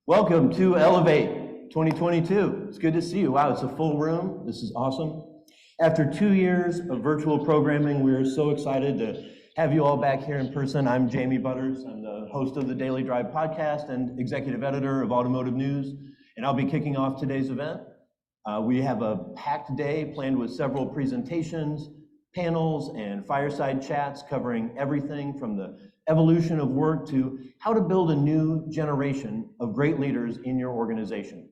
Welcome to Elevate 2022. It's good to see you. Wow, it's a full room. This is awesome. After 2 years of virtual programming, we're so excited to have you all back here in person. I'm Jamie Butters. I'm the host of the Daily Drive podcast and executive editor of Automotive News, and I'll be kicking off today's event. We have a packed day planned with several presentations, panels, and fireside chats covering everything from the evolution of work to how to build a new generation of great leaders in your organization.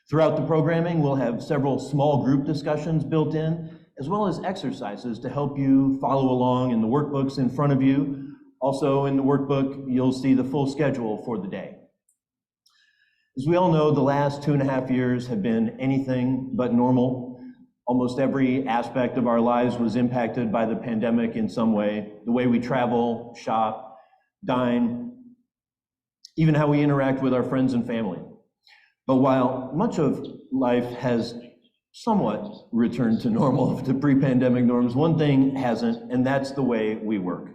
Throughout the programming, we'll have several small group discussions built in, as well as exercises to help you follow along in the workbooks in front of you. Also in the workbook, you'll see the full schedule for the day. As we all know, the last 2.5 years have been anything but normal. Almost every aspect of our lives was impacted by the pandemic in some way. The way we travel, shop, dine, even how we interact with our friends and family. But while much of life has somewhat returned to normal, to pre-pandemic norms, one thing hasn't, and that's the way we work.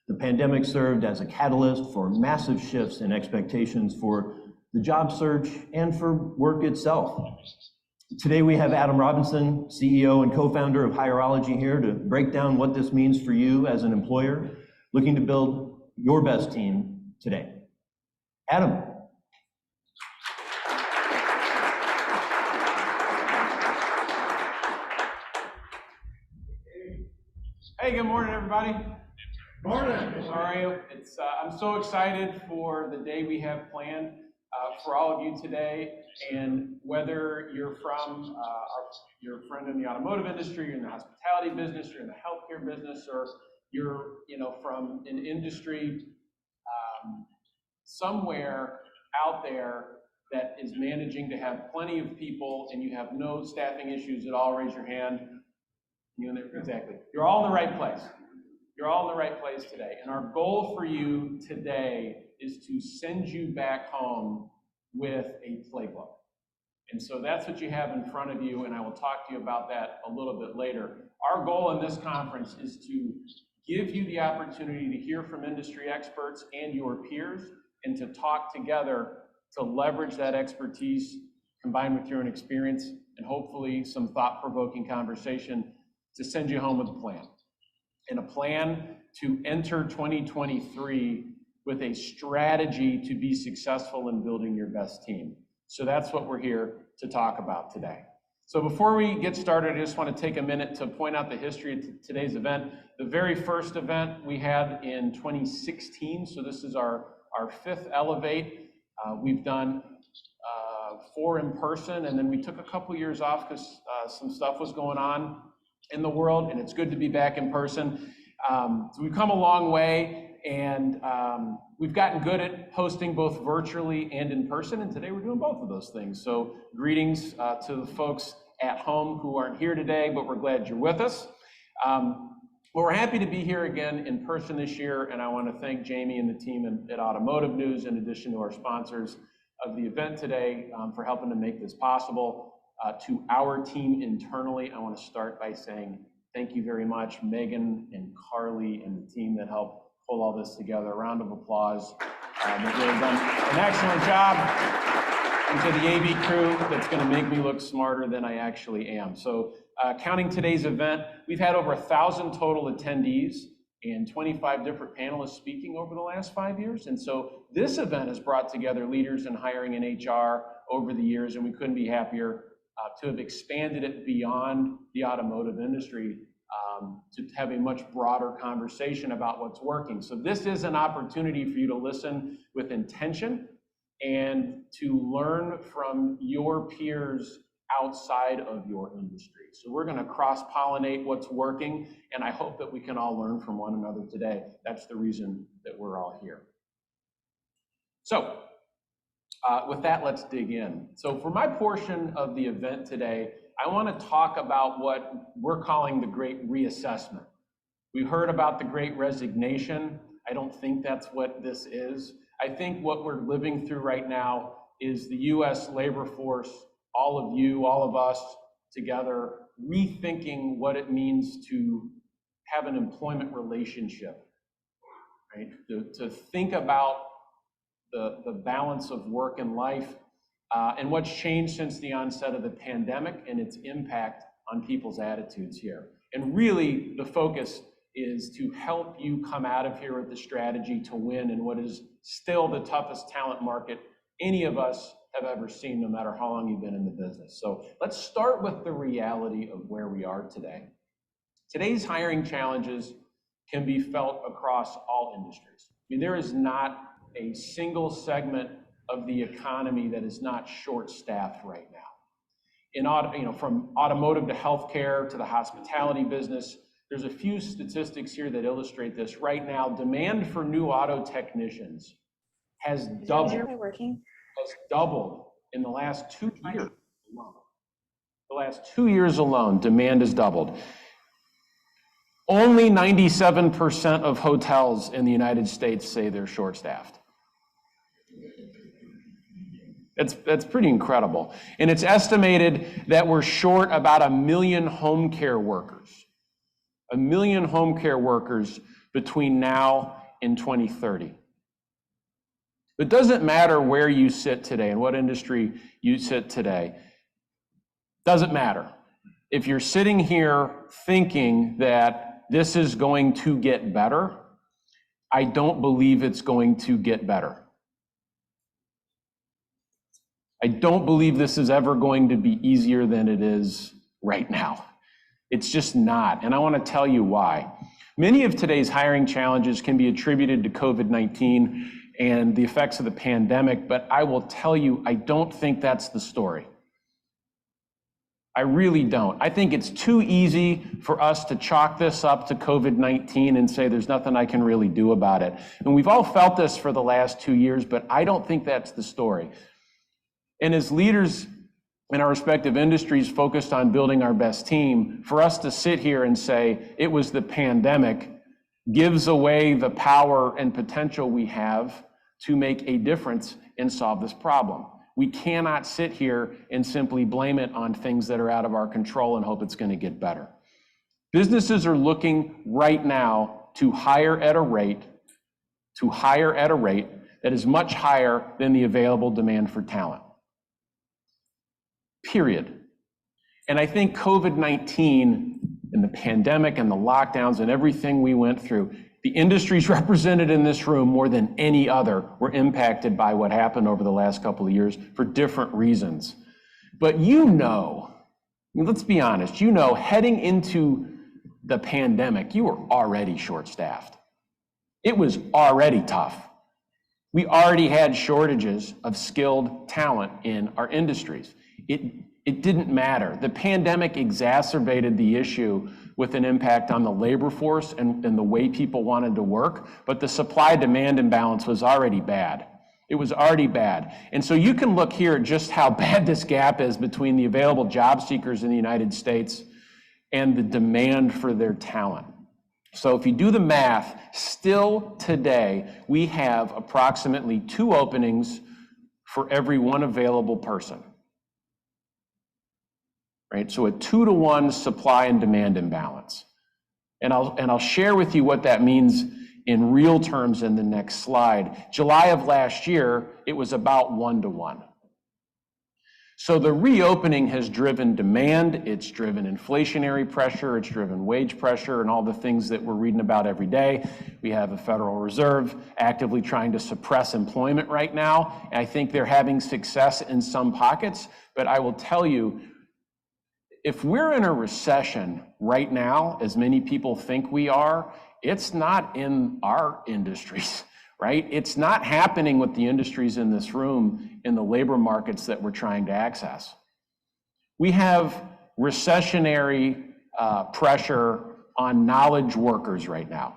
The pandemic served as a catalyst for massive shifts in expectations for the job search and for work itself. Today we have Adam Robinson, CEO and co-founder of Hireology, here to break down what this means for you as an employer looking to build your best team today. Adam. Hey, good morning, everybody. Morning. How are you? I'm so excited for the day we have planned for all of you today. And whether you're from your friend in the automotive industry, you're in the hospitality business, you're in the healthcare business, or you're from an industry somewhere out there that is managing to have plenty of people and you have no staffing issues at all, raise your hand. You in there? Exactly. You're all in the right place. You're all in the right place today. And our goal for you today is to send you back home with a playbook. And so that's what you have in front of you, and I will talk to you about that a little bit later. Our goal in this conference is to give you the opportunity to hear from industry experts and your peers and to talk together to leverage that expertise combined with your own experience and hopefully some thought-provoking conversation to send you home with a plan. And a plan to enter 2023 with a strategy to be successful in building your best team. So that's what we're here to talk about today. So before we get started, I just want to take a minute to point out the history of today's event. The very first event we had in 2016, so this is our fifth Elevate. We've done 4 in person, and then we took a couple years off because some stuff was going on in the world, and it's good to be back in person. So we've come a long way, and we've gotten good at hosting both virtually and in person, and today we're doing both of those things. So greetings to the folks at home who aren't here today, but we're glad you're with us. Well, we're happy to be here again in person this year, and I want to thank Jamie and the team at Automotive News, in addition to our sponsors of the event today, for helping to make this possible. To our team internally, I want to start by saying thank you very much, Megan and Carly and the team that helped pull all this together. A round of applause. They've really done an excellent job. And to the AV crew that's going to make me look smarter than I actually am. So counting today's event, we've had over 1,000 total attendees and 25 different panelists speaking over the last 5 years. And so this event has brought together leaders in hiring and HR over the years, and we couldn't be happier to have expanded it beyond the automotive industry to have a much broader conversation about what's working. So this is an opportunity for you to listen with intention and to learn from your peers outside of your industry. So we're going to cross-pollinate what's working, and I hope that we can all learn from one another today. That's the reason that we're all here. So with that, let's dig in. So for my portion of the event today, I want to talk about what we're calling the Great Reassessment. We heard about the Great Resignation. I don't think that's what this is. I think what we're living through right now is the U.S. labor force, all of you, all of us together, rethinking what it means to have an employment relationship, right? To think about the balance of work and life, and what's changed since the onset of the pandemic and its impact on people's attitudes here. And really, the focus is to help you come out of here with the strategy to win in what is still the toughest talent market any of us have ever seen, no matter how long you've been in the business. So let's start with the reality of where we are today. Today's hiring challenges can be felt across all industries. I mean, there is not a single segment of the economy that is not short-staffed right now. From automotive to healthcare to the hospitality business, there's a few statistics here that illustrate this. Right now, demand for new auto technicians has doubled in the last 2 years alone. The last 2 years alone, demand has doubled. Only 97% of hotels in the United States say they're short-staffed. That's pretty incredible. And it's estimated that we're short about 1 million home care workers. 1 million home care workers between now and 2030. It doesn't matter where you sit today and what industry you sit today. Doesn't matter. If you're sitting here thinking that this is going to get better, I don't believe it's going to get better. I don't believe this is ever going to be easier than it is right now. It's just not, and I want to tell you why. Many of today's hiring challenges can be attributed to COVID-19 and the effects of the pandemic, but I will tell you, I don't think that's the story. I really don't. I think it's too easy for us to chalk this up to COVID-19 and say there's nothing I can really do about it. And we've all felt this for the last 2 years, but I don't think that's the story. And as leaders in our respective industries focused on building our best team, for us to sit here and say it was the pandemic gives away the power and potential we have to make a difference and solve this problem. We cannot sit here and simply blame it on things that are out of our control and hope it's going to get better. Businesses are looking right now to hire at a rate that is much higher than the available demand for talent. Period. And I think COVID-19 and the pandemic and the lockdowns and everything we went through, the industries represented in this room more than any other were impacted by what happened over the last couple of years for different reasons. But let's be honest, heading into the pandemic, you were already short-staffed. It was already tough. We already had shortages of skilled talent in our industries. It didn't matter. The pandemic exacerbated the issue with an impact on the labor force and the way people wanted to work, but the supply-demand imbalance was already bad. It was already bad. And so you can look here at just how bad this gap is between the available job seekers in the United States and the demand for their talent. So if you do the math, still today, we have approximately 2 openings for every 1 available person. Right? So a 2-to-1 supply and demand imbalance. And I'll share with you what that means in real terms in the next slide. July of last year, it was about 1-to-1. So the reopening has driven demand, it's driven inflationary pressure, it's driven wage pressure, and all the things that we're reading about every day. We have a Federal Reserve actively trying to suppress employment right now, and I think they're having success in some pockets, but I will tell you, if we're in a recession right now, as many people think we are, it's not in our industries, right? It's not happening with the industries in this room in the labor markets that we're trying to access. We have recessionary pressure on knowledge workers right now.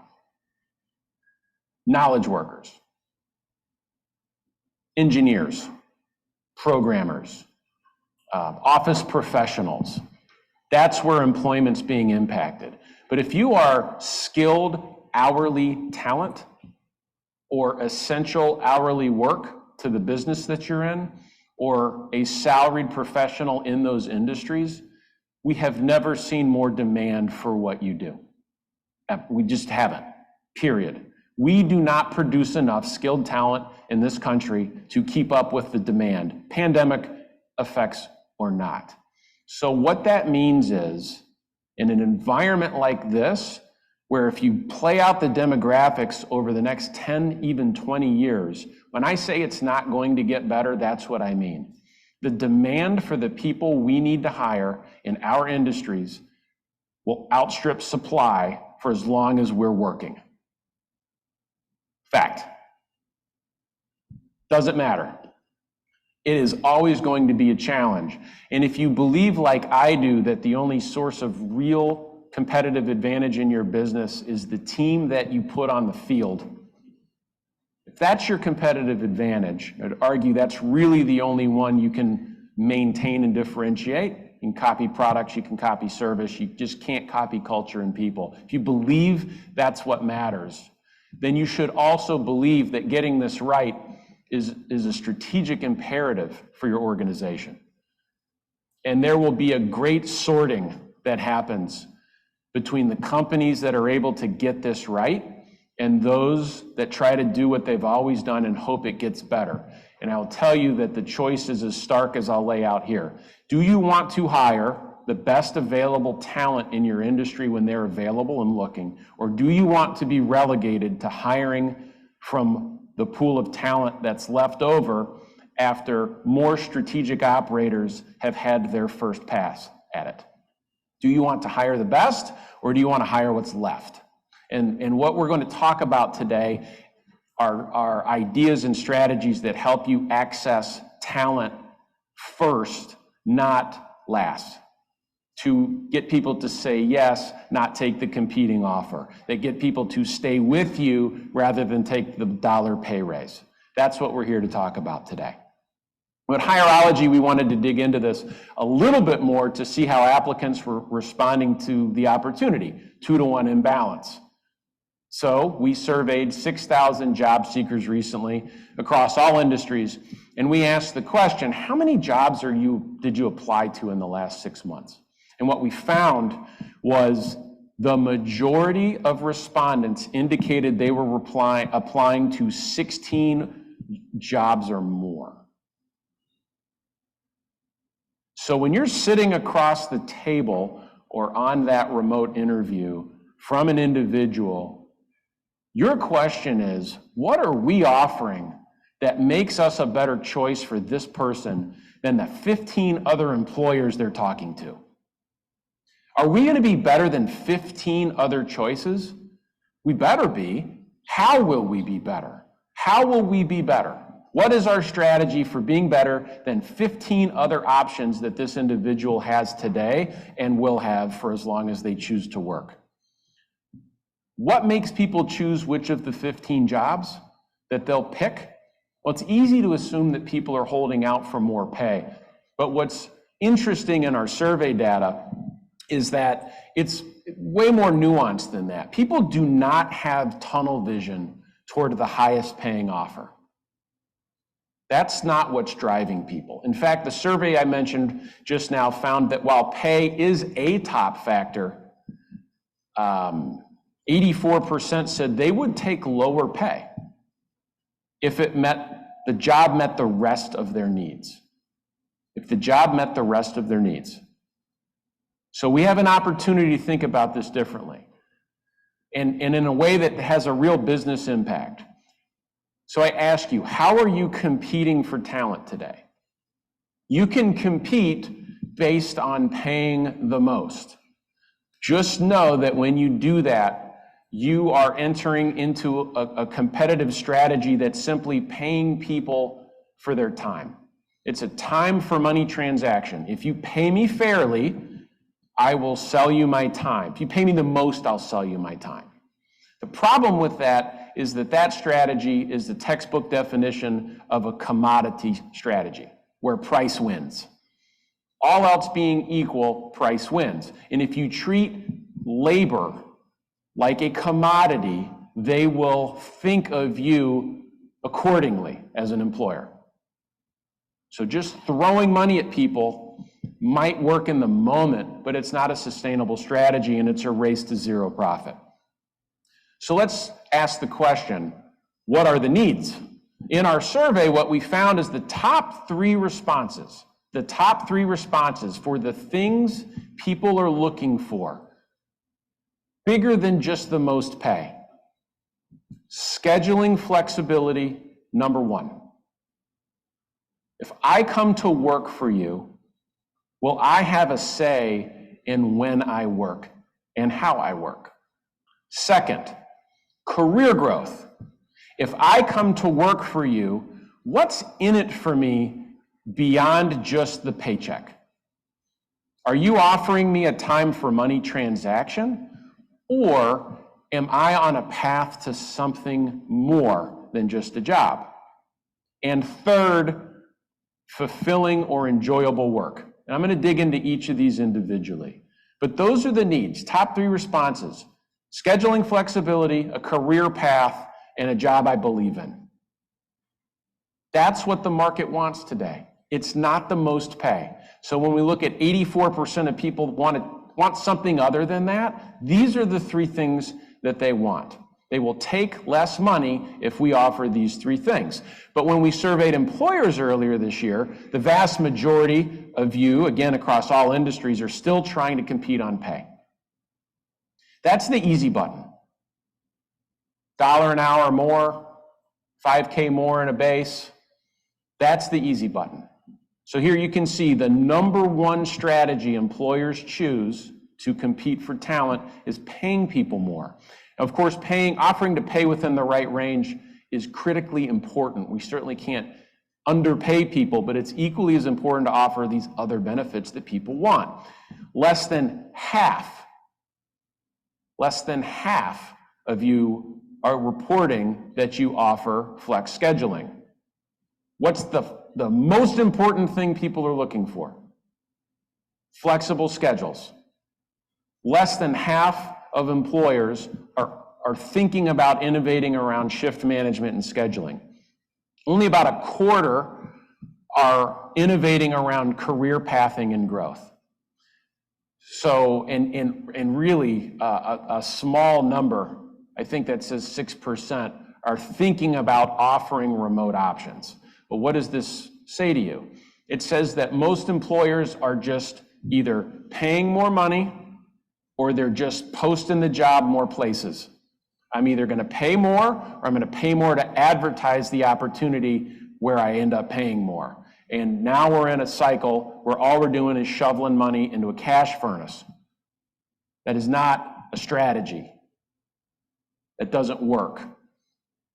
Knowledge workers, engineers, programmers, office professionals. That's where employment's being impacted. But if you are skilled hourly talent or essential hourly work to the business that you're in, or a salaried professional in those industries, we have never seen more demand for what you do. We just haven't, period. We do not produce enough skilled talent in this country to keep up with the demand, pandemic effects or not. So what that means is, in an environment like this, where if you play out the demographics over the next 10, even 20 years, when I say it's not going to get better, that's what I mean. The demand for the people we need to hire in our industries will outstrip supply for as long as we're working. Fact. Doesn't matter. It is always going to be a challenge. And if you believe, like I do, that the only source of real competitive advantage in your business is the team that you put on the field, if that's your competitive advantage, I'd argue that's really the only one you can maintain and differentiate. You can copy products, you can copy service, you just can't copy culture and people. If you believe that's what matters, then you should also believe that getting this right is a strategic imperative for your organization. And there will be a great sorting that happens between the companies that are able to get this right and those that try to do what they've always done and hope it gets better. And I'll tell you that the choice is as stark as I'll lay out here. Do you want to hire the best available talent in your industry when they're available and looking, or do you want to be relegated to hiring from the pool of talent that's left over after more strategic operators have had their first pass at it? Do you want to hire the best, or do you want to hire what's left? And what we're going to talk about today are ideas and strategies that help you access talent first, not last. To get people to say yes, not take the competing offer. That get people to stay with you rather than take the dollar pay raise. That's what we're here to talk about today. With Hireology, we wanted to dig into this a little bit more to see how applicants were responding to the opportunity, 2-to-1 imbalance. So we surveyed 6,000 job seekers recently across all industries, and we asked the question, how many jobs did you apply to in the last 6 months? And what we found was the majority of respondents indicated they were applying to 16 jobs or more. So when you're sitting across the table or on that remote interview from an individual, your question is, what are we offering that makes us a better choice for this person than the 15 other employers they're talking to? Are we going to be better than 15 other choices? We better be. How will we be better? How will we be better? What is our strategy for being better than 15 other options that this individual has today and will have for as long as they choose to work? What makes people choose which of the 15 jobs that they'll pick? Well, it's easy to assume that people are holding out for more pay. But what's interesting in our survey data is that it's way more nuanced than that. People do not have tunnel vision toward the highest paying offer. That's not what's driving people. In fact, the survey I mentioned just now found that while pay is a top factor, 84% said they would take lower pay if the job met the rest of their needs. If the job met the rest of their needs. So we have an opportunity to think about this differently and in a way that has a real business impact. So I ask you, how are you competing for talent today? You can compete based on paying the most. Just know that when you do that, you are entering into a competitive strategy that's simply paying people for their time. It's a time for money transaction. If you pay me fairly, I will sell you my time. If you pay me the most, I'll sell you my time. The problem with that is that strategy is the textbook definition of a commodity strategy, where price wins. All else being equal, price wins. And if you treat labor like a commodity, they will think of you accordingly as an employer. So just throwing money at people might work in the moment, but it's not a sustainable strategy, and it's a race to zero profit. So let's ask the question, what are the needs? In our survey, what we found is the top three responses for the things people are looking for, bigger than just the most pay. Scheduling flexibility, number one. If I come to work for you, will I have a say in when I work and how I work? Second, career growth. If I come to work for you, what's in it for me beyond just the paycheck? Are you offering me a time for money transaction, or am I on a path to something more than just a job? And third, fulfilling or enjoyable work. And I'm going to dig into each of these individually. But those are the needs, top three responses: scheduling flexibility, a career path, and a job I believe in. That's what the market wants today. It's not the most pay. So when we look at 84% of people want something other than that, these are the three things that they want. They will take less money if we offer these three things. But when we surveyed employers earlier this year, the vast majority of you, again across all industries, are still trying to compete on pay. That's the easy button. $1 an hour more, $5K more in a base. That's the easy button. So here you can see the number one strategy employers choose to compete for talent is paying people more. Of course, offering to pay within the right range is critically important. We certainly can't underpay people, but it's equally as important to offer these other benefits that people want. Less than half of you are reporting that you offer flex scheduling. What's the most important thing people are looking for? Flexible schedules. Less than half of employers are thinking about innovating around shift management and scheduling. Only about a quarter are innovating around career pathing and growth. So, and really a small number, I think that says 6%, are thinking about offering remote options. But what does this say to you? It says that most employers are just either paying more money or they're just posting the job more places. I'm either going to pay more or I'm going to pay more to advertise the opportunity where I end up paying more. And now we're in a cycle where all we're doing is shoveling money into a cash furnace. That is not a strategy. That doesn't work.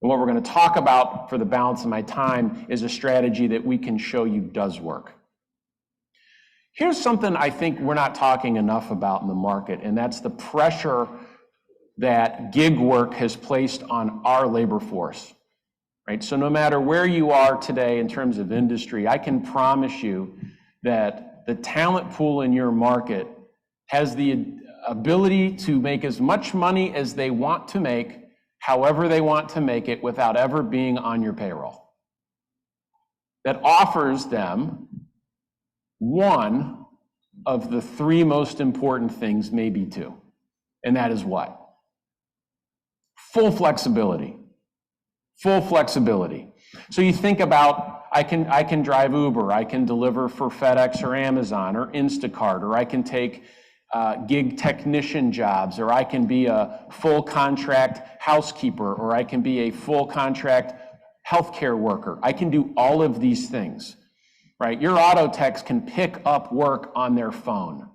And what we're going to talk about for the balance of my time is a strategy that we can show you does work. Here's something I think we're not talking enough about in the market, and that's the pressure that gig work has placed on our labor force, right? So no matter where you are today in terms of industry, I can promise you that the talent pool in your market has the ability to make as much money as they want to make, however they want to make it, without ever being on your payroll. That offers them one of the three most important things, maybe two. And that is what? Full flexibility. Full flexibility. So you think about, I can drive Uber, I can deliver for FedEx or Amazon or Instacart, or I can take gig technician jobs, or I can be a full contract housekeeper, or I can be a full contract healthcare worker. I can do all of these things, right? Your auto techs can pick up work on their phone.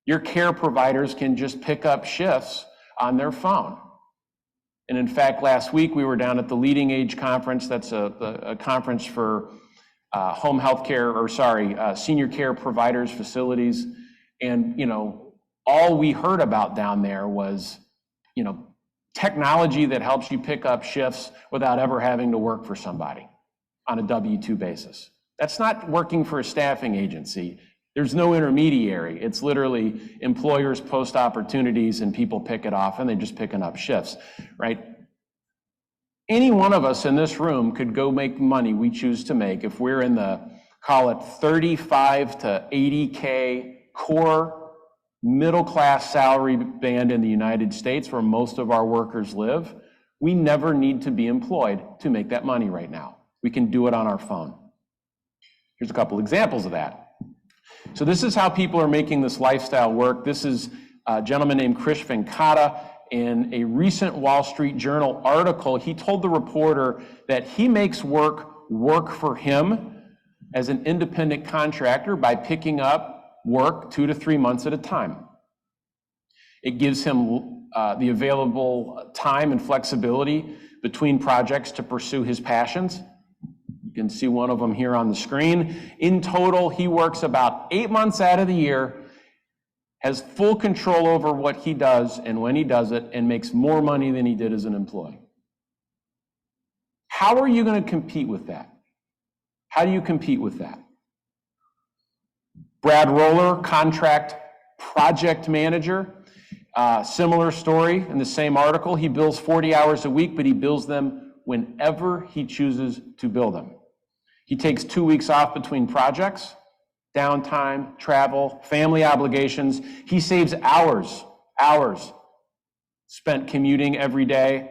Your care providers can just pick up shifts on their phone. And in fact, last week we were down at the Leading Age Conference. That's a conference for home health care, senior care providers, facilities. And, all we heard about down there was, technology that helps you pick up shifts without ever having to work for somebody on a W-2 basis. That's not working for a staffing agency. There's no intermediary. It's literally employers post opportunities and people pick it off and they're just picking up shifts, right? Any one of us in this room could go make money we choose to make if we're in the, call it 35 to 80K core middle-class salary band in the United States, where most of our workers live, we never need to be employed to make that money right now. We can do it on our phone. Here's a couple examples of that. So this is how people are making this lifestyle work. This is a gentleman named Kristin. In a recent Wall Street Journal article, he told the reporter that he makes work for him as an independent contractor by picking up work 2 to 3 months at a time. It gives him the available time and flexibility between projects to pursue his passions. You can see one of them here on the screen. In total, he works about 8 months out of the year, has full control over what he does and when he does it, and makes more money than he did as an employee. How are you going to compete with that? How do you compete with that? Brad Roller, contract project manager, similar story in the same article. He bills 40 hours a week, but he bills them whenever he chooses to bill them. He takes 2 weeks off between projects, downtime, travel, family obligations. He saves hours spent commuting every day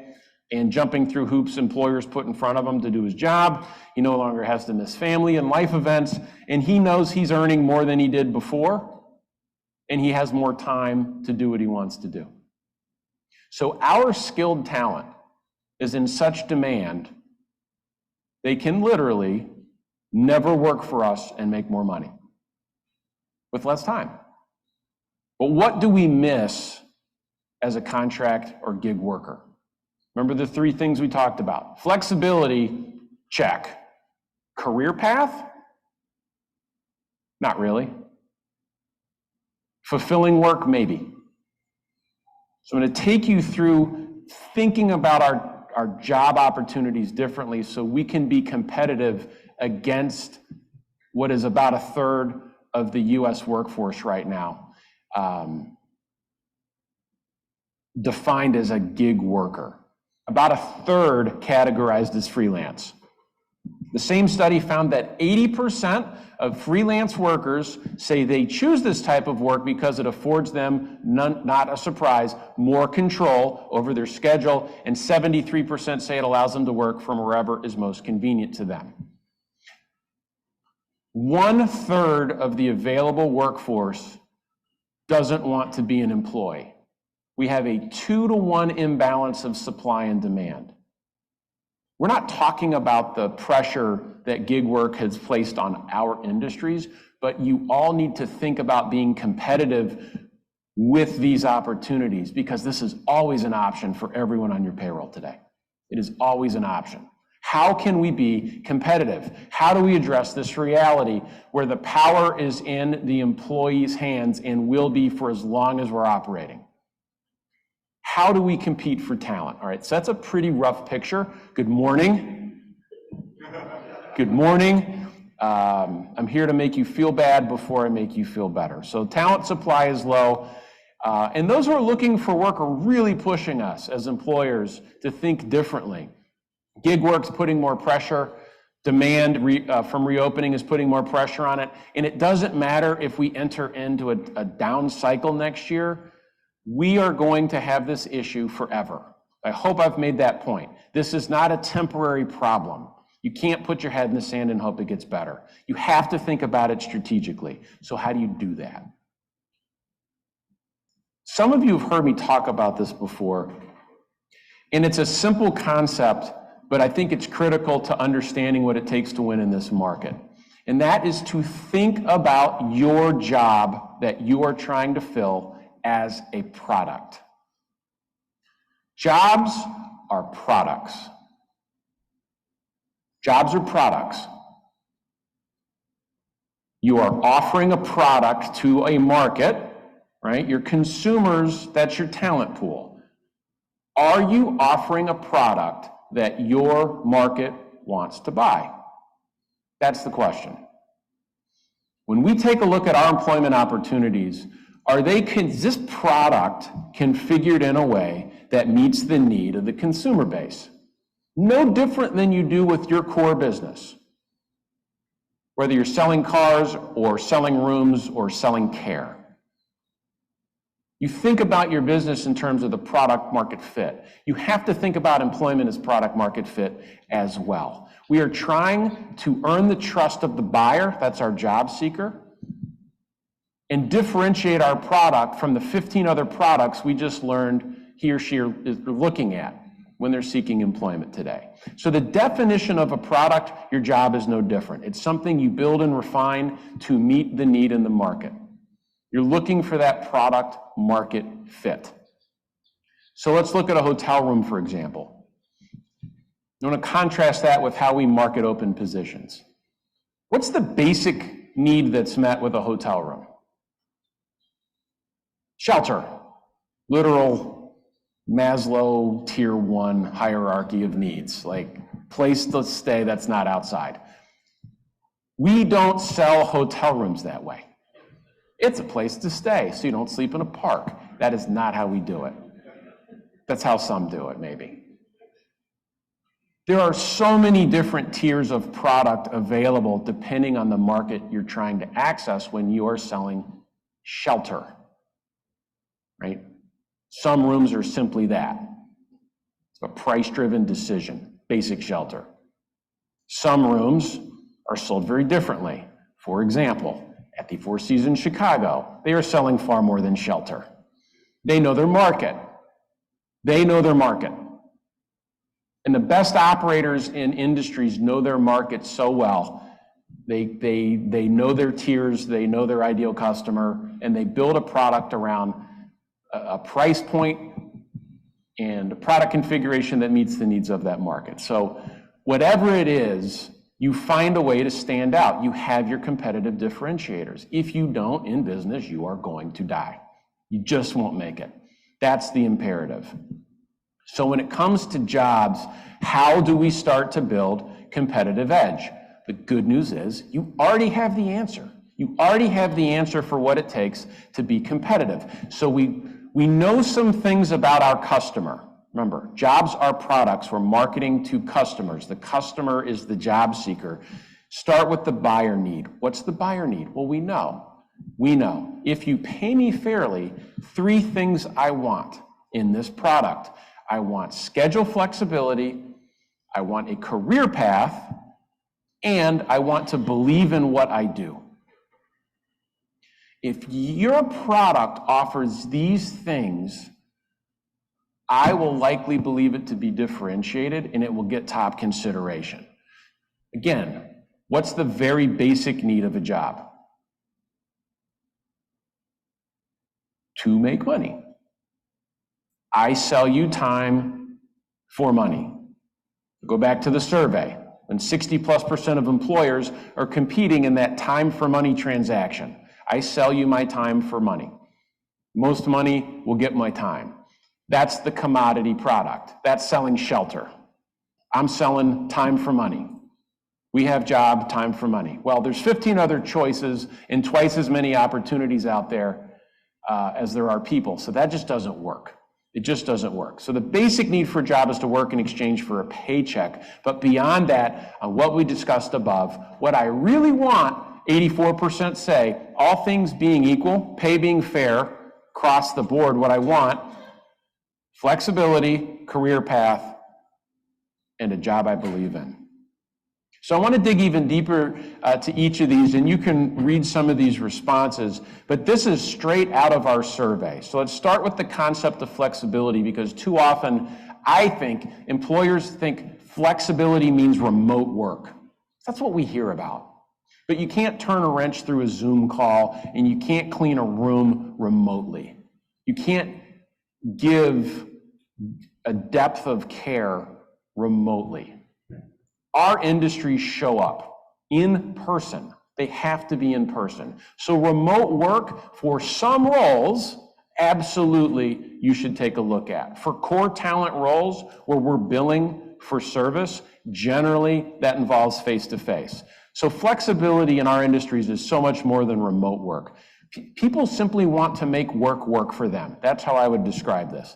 and jumping through hoops employers put in front of him to do his job. He no longer has to miss family and life events, and he knows he's earning more than he did before, and he has more time to do what he wants to do. So our skilled talent is in such demand, they can literally never work for us and make more money with less time. But what do we miss as a contract or gig worker? Remember the 3 things we talked about. Flexibility, check. Career path? Not really. Fulfilling work, maybe. So I'm going to take you through thinking about our job opportunities differently so we can be competitive against what is about 1/3 of the US workforce right now, defined as a gig worker. About 1/3 categorized as freelance. The same study found that 80% of freelance workers say they choose this type of work because it affords them, not a surprise, more control over their schedule, and 73% say it allows them to work from wherever is most convenient to them. 1/3 of the available workforce doesn't want to be an employee. We have a 2-to-1 imbalance of supply and demand. We're not talking about the pressure that gig work has placed on our industries, but you all need to think about being competitive with these opportunities, because this is always an option for everyone on your payroll today. It is always an option. How can we be competitive? How do we address this reality where the power is in the employee's hands and will be for as long as we're operating? How do we compete for talent? All right, so that's a pretty rough picture. Good morning. Good morning. I'm here to make you feel bad before I make you feel better. So talent supply is low, and those who are looking for work are really pushing us as employers to think differently. Gig work's putting more pressure. Demand from reopening is putting more pressure on it, and it doesn't matter if we enter into a down cycle next year. We are going to have this issue forever. I hope I've made that point. This is not a temporary problem. You can't put your head in the sand and hope it gets better. You have to think about it strategically. So how do you do that? Some of you have heard me talk about this before, and it's a simple concept, but I think it's critical to understanding what it takes to win in this market. And that is to think about your job that you are trying to fill as a product. Jobs are products. Jobs are products. You are offering a product to a market, right? Your consumers, that's your talent pool. Are you offering a product that your market wants to buy? That's the question. When we take a look at our employment opportunities, is this product configured in a way that meets the need of the consumer base? No different than you do with your core business. Whether you're selling cars or selling rooms or selling care. You think about your business in terms of the product market fit. You have to think about employment as product market fit as well. We are trying to earn the trust of the buyer, that's our job seeker, and differentiate our product from the 15 other products we just learned he or she is looking at when they're seeking employment today. So the definition of a product, your job is no different. It's something you build and refine to meet the need in the market. You're looking for that product market fit. So let's look at a hotel room, for example. I want to contrast that with how we market open positions. What's the basic need that's met with a hotel room? Shelter, literal Maslow tier 1 hierarchy of needs, like place to stay that's not outside. We don't sell hotel rooms that way. It's a place to stay, so you don't sleep in a park. That is not how we do it. That's how some do it, maybe. There are so many different tiers of product available depending on the market you're trying to access when you are selling shelter, right? Some rooms are simply that. It's a price-driven decision, basic shelter. Some rooms are sold very differently. For example, at the Four Seasons Chicago, they are selling far more than shelter. They know their market. They know their market. And the best operators in industries know their market so well. They know their tiers, they know their ideal customer, and they build a product around a price point and a product configuration that meets the needs of that market. So whatever it is, you find a way to stand out. You have your competitive differentiators. If you don't, in business, you are going to die. You just won't make it. That's the imperative. So when it comes to jobs, how do we start to build competitive edge? The good news is you already have the answer. You already have the answer for what it takes to be competitive. So we know some things about our customer. Remember, jobs are products. We're marketing to customers. The customer is the job seeker. Start with the buyer need. What's the buyer need? Well, we know. If you pay me fairly, 3 things I want in this product. I want schedule flexibility, I want a career path, and I want to believe in what I do. If your product offers these things, I will likely believe it to be differentiated and it will get top consideration. Again, what's the very basic need of a job? To make money. I sell you time for money. Go back to the survey, when 60+% of employers are competing in that time for money transaction. I sell you my time for money. Most money will get my time. That's the commodity product. That's selling shelter. I'm selling time for money. We have job, time for money. Well, there's 15 other choices and twice as many opportunities out there as there are people. So that just doesn't work. It just doesn't work. So the basic need for a job is to work in exchange for a paycheck. But beyond that, on what we discussed above, what I really want, 84% say, all things being equal, pay being fair, across the board, what I want, flexibility, career path, and a job I believe in. So I want to dig even deeper to each of these, and you can read some of these responses, but this is straight out of our survey. So let's start with the concept of flexibility, because too often I think employers think flexibility means remote work. That's what we hear about. But you can't turn a wrench through a Zoom call, and you can't clean a room remotely. You can't give a depth of care remotely. Our industries show up in person. They have to be in person. So remote work for some roles, absolutely you should take a look at. For core talent roles where we're billing for service, generally that involves face-to-face. So flexibility in our industries is so much more than remote work. People simply want to make work for them. That's how I would describe this.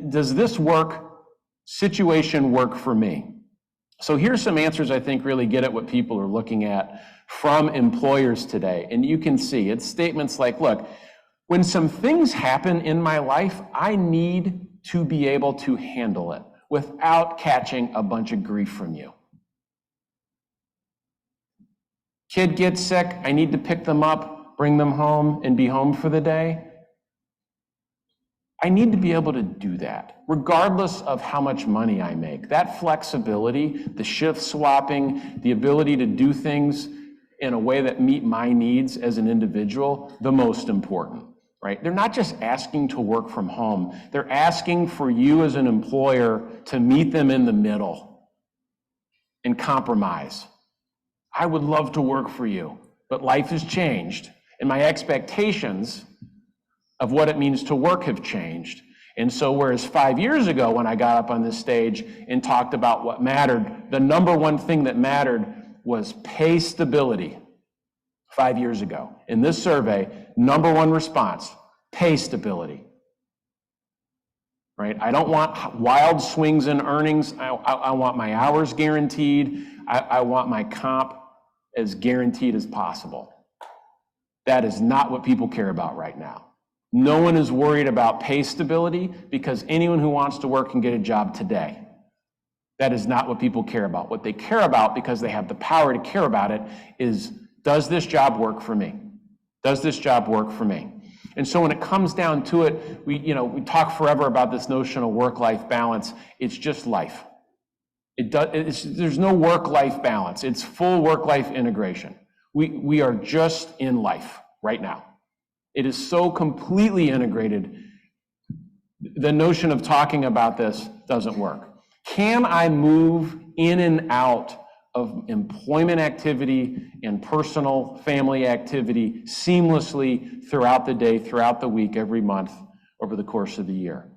Does this situation work for me? So here's some answers I think really get at what people are looking at from employers today. And you can see it's statements like, look, When some things happen in my life, I need to be able to handle it without catching a bunch of grief from you. Kid gets sick, I need to pick them up, bring them home, and be home for the day. I need to be able to do that, regardless of how much money I make. That flexibility, the shift swapping, the ability to do things in a way that meet my needs as an individual, the most important, right? They're not just asking to work from home. They're asking for you as an employer to meet them in the middle and compromise. I would love to work for you, but life has changed, and my expectations of what it means to work have changed. And so whereas 5 years ago when I got up on this stage and talked about what mattered, the number one thing that mattered was pay stability 5 years ago. In this survey, number one response, pay stability. Right? I don't want wild swings in earnings. I want my hours guaranteed. I want my comp as guaranteed as possible. That is not what people care about right now. No one is worried about pay stability because anyone who wants to work can get a job today. That is not what people care about. What they care about, because they have the power to care about it, is, does this job work for me? Does this job work for me? And so when it comes down to it, we talk forever about this notion of work-life balance. It's just life. There's no work-life balance. It's full work-life integration. We are just in life right now. It is so completely integrated. The notion of talking about this doesn't work. Can I move in and out of employment activity and personal family activity seamlessly throughout the day, throughout the week, every month, over the course of the year?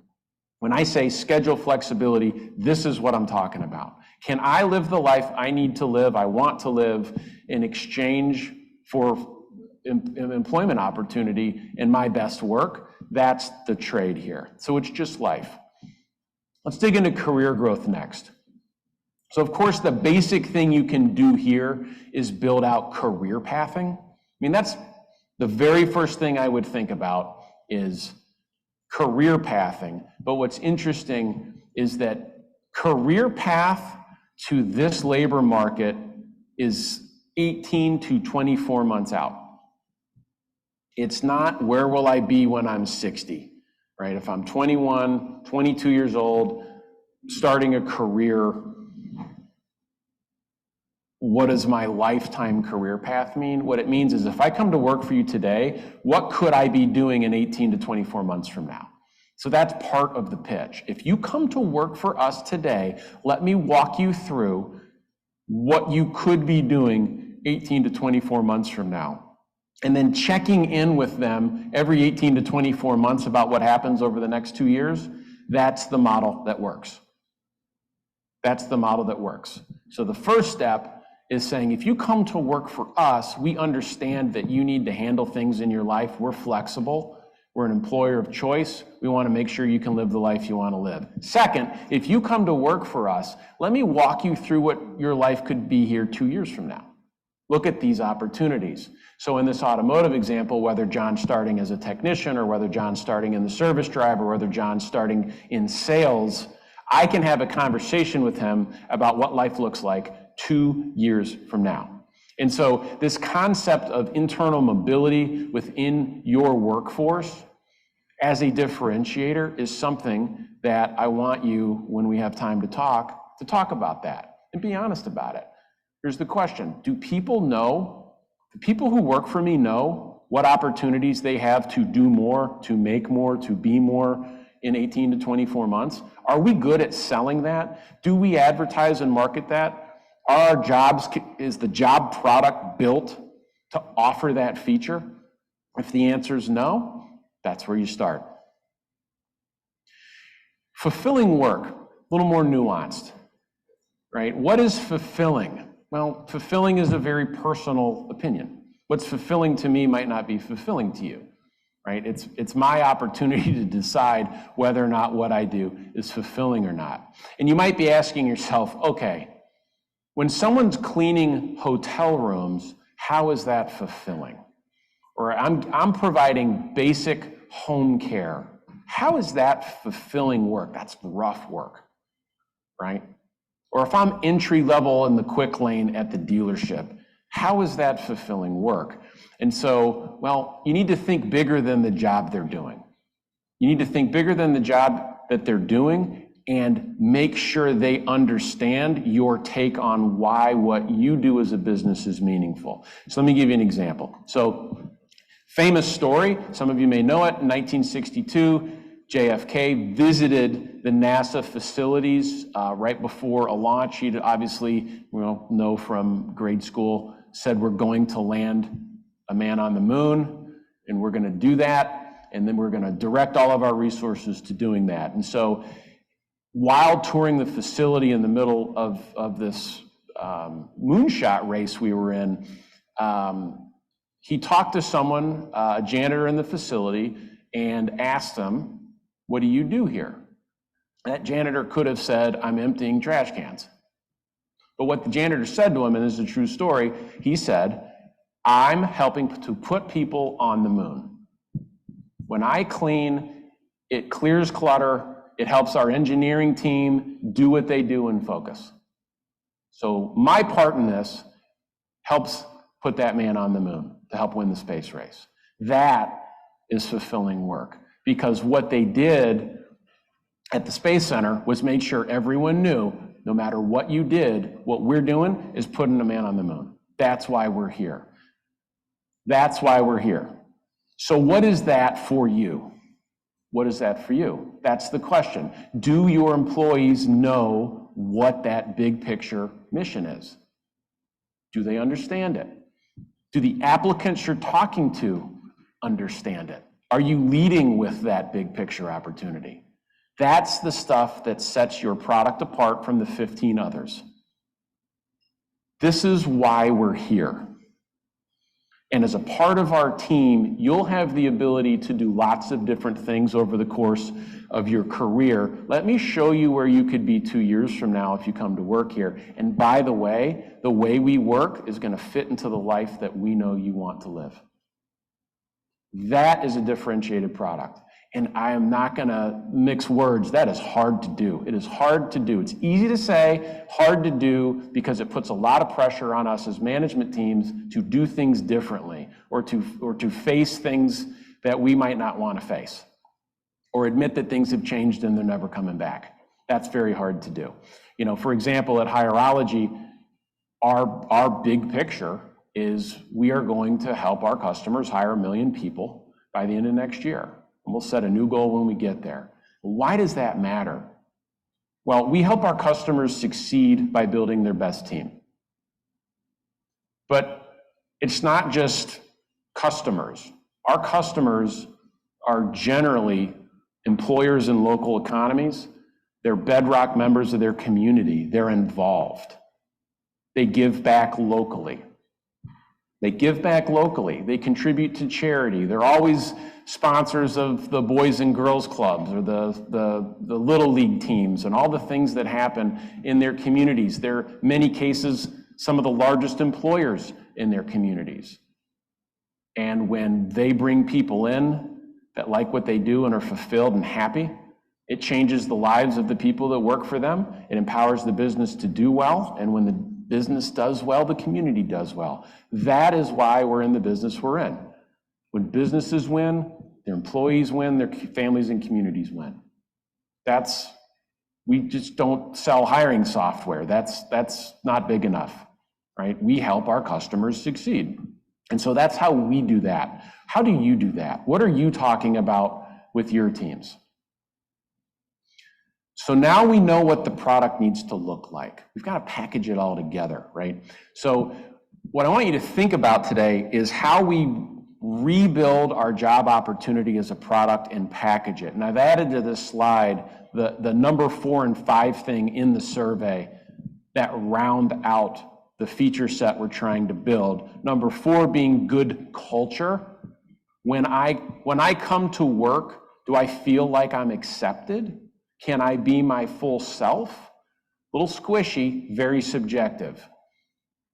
When I say schedule flexibility, this is what I'm talking about. Can I live the life I need to live, I want to live, in exchange for employment opportunity and my best work? That's the trade here. So it's just life. Let's dig into career growth next. So of course, the basic thing you can do here is build out career pathing. I mean, that's the very first thing I would think about, is career pathing. But what's interesting is that career path to this labor market is 18 to 24 months out. It's not where will I be when I'm 60, right? If I'm 21, 22 years old, starting a career, what does my lifetime career path mean? What it means is, if I come to work for you today, what could I be doing in 18 to 24 months from now? So that's part of the pitch. If you come to work for us today, let me walk you through what you could be doing 18 to 24 months from now. And then checking in with them every 18 to 24 months about what happens over the next 2 years, that's the model that works. That's the model that works. So the first step is saying, if you come to work for us, we understand that you need to handle things in your life. We're flexible. We're an employer of choice. We want to make sure you can live the life you want to live. Second, if you come to work for us, let me walk you through what your life could be here 2 years from now. Look at these opportunities. So in this automotive example, whether John's starting as a technician, or whether John's starting in the service drive, or whether John's starting in sales, I can have a conversation with him about what life looks like 2 years from now. And so this concept of internal mobility within your workforce as a differentiator is something that I want you, when we have time to talk about that and be honest about it. Here's the question: do people who work for me know what opportunities they have to do more, to make more, to be more in 18 to 24 months? Are we good at selling that? Do we advertise and market that? Are our jobs, is the job product built to offer that feature? If the answer is no, that's where you start. Fulfilling work, a little more nuanced, right? What is fulfilling? Well, fulfilling is a very personal opinion. What's fulfilling to me might not be fulfilling to you, right? It's my opportunity to decide whether or not what I do is fulfilling or not. And you might be asking yourself, okay, when someone's cleaning hotel rooms, how is that fulfilling? or I'm providing basic home care. How is that fulfilling work? That's rough work, right? Or if I'm entry level in the quick lane at the dealership, how is that fulfilling work? And so, well, you need to think bigger than the job they're doing. You need to think bigger than the job that they're doing and make sure they understand your take on why what you do as a business is meaningful. So let me give you an example. So, famous story, some of you may know it, in 1962, JFK visited the NASA facilities right before a launch. He'd obviously, know from grade school, said we're going to land a man on the moon, and we're going to do that, and then we're going to direct all of our resources to doing that. And so while touring the facility in the middle of this moonshot race we were in, he talked to someone, a janitor in the facility, and asked them, "What do you do here?" That janitor could have said, "I'm emptying trash cans." But what the janitor said to him, and this is a true story, he said, "I'm helping to put people on the moon. When I clean, it clears clutter, it helps our engineering team do what they do and focus. So my part in this helps put that man on the moon to help win the space race." That is fulfilling work, because what they did at the Space Center was made sure everyone knew, no matter what you did, what we're doing is putting a man on the moon. That's why we're here. That's why we're here. So what is that for you? What is that for you? That's the question. Do your employees know what that big picture mission is? Do they understand it? Do the applicants you're talking to understand it? Are you leading with that big picture opportunity? That's the stuff that sets your product apart from the 15 others. This is why we're here. And as a part of our team, you'll have the ability to do lots of different things over the course of your career. Let me show you where you could be 2 years from now if you come to work here. And by the way we work is going to fit into the life that we know you want to live. That is a differentiated product. And I am not going to mix words. That is hard to do. It is hard to do. It's easy to say, hard to do, because it puts a lot of pressure on us as management teams to do things differently, or to face things that we might not want to face, or admit that things have changed and they're never coming back. That's very hard to do. For example, at Hireology, our big picture is we are going to help our customers hire 1 million people by the end of next year. And we'll set a new goal when we get there. Why does that matter? Well, we help our customers succeed by building their best team. But it's not just customers. Our customers are generally employers in local economies. They're bedrock members of their community. They're involved. They give back locally. They contribute to charity. They're always sponsors of the Boys and Girls Clubs or the Little League teams and all the things that happen in their communities. They're, in many cases, some of the largest employers in their communities. And when they bring people in that like what they do and are fulfilled and happy, it changes the lives of the people that work for them. It empowers the business to do well. And when the business does well, the community does well. That is why we're in the business we're in. When businesses win, their employees win, their families and communities win. We just don't sell hiring software. That's not big enough, right? We help our customers succeed. And so that's how we do that. How do you do that? What are you talking about with your teams? So now we know what the product needs to look like. We've got to package it all together, right? So what I want you to think about today is how we rebuild our job opportunity as a product and package it. And I've added to this slide the number 4 and 5 thing in the survey that round out the feature set we're trying to build. Number 4 being good culture. When I come to work, do I feel like I'm accepted? Can I be my full self? A little squishy, very subjective.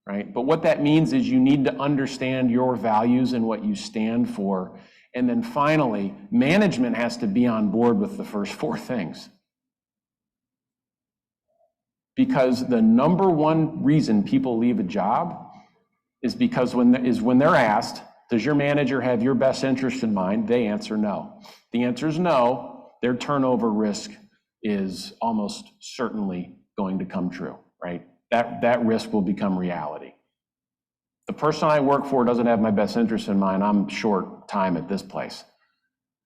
right? But what that means is you need to understand your values and what you stand for. And then finally, management has to be on board with the first four things. Because the number one reason people leave a job is because when they're asked, does your manager have your best interest in mind? They answer no. The answer is no. Their turnover risk is almost certainly going to come true, right? That risk will become reality. The person I work for doesn't have my best interest in mind. I'm short time at this place,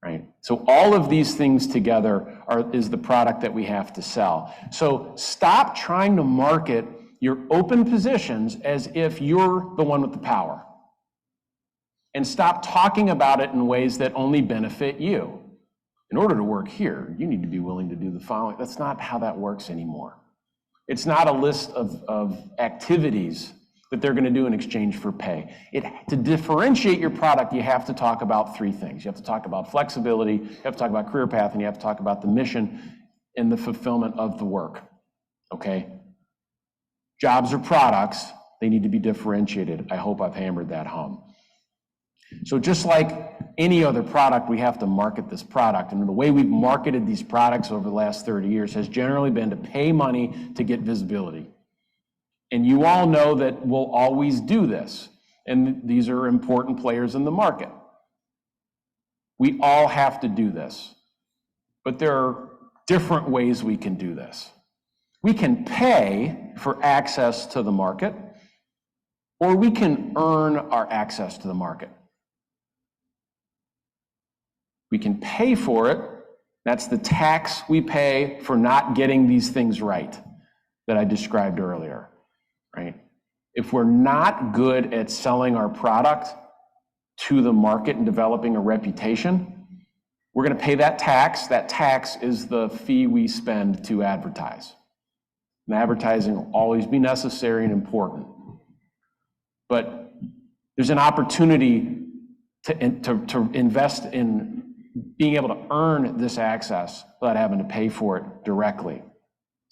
right? So all of these things together is the product that we have to sell. So stop trying to market your open positions as if you're the one with the power. And stop talking about it in ways that only benefit you. In order to work here, you need to be willing to do the following. That's not how that works anymore. It's not a list of activities that they're going to do in exchange for pay. To differentiate your product, you have to talk about three things. You have to talk about flexibility, you have to talk about career path, and you have to talk about the mission and the fulfillment of the work, okay? Jobs or products, they need to be differentiated. I hope I've hammered that home. So just like any other product, we have to market this product. And the way we've marketed these products over the last 30 years has generally been to pay money to get visibility. And you all know that we'll always do this. And these are important players in the market. We all have to do this. But there are different ways we can do this. We can pay for access to the market, or we can earn our access to the market. We can pay for it. That's the tax we pay for not getting these things right that I described earlier, right? If we're not good at selling our product to the market and developing a reputation, we're going to pay that tax. That tax is the fee we spend to advertise. And advertising will always be necessary and important. But there's an opportunity to invest in being able to earn this access without having to pay for it directly,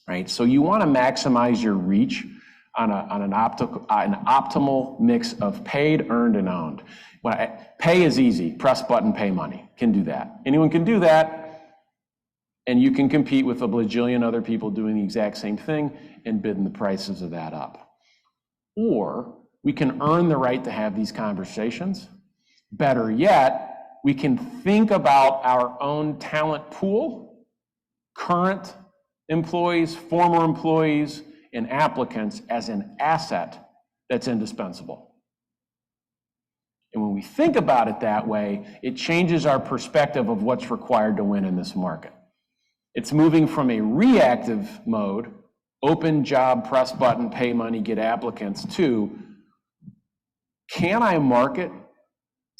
right? So you want to maximize your reach on an optimal mix of paid, earned, and owned. Pay is easy. Press button, pay money. Can do that. Anyone can do that, and you can compete with a bajillion other people doing the exact same thing and bidding the prices of that up. Or we can earn the right to have these conversations. Better yet, we can think about our own talent pool, current employees, former employees, and applicants as an asset that's indispensable. And when we think about it that way, it changes our perspective of what's required to win in this market. It's moving from a reactive mode, open job, press button, pay money, get applicants, to can I market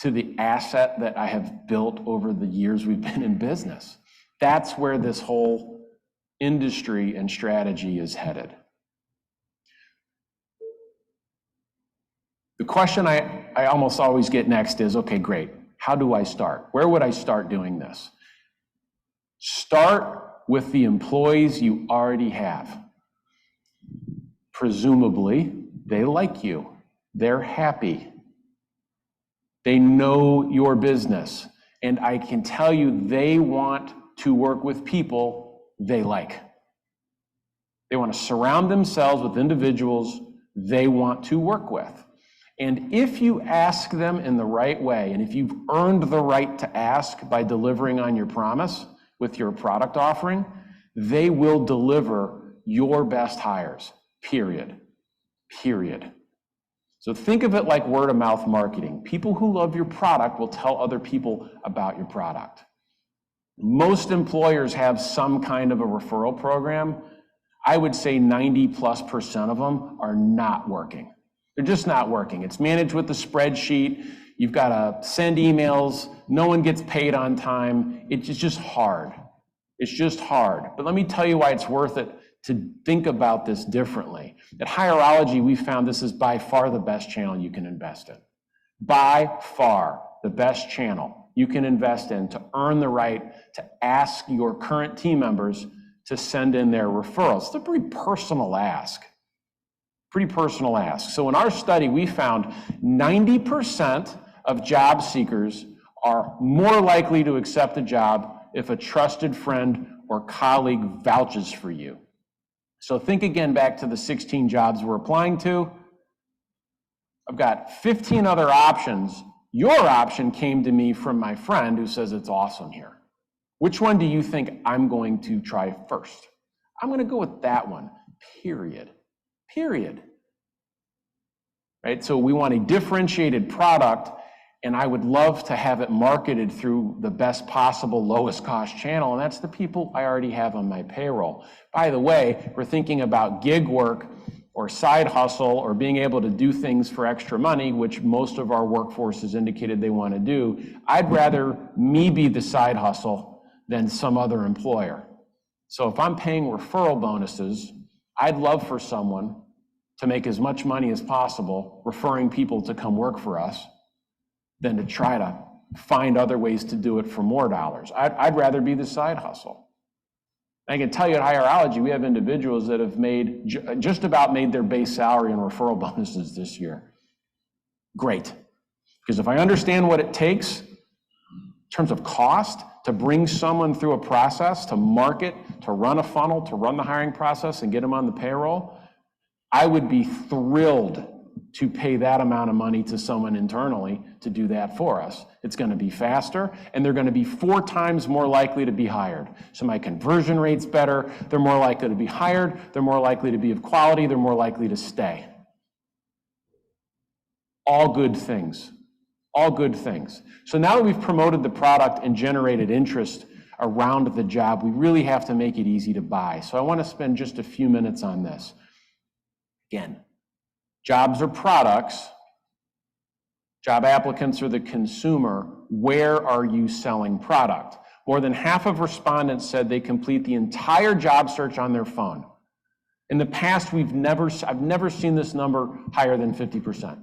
to the asset that I have built over the years we've been in business? That's where this whole industry and strategy is headed. The question I almost always get next is, okay, great, how do I start? Where would I start doing this? Start with the employees you already have. Presumably, they like you, they're happy. They know your business, and I can tell you they want to work with people they like. They want to surround themselves with individuals they want to work with. And if you ask them in the right way, and if you've earned the right to ask by delivering on your promise with your product offering, they will deliver your best hires, period. So think of it like word of mouth marketing. People who love your product will tell other people about your product. Most employers have some kind of a referral program. I would say 90+% of them are not working. They're just not working. It's managed with a spreadsheet. You've got to send emails. No one gets paid on time. It's just hard. It's just hard. But let me tell you why it's worth it to think about this differently. At Hireology, we found this is by far the best channel you can invest in. By far the best channel you can invest in to earn the right to ask your current team members to send in their referrals. It's a pretty personal ask. Pretty personal ask. So in our study, we found 90% of job seekers are more likely to accept a job if a trusted friend or colleague vouches for you. So think again back to the 16 jobs we're applying to. I've got 15 other options. Your option came to me from my friend who says it's awesome here. Which one do you think I'm going to try first? I'm going to go with that one, period. Period. Right? So we want a differentiated product, and I would love to have it marketed through the best possible lowest cost channel, and that's the people I already have on my payroll. By the way, we're thinking about gig work or side hustle or being able to do things for extra money, which most of our workforce has indicated they want to do. I'd rather me be the side hustle than some other employer. So if I'm paying referral bonuses, I'd love for someone to make as much money as possible referring people to come work for us than to try to find other ways to do it for more dollars. I'd rather be the side hustle. I can tell you at Hireology, we have individuals that have made just about made their base salary and referral bonuses this year. Great. Because if I understand what it takes in terms of cost to bring someone through a process, to market, to run a funnel, to run the hiring process and get them on the payroll, I would be thrilled to pay that amount of money to someone internally to do that for us. It's going to be faster, and they're going to be 4 times more likely to be hired. So my conversion rate's better, they're more likely to be hired, they're more likely to be of quality, they're more likely to stay. All good things. All good things. So now that we've promoted the product and generated interest around the job, we really have to make it easy to buy. So I want to spend just a few minutes on this. Again, jobs are products. Job applicants are the consumer. Where are you selling product? More than half of respondents said they complete the entire job search on their phone. In the past, I've never seen this number higher than 50%.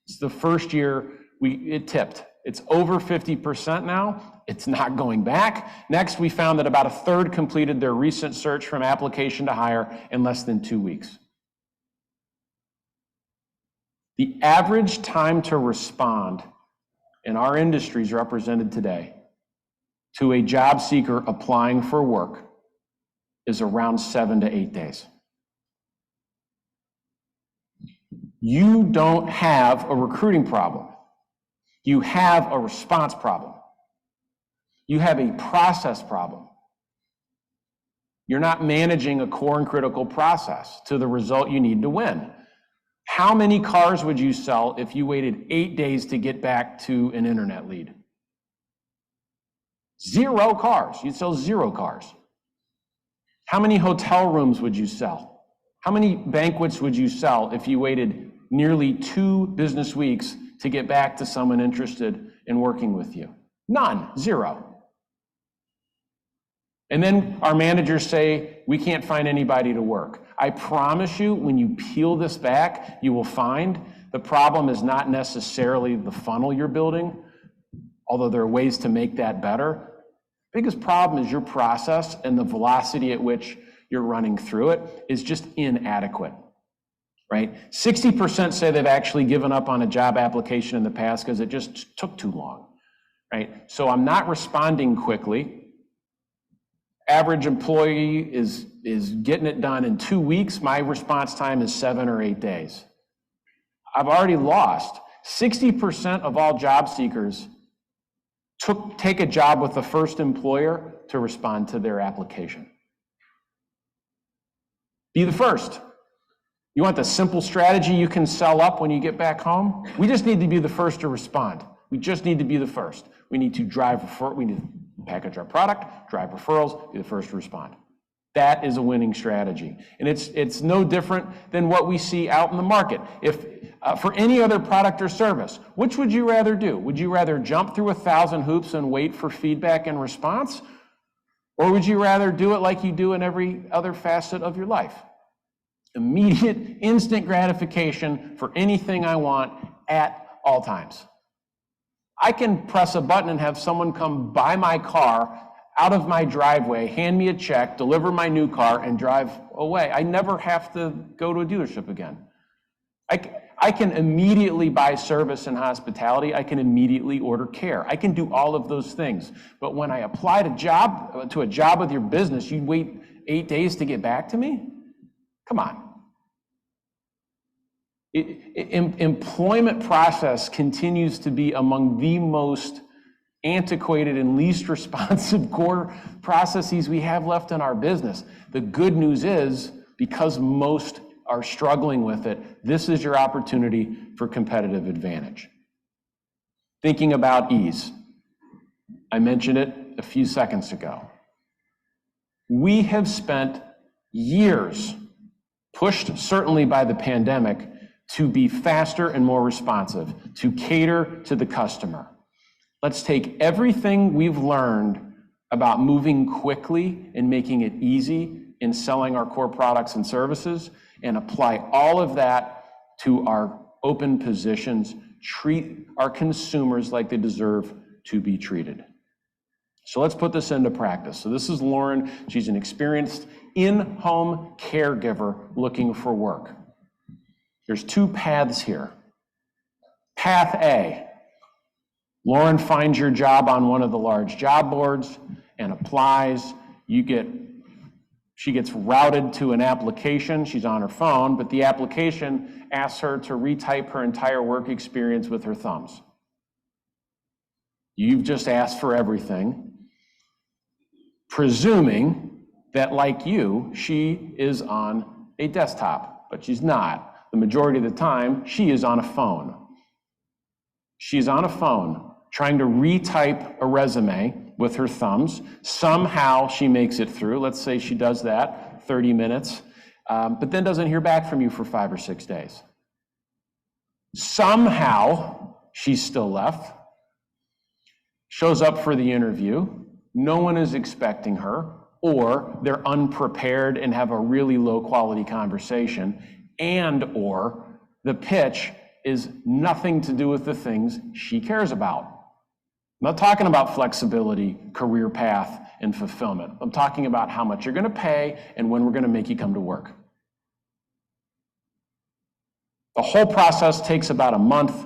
It's the first year it tipped. It's over 50% now. It's not going back. Next, we found that about 1/3 completed their recent search from application to hire in less than 2 weeks. The average time to respond in our industries represented today to a job seeker applying for work is around 7 to 8 days. You don't have a recruiting problem. You have a response problem. You have a process problem. You're not managing a core and critical process to the result you need to win. How many cars would you sell if you waited 8 days to get back to an internet lead? 0 cars. You'd sell 0 cars. How many hotel rooms would you sell? How many banquets would you sell if you waited nearly 2 business weeks to get back to someone interested in working with you? None. 0. And then our managers say, we can't find anybody to work. I promise you, when you peel this back, you will find the problem is not necessarily the funnel you're building, although there are ways to make that better. The biggest problem is your process, and the velocity at which you're running through it is just inadequate, right? 60% say they've actually given up on a job application in the past because it just took too long, right? So I'm not responding quickly. Average employee is getting it done in 2 weeks. My response time is 7 or 8 days. I've already lost. 60% of all job seekers take a job with the first employer to respond to their application. Be the first. You want the simple strategy you can sell up when you get back home? We just need to be the first to respond. We just need to be the first. We need to we need to package our product, drive referrals, be the first to respond. That is a winning strategy. And it's no different than what we see out in the market. If for any other product or service, which would you rather do? Would you rather jump through 1,000 hoops and wait for feedback and response? Or would you rather do it like you do in every other facet of your life? Immediate, instant gratification for anything I want at all times. I can press a button and have someone come buy my car out of my driveway, hand me a check, deliver my new car, and drive away. I never have to go to a dealership again. I can immediately buy service and hospitality. I can immediately order care. I can do all of those things. But when I apply to a job with your business, you wait 8 days to get back to me? Come on. Employment process continues to be among the most antiquated and least responsive core processes we have left in our business. The good news is, because most are struggling with it, this is your opportunity for competitive advantage. Thinking about ease. I mentioned it a few seconds ago. We have spent years, pushed certainly by the pandemic, to be faster and more responsive, to cater to the customer. Let's take everything we've learned about moving quickly and making it easy in selling our core products and services and apply all of that to our open positions, treat our consumers like they deserve to be treated. So let's put this into practice. So this is Lauren. She's an experienced in-home caregiver looking for work. There's 2 paths here. Path A, Lauren finds your job on one of the large job boards and applies. She gets routed to an application. She's on her phone, but the application asks her to retype her entire work experience with her thumbs. You've just asked for everything, presuming that, like you, she is on a desktop, but she's not. The majority of the time, she is on a phone. She's on a phone trying to retype a resume with her thumbs. Somehow she makes it through. Let's say she does that, 30 minutes, but then doesn't hear back from you for 5 or 6 days. Somehow she's still left, shows up for the interview. No one is expecting her, or they're unprepared and have a really low quality conversation, and or the pitch is nothing to do with the things she cares about. I'm not talking about flexibility, career path, and fulfillment. I'm talking about how much you're going to pay and when we're going to make you come to work. The whole process takes about a month,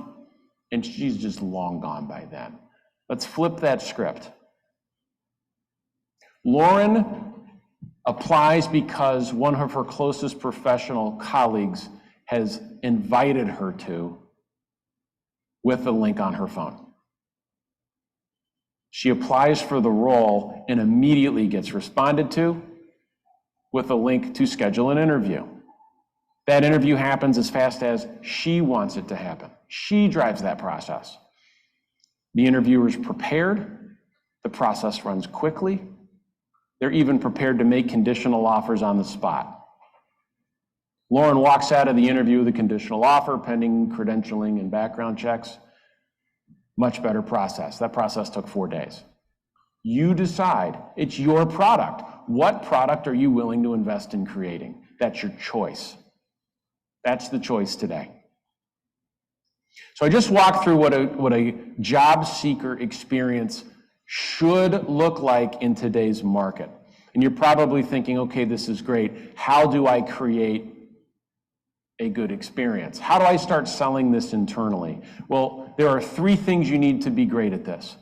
and she's just long gone by then. Let's flip that script. Lauren applies because one of her closest professional colleagues has invited her to with a link on her phone. She applies for the role and immediately gets responded to with a link to schedule an interview. That interview happens as fast as she wants it to happen. She drives that process. The interviewer is prepared. The process runs quickly. They're even prepared to make conditional offers on the spot. Lauren walks out of the interview with a conditional offer pending credentialing and background checks. Much better process. That process took 4 days. You decide. It's your product. What product are you willing to invest in creating? That's your choice. That's the choice today. So I just walked through what a job seeker experience should look like in today's market. And you're probably thinking, okay, this is great. How do I create a good experience? How do I start selling this internally? Well, there are 3 things you need to be great at this,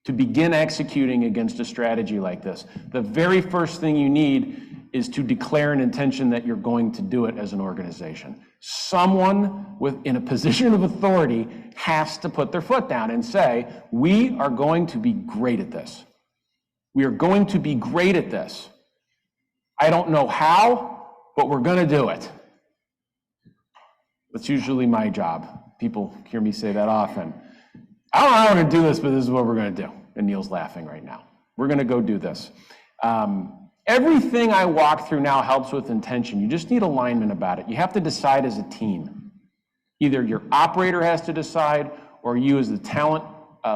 to begin executing against a strategy like this. The very first thing you need is to declare an intention that you're going to do it as an organization. Someone in a position of authority has to put their foot down and say, we are going to be great at this. We are going to be great at this. I don't know how, but we're going to do it. That's usually my job. People hear me say that often. I don't know how we're going to do this, but this is what we're going to do. And Neil's laughing right now. We're going to go do this. Everything I walk through now helps with intention. You just need alignment about it. You have to decide as a team. Either your operator has to decide, or you as the talent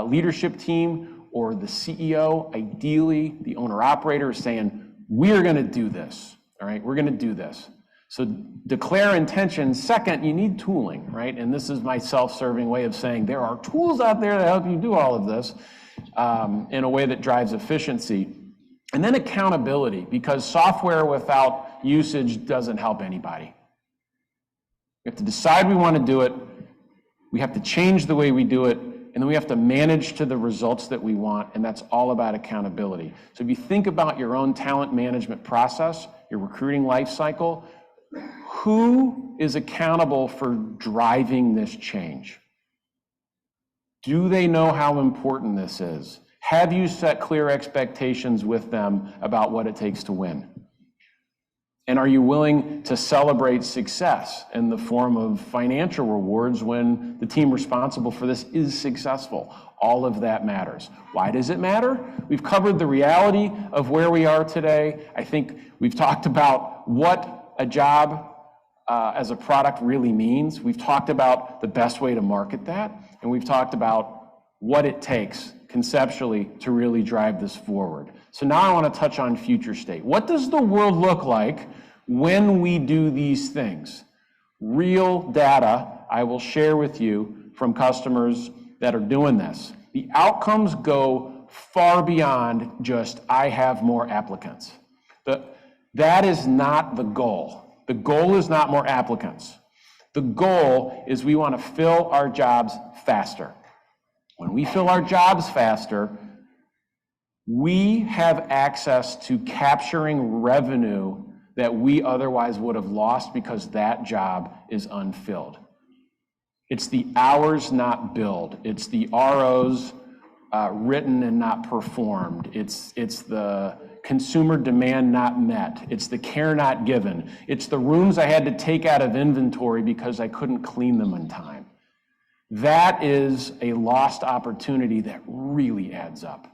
leadership team, or the CEO, ideally the owner-operator, is saying, we're going to do this. All right, we're going to do this. So declare intention. Second, you need tooling, right? And this is my self-serving way of saying there are tools out there that help you do all of this in a way that drives efficiency. And then accountability, because software without usage doesn't help anybody. We have to decide we want to do it. We have to change the way we do it. And then we have to manage to the results that we want. And that's all about accountability. So if you think about your own talent management process, your recruiting life cycle, who is accountable for driving this change? Do they know how important this is? Have you set clear expectations with them about what it takes to win? And are you willing to celebrate success in the form of financial rewards when the team responsible for this is successful? All of that matters. Why does it matter? We've covered the reality of where we are today. I think we've talked about what a job as a product really means. We've talked about the best way to market that, and we've talked about what it takes conceptually to really drive this forward. So now I want to touch on future state. What does the world look like when we do these things? Real data I will share with you from customers that are doing this. The outcomes go far beyond just, I have more applicants. That is not the goal. The goal is not more applicants. The goal is we want to fill our jobs faster. When we fill our jobs faster, we have access to capturing revenue that we otherwise would have lost because that job is unfilled. It's the hours not billed. It's the ROs written and not performed. It's the consumer demand not met. It's the care not given. It's the rooms I had to take out of inventory because I couldn't clean them in time. That is a lost opportunity that really adds up.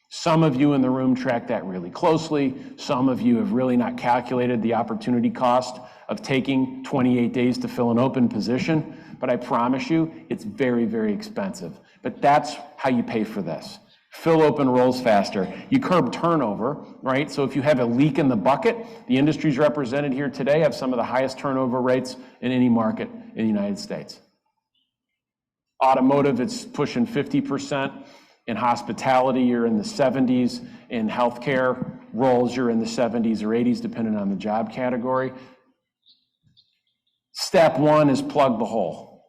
Some of you in the room track that really closely. Some of you have really not calculated the opportunity cost of taking 28 days to fill an open position, but I promise you, it's very, very expensive. But that's how you pay for this. Fill open roles faster. You curb turnover, right? So if you have a leak in the bucket, the industries represented here today have some of the highest turnover rates in any market in the United States. Automotive, it's pushing 50%. In hospitality, you're in the 70s. In healthcare roles, you're in the 70s or 80s, depending on the job category. Step one is plug the hole.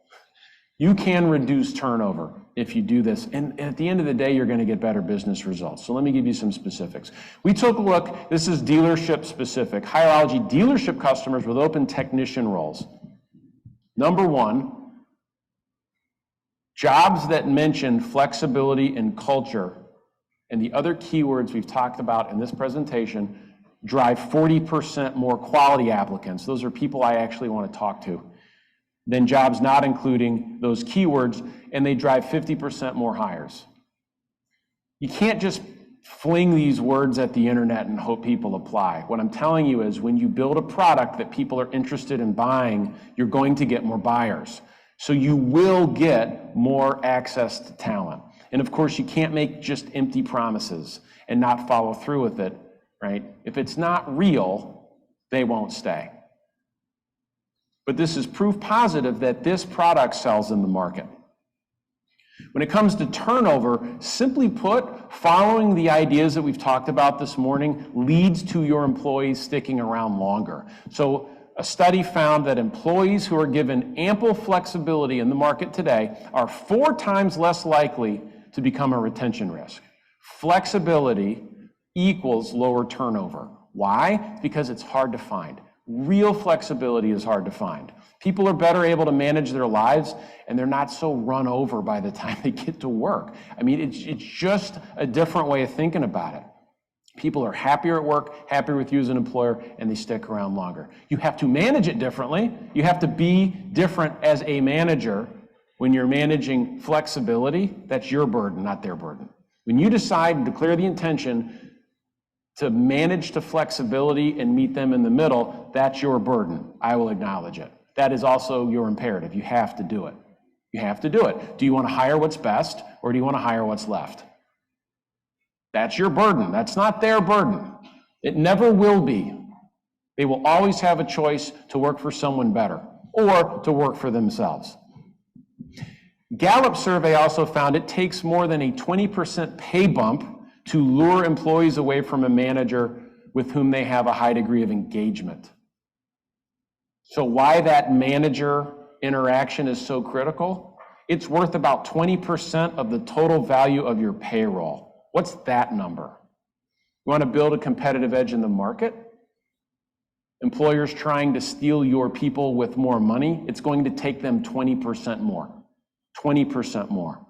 You can reduce turnover if you do this. And at the end of the day, you're going to get better business results. So let me give you some specifics. We took a look, this is dealership specific, Hireology dealership customers with open technician roles. Number one, jobs that mention flexibility and culture and the other keywords we've talked about in this presentation drive 40% more quality applicants. Those are people I actually want to talk to than jobs not including those keywords, and they drive 50% more hires. You can't just fling these words at the internet and hope people apply. What I'm telling you is when you build a product that people are interested in buying, you're going to get more buyers. So you will get more access to talent. And of course, you can't make just empty promises and not follow through with it, right? If it's not real, they won't stay. But this is proof positive that this product sells in the market. When it comes to turnover, simply put, following the ideas that we've talked about this morning leads to your employees sticking around longer. So a study found that employees who are given ample flexibility in the market today are 4 times less likely to become a retention risk. Flexibility equals lower turnover. Why? Because it's hard to find. Real flexibility is hard to find. People are better able to manage their lives, and they're not so run over by the time they get to work. I mean, it's just a different way of thinking about it. People are happier at work, happier with you as an employer, and they stick around longer. You have to manage it differently. You have to be different as a manager. When you're managing flexibility, that's your burden, not their burden. When you decide and declare the intention to manage to flexibility and meet them in the middle, that's your burden. I will acknowledge it. That is also your imperative. You have to do it. You have to do it. Do you want to hire what's best, or do you want to hire what's left? That's your burden. That's not their burden. It never will be. They will always have a choice to work for someone better or to work for themselves. Gallup survey also found it takes more than a 20% pay bump to lure employees away from a manager with whom they have a high degree of engagement. So why that manager interaction is so critical? It's worth about 20% of the total value of your payroll. What's that number? You want to build a competitive edge in the market? Employers trying to steal your people with more money, it's going to take them 20% more. 20% more,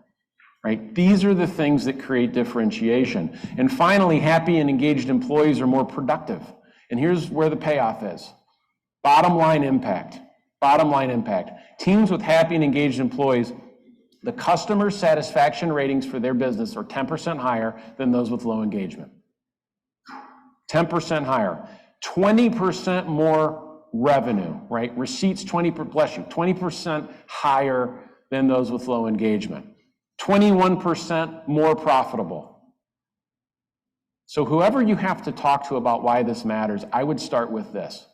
right? These are the things that create differentiation. And finally, happy and engaged employees are more productive. And here's where the payoff is. Bottom line impact. Bottom line impact. Teams with happy and engaged employees, the customer satisfaction ratings for their business are 10% higher than those with low engagement. 10% higher. 20% more revenue, right? Receipts 20% higher than those with low engagement. 21% more profitable. So whoever you have to talk to about why this matters, I would start with this.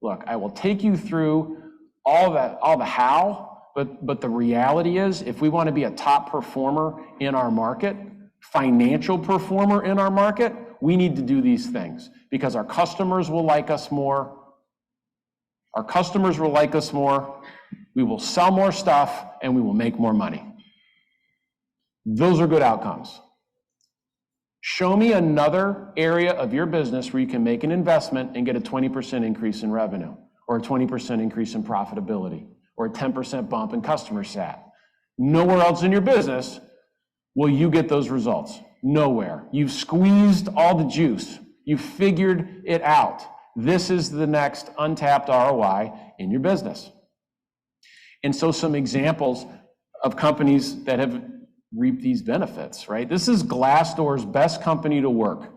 Look, I will take you through all the how, but the reality is, if we want to be a top performer in our market, financial performer in our market, we need to do these things because our customers will like us more. Our customers will like us more. We will sell more stuff and we will make more money. Those are good outcomes. Show me another area of your business where you can make an investment and get a 20% increase in revenue, or a 20% increase in profitability, or a 10% bump in customer sat. Nowhere else in your business will you get those results. Nowhere. You've squeezed all the juice. You've figured it out. This is the next untapped ROI in your business. And so some examples of companies that have reaped these benefits, right? This is Glassdoor's best company to work.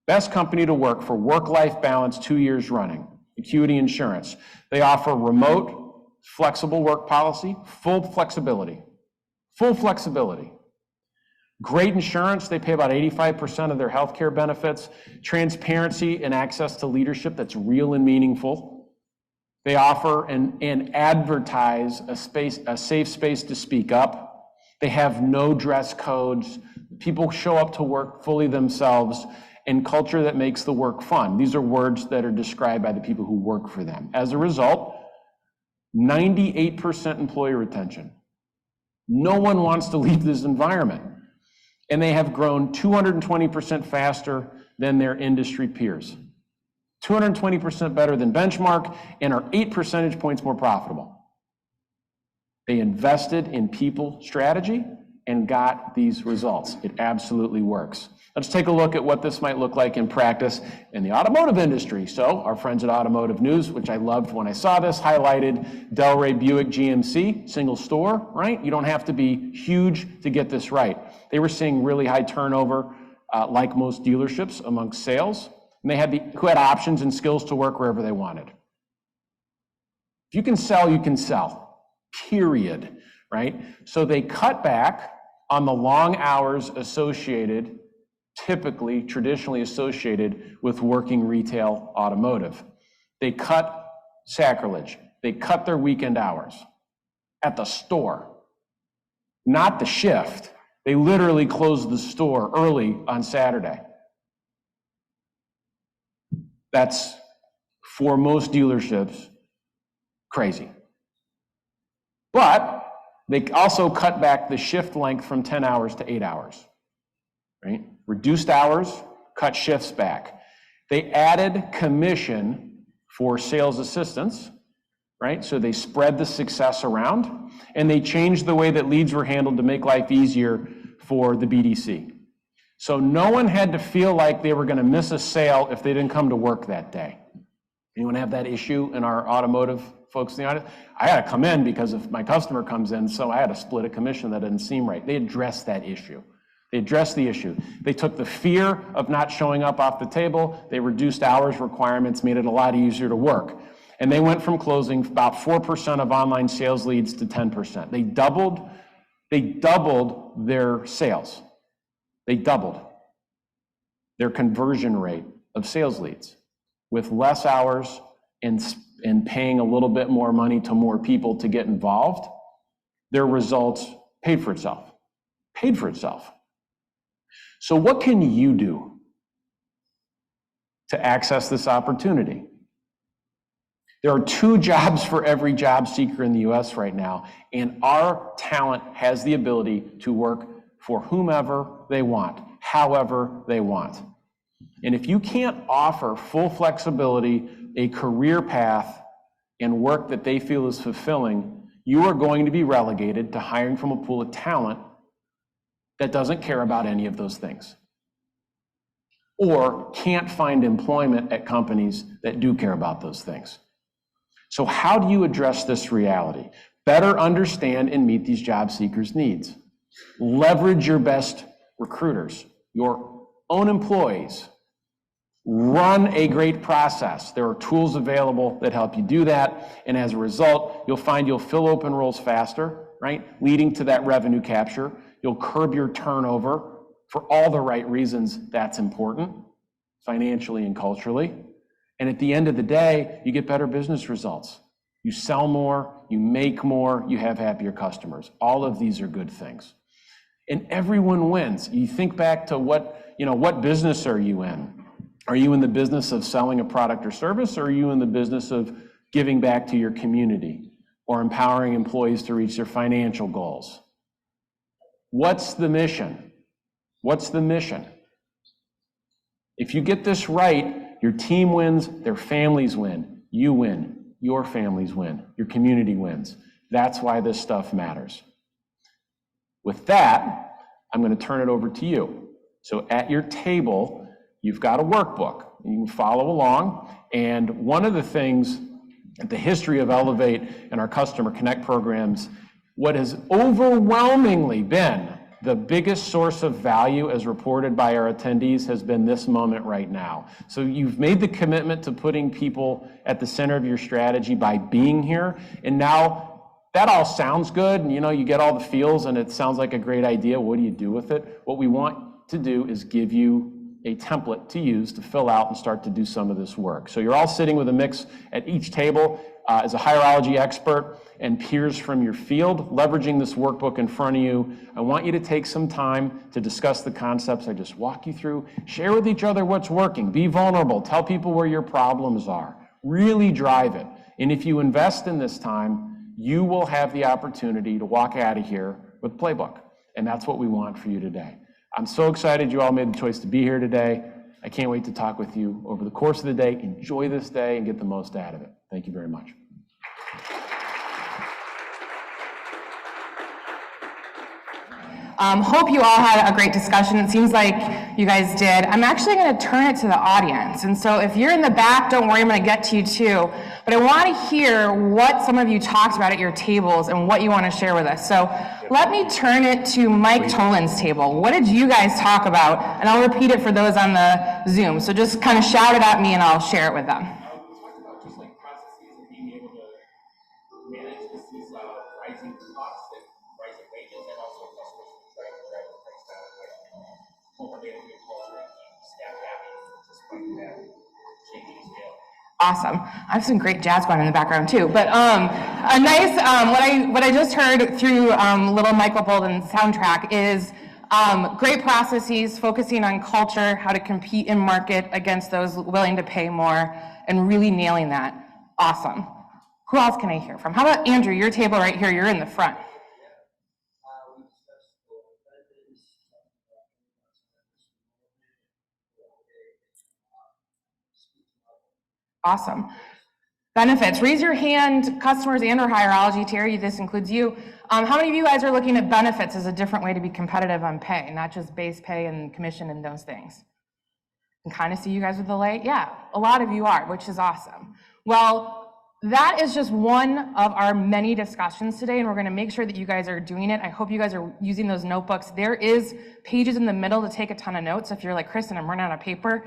Best company to work for work-life balance 2 years running. Acuity Insurance. They offer remote, flexible work policy, full flexibility. Full flexibility. Great insurance. They pay about 85% of their healthcare benefits. Transparency and access to leadership that's real and meaningful. They offer and advertise a safe space to speak up. They have no dress codes. People show up to work fully themselves, and culture that makes the work fun. These are words that are described by the people who work for them. As a result, 98% employee retention. No one wants to leave this environment. And they have grown 220% faster than their industry peers. 220% better than benchmark, and are 8 percentage points more profitable. They invested in people strategy and got these results. It absolutely works. Let's take a look at what this might look like in practice in the automotive industry. So our friends at Automotive News, which I loved when I saw this, highlighted Delray Buick GMC, single store, right? You don't have to be huge to get this right. They were seeing really high turnover, like most dealerships, amongst sales. And they had who had options and skills to work wherever they wanted. If you can sell, you can sell. Period, right? So they cut back on the long hours associated, typically, traditionally associated with working retail automotive. They cut sacrilege. They cut their weekend hours at the store, not the shift. They literally closed the store early on Saturday. That's, for most dealerships, crazy. But they also cut back the shift length from 10 hours to 8 hours, right? Reduced hours, cut shifts back. They added commission for sales assistants, right? So they spread the success around, and they changed the way that leads were handled to make life easier for the BDC. So no one had to feel like they were going to miss a sale if they didn't come to work that day. Anyone have that issue in our automotive folks in the audience? I had to come in because if my customer comes in, so I had to split a commission that didn't seem right. They addressed that issue. They addressed the issue. They took the fear of not showing up off the table. They reduced hours requirements, made it a lot easier to work. And they went from closing about 4% of online sales leads to 10%. They doubled their sales. They doubled their conversion rate of sales leads with less hours and paying a little bit more money to more people to get involved. Their results paid for itself. Paid for itself. So what can you do to access this opportunity? There are 2 jobs for every job seeker in the US right now, and our talent has the ability to work for whomever they want, however they want. And if you can't offer full flexibility, a career path, and work that they feel is fulfilling, you are going to be relegated to hiring from a pool of talent that doesn't care about any of those things, or can't find employment at companies that do care about those things. So how do you address this reality? Better understand and meet these job seekers' needs. Leverage your best recruiters, your own employees. Run a great process. There are tools available that help you do that, and as a result, you'll find you'll fill open roles faster, right? Leading to that revenue capture. You'll curb your turnover for all the right reasons that's important, financially and culturally. And at the end of the day, you get better business results. You sell more, you make more, you have happier customers. All of these are good things. And everyone wins. You think back to what business are you in? Are you in the business of selling a product or service, or are you in the business of giving back to your community or empowering employees to reach their financial goals? What's the mission? What's the mission? If you get this right, your team wins, their families win, you win, your families win, your community wins. That's why this stuff matters. With that, I'm going to turn it over to you. So at your table, you've got a workbook. You can follow along. And one of the things at the history of Elevate and our Customer Connect programs, what has overwhelmingly been the biggest source of value as reported by our attendees has been this moment right now. So you've made the commitment to putting people at the center of your strategy by being here. And now that all sounds good. And you get all the feels and it sounds like a great idea. What do you do with it? What we want to do is give you a template to use to fill out and start to do some of this work. So you're all sitting with a mix at each table as a Hireology expert and peers from your field, leveraging this workbook in front of you. I want you to take some time to discuss the concepts I just walked you through. Share with each other what's working. Be vulnerable. Tell people where your problems are. Really drive it. And if you invest in this time, you will have the opportunity to walk out of here with a playbook. And that's what we want for you today. I'm so excited you all made the choice to be here today. I can't wait to talk with you over the course of the day. Enjoy this day and get the most out of it. Thank you very much. Hope you all had a great discussion. It seems like you guys did. I'm actually going to turn it to the audience. And so if you're in the back, don't worry, I'm going to get to you too. But I want to hear what some of you talked about at your tables and what you want to share with us. So let me turn it to Mike Tolan's table. What did you guys talk about? And I'll repeat it for those on the Zoom. So just kind of shout it at me and I'll share it with them. We talked about just like processes and being able to manage these rising costs and rising wages, and also customers trying to drive the price down, like cultivating a culture and keep staff happy despite that changing scale. Awesome. I have some great jazz going in the background too. But a nice, what I just heard through Little Michael Bolden's soundtrack is great processes, focusing on culture, how to compete in market against those willing to pay more, and really nailing that. Awesome. Who else can I hear from? How about Andrew, your table right here, you're in the front. Awesome. Benefits. Raise your hand, customers and or Hireology. Terry, this includes you. How many of you guys are looking at benefits as a different way to be competitive on pay, not just base pay and commission and those things? I can kind of see you guys with the light. Yeah, a lot of you are, which is awesome. Well, that is just one of our many discussions today, and we're going to make sure that you guys are doing it. I hope you guys are using those notebooks. There is pages in the middle to take a ton of notes. If you're like, Kristin, I'm running out of paper,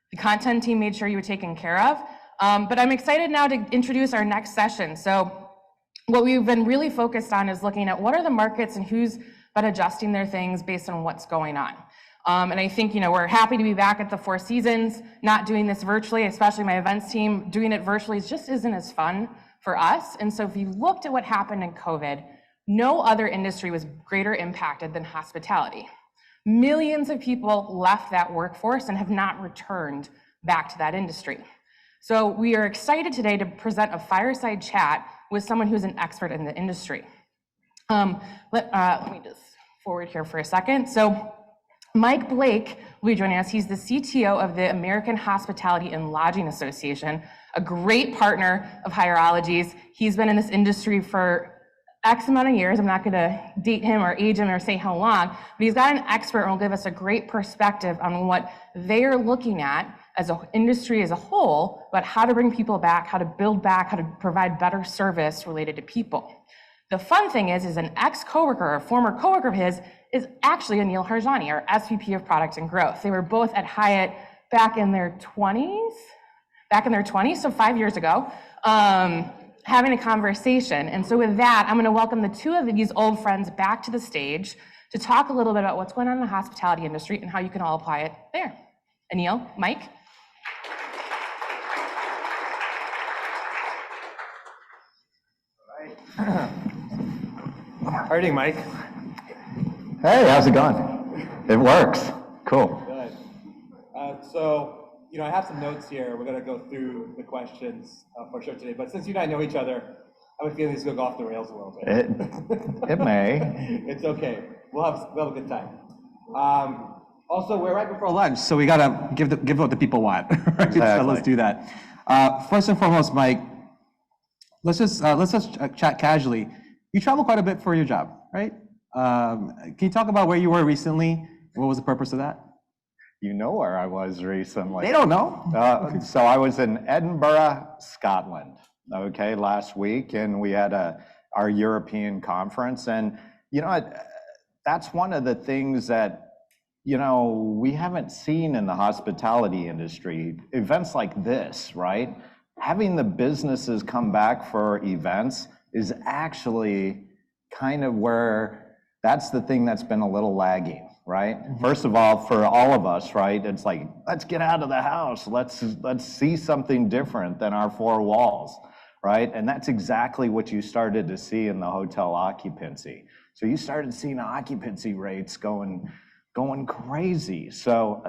the content team made sure you were taken care of. But I'm excited now to introduce our next session. So what we've been really focused on is looking at what are the markets and who's been adjusting their things based on what's going on. And I think, we're happy to be back at the Four Seasons, not doing this virtually, especially my events team. Doing it virtually just isn't as fun for us. And so if you looked at what happened in COVID, no other industry was greater impacted than hospitality. Millions of people left that workforce and have not returned back to that industry. So we are excited today to present a fireside chat with someone who's an expert in the industry. Let me just forward here for a second. So Mike Blake will be joining us. He's the CTO of the American Hospitality and Lodging Association, a great partner of Hireology's. He's been in this industry for X amount of years. I'm not going to date him or age him or say how long, but he's got an expert and will give us a great perspective on what they are looking at as an industry as a whole, about how to bring people back, how to build back, how to provide better service related to people. The fun thing is an ex-coworker or former coworker of his is actually Anil Harjani, our SVP of Product and Growth. They were both at Hyatt back in their 20s, so 5 years ago, having a conversation. And so with that, I'm going to welcome the two of these old friends back to the stage to talk a little bit about what's going on in the hospitality industry and how you can all apply it there. Anil, Mike. How are you doing, Mike? Hey, how's it going? It works. Cool. Good. So, I have some notes here. We're going to go through the questions for sure today. But since you and I know each other, I have a feeling this is going to go off the rails a little bit. It may. It's okay. We'll have a good time. Also, we're right before lunch, so we got to give what the people want. Right? Exactly. So let's do that. First and foremost, Mike, let's just chat casually. You travel quite a bit for your job, right? Can you talk about where you were recently? What was the purpose of that? You know where I was recently. They don't know. So I was in Edinburgh, Scotland, okay, last week, and we had our European conference. And, that's one of the things that, we haven't seen in the hospitality industry. Events like this, right? Having the businesses come back for events is actually kind of where that's the thing that's been a little lagging, right? First of all, for all of us, right, it's like, let's get out of the house. Let's see something different than our four walls, right? And that's exactly what you started to see in the hotel occupancy. So you started seeing occupancy rates going crazy. So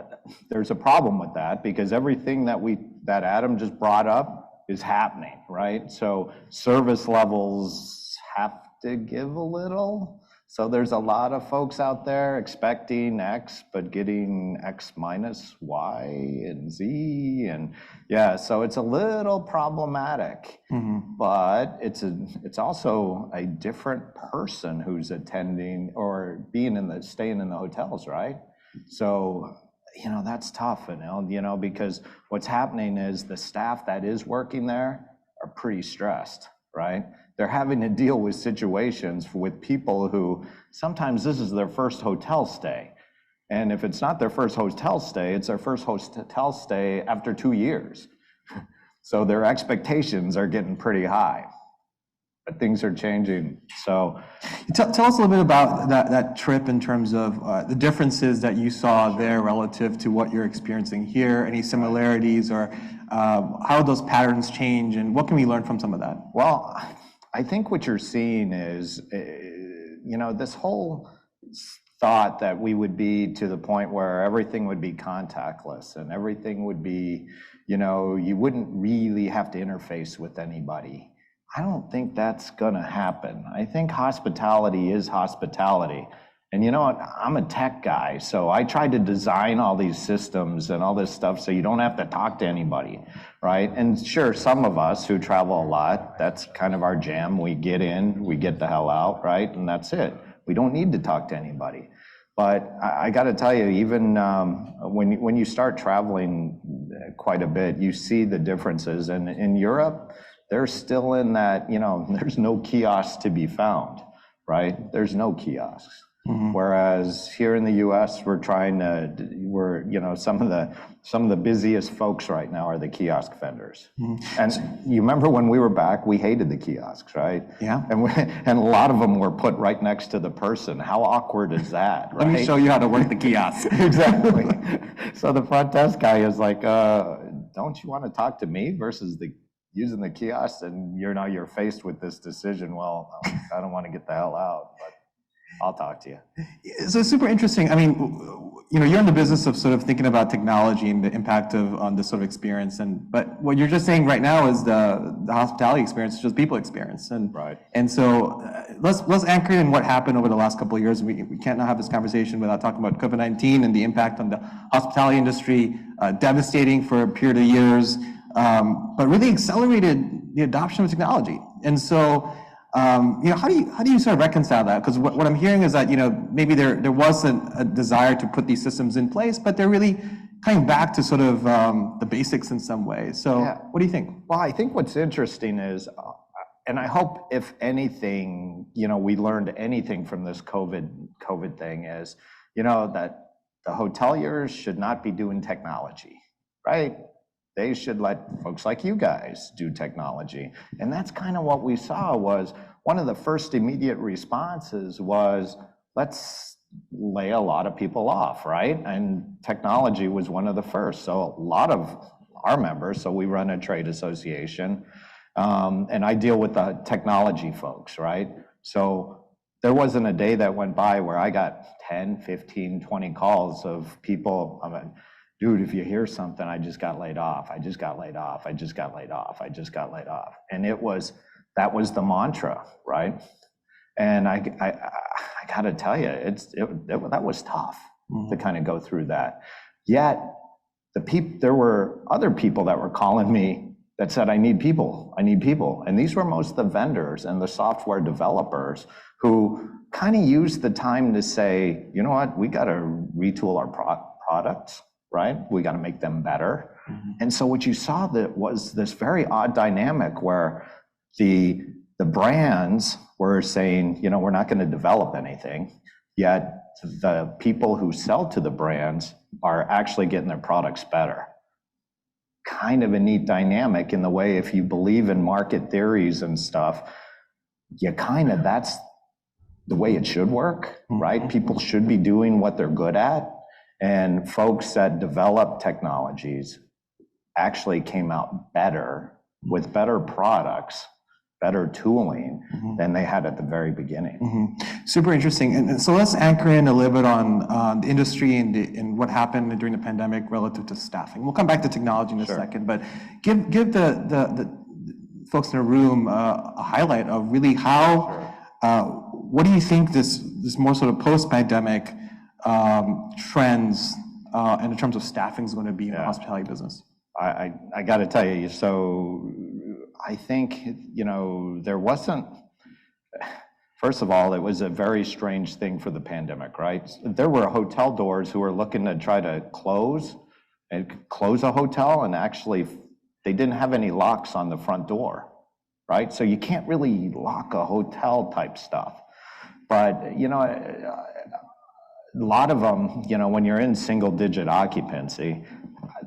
there's a problem with that because everything that Adam just brought up is happening, right? So service levels have to give a little. So there's a lot of folks out there expecting X, but getting X minus Y and Z, and yeah, so it's a little problematic. But it's also a different person who's attending or staying in the hotels, right? So that's tough, Anil, because what's happening is the staff that is working there are pretty stressed, right? They're having to deal with situations with people who sometimes this is their first hotel stay. And if it's not their first hotel stay, it's their first hotel stay after 2 years. So their expectations are getting pretty high. But things are changing, so. Tell us a little bit about that trip in terms of the differences that you saw there relative to what you're experiencing here, any similarities, or how those patterns change, and what can we learn from some of that? Well, I think what you're seeing is, this whole thought that we would be to the point where everything would be contactless and everything would be, you wouldn't really have to interface with anybody. I don't think that's gonna happen. I think hospitality is hospitality. And you know what, I'm a tech guy, so I tried to design all these systems and all this stuff so you don't have to talk to anybody, right? And sure, some of us who travel a lot, that's kind of our jam. We get in, we get the hell out, right? And that's it. We don't need to talk to anybody. But I gotta tell you, even when you start traveling quite a bit, you see the differences. And in Europe, they're still in that, there's no kiosks to be found, right? There's no kiosks. Whereas here in the US, some of the busiest folks right now are the kiosk vendors. And you remember when we were back, we hated the kiosks, right? Yeah. And a lot of them were put right next to the person. How awkward is that, right? Let me show you how to work the kiosk. Exactly. So the front desk guy is like, don't you want to talk to me versus using the kiosk? And you're faced with this decision. Well, I don't want to get the hell out. But I'll talk to you. So it's super interesting. I mean, you're in the business of sort of thinking about technology and the impact on this sort of experience. But what you're just saying right now is the hospitality experience is just people experience. Right. And so let's anchor in what happened over the last couple of years. We can't now have this conversation without talking about COVID-19 and the impact on the hospitality industry, devastating for a period of years, but really accelerated the adoption of technology. And so, how do you sort of reconcile that? Because what I'm hearing is that, maybe there wasn't a desire to put these systems in place, but they're really coming back to sort of the basics in some way. So what do you think? Well, I think what's interesting is, and I hope if anything, we learned anything from this COVID thing is, that the hoteliers should not be doing technology, right? They should let folks like you guys do technology. And that's kind of what we saw was one of the first immediate responses was, let's lay a lot of people off, right? And technology was one of the first. So a lot of our members, so we run a trade association, and I deal with the technology folks, right? So there wasn't a day that went by where I got 10, 15, 20 calls of people, dude, if you hear something, I just got laid off. I just got laid off. I just got laid off. I just got laid off. And that was the mantra, right? And I got to tell you, that was tough to kind of go through that. Yet there were other people that were calling me that said, I need people. And these were most of the vendors and the software developers who kind of used the time to say, you know what, we got to retool our products. Right? We got to make them better. And so what you saw that was this very odd dynamic where the brands were saying, we're not going to develop anything, yet the people who sell to the brands are actually getting their products better. Kind of a neat dynamic in the way, if you believe in market theories and stuff, that's the way it should work, right? People should be doing what they're good at. And folks that develop technologies actually came out better with better products, better tooling than they had at the very beginning. Super interesting. And so let's anchor in a little bit on the industry and what happened during the pandemic relative to staffing. We'll come back to technology in a second, but give the folks in the room a highlight of really how, what do you think this more sort of post-pandemic trends and in terms of staffing is going to be in the hospitality business? I got to tell you, so I think, there wasn't, first of all, it was a very strange thing for the pandemic, right? There were hotel doors who were looking to try to close a hotel, and actually they didn't have any locks on the front door, right? So you can't really lock a hotel type stuff. But, a lot of them, when you're in single digit occupancy,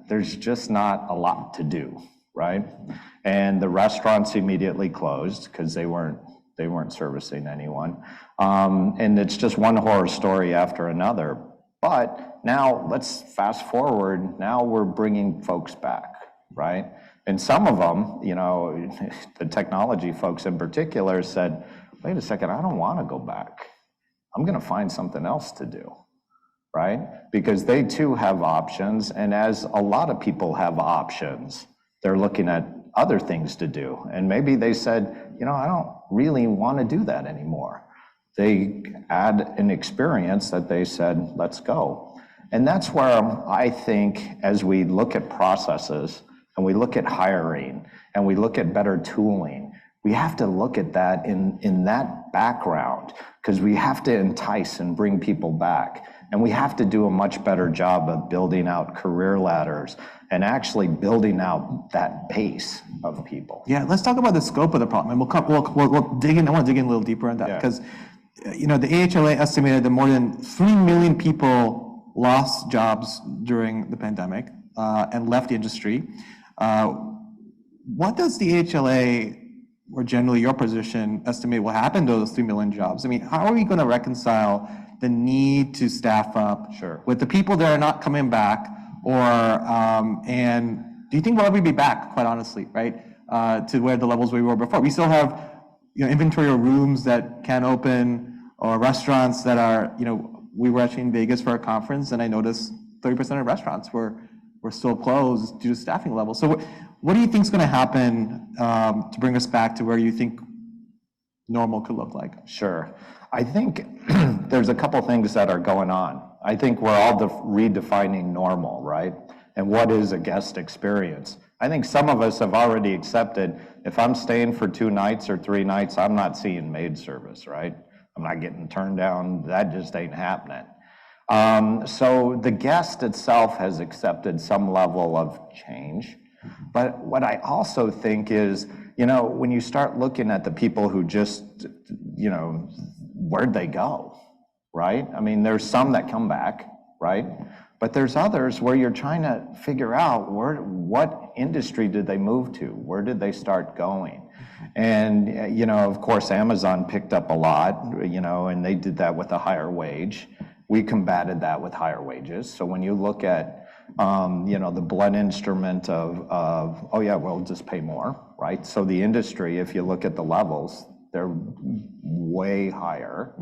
there's just not a lot to do, right? And the restaurants immediately closed because they weren't servicing anyone. And it's just one horror story after another. But now let's fast forward. Now we're bringing folks back, right? And some of them, the technology folks in particular said, wait a second, I don't want to go back. I'm going to find something else to do, right? Because they too have options. And as a lot of people have options, they're looking at other things to do. And maybe they said, I don't really want to do that anymore. They add an experience that they said, let's go. And that's where I think as we look at processes and we look at hiring and we look at better tooling, we have to look at that in that background, because we have to entice and bring people back. And we have to do a much better job of building out career ladders and actually building out that base of people. Yeah, let's talk about the scope of the problem. And we'll dig in. I want to dig in a little deeper on that because, the AHLA estimated that more than 3 million people lost jobs during the pandemic and left the industry. What does the AHLA, or generally your position, estimate will happen to those 3 million jobs? I mean, how are we going to reconcile the need to staff up with the people that are not coming back, and do you think we'll ever be back, quite honestly, right, to where the levels we were before? We still have, inventory of rooms that can't open. or restaurants that are, we were actually in Vegas for a conference, and I noticed 30% of restaurants were still closed due to staffing levels. So what do you think is going to happen to bring us back to where you think normal could look like? Sure. I think there's a couple things that are going on. I think we're all redefining normal, right? And what is a guest experience? I think some of us have already accepted, if I'm staying for 2 nights or 3 nights, I'm not seeing maid service, right? I'm not getting turned down. That just ain't happening. So the guest itself has accepted some level of change. But what I also think is, when you start looking at the people who just, where'd they go, right? I mean, there's some that come back, right? But there's others where you're trying to figure out what industry did they move to? Where did they start going? And, of course, Amazon picked up a lot, and they did that with a higher wage. We combated that with higher wages. So when you look at, the blunt instrument of, oh yeah, we'll just pay more, right? So the industry, if you look at the levels, they're way higher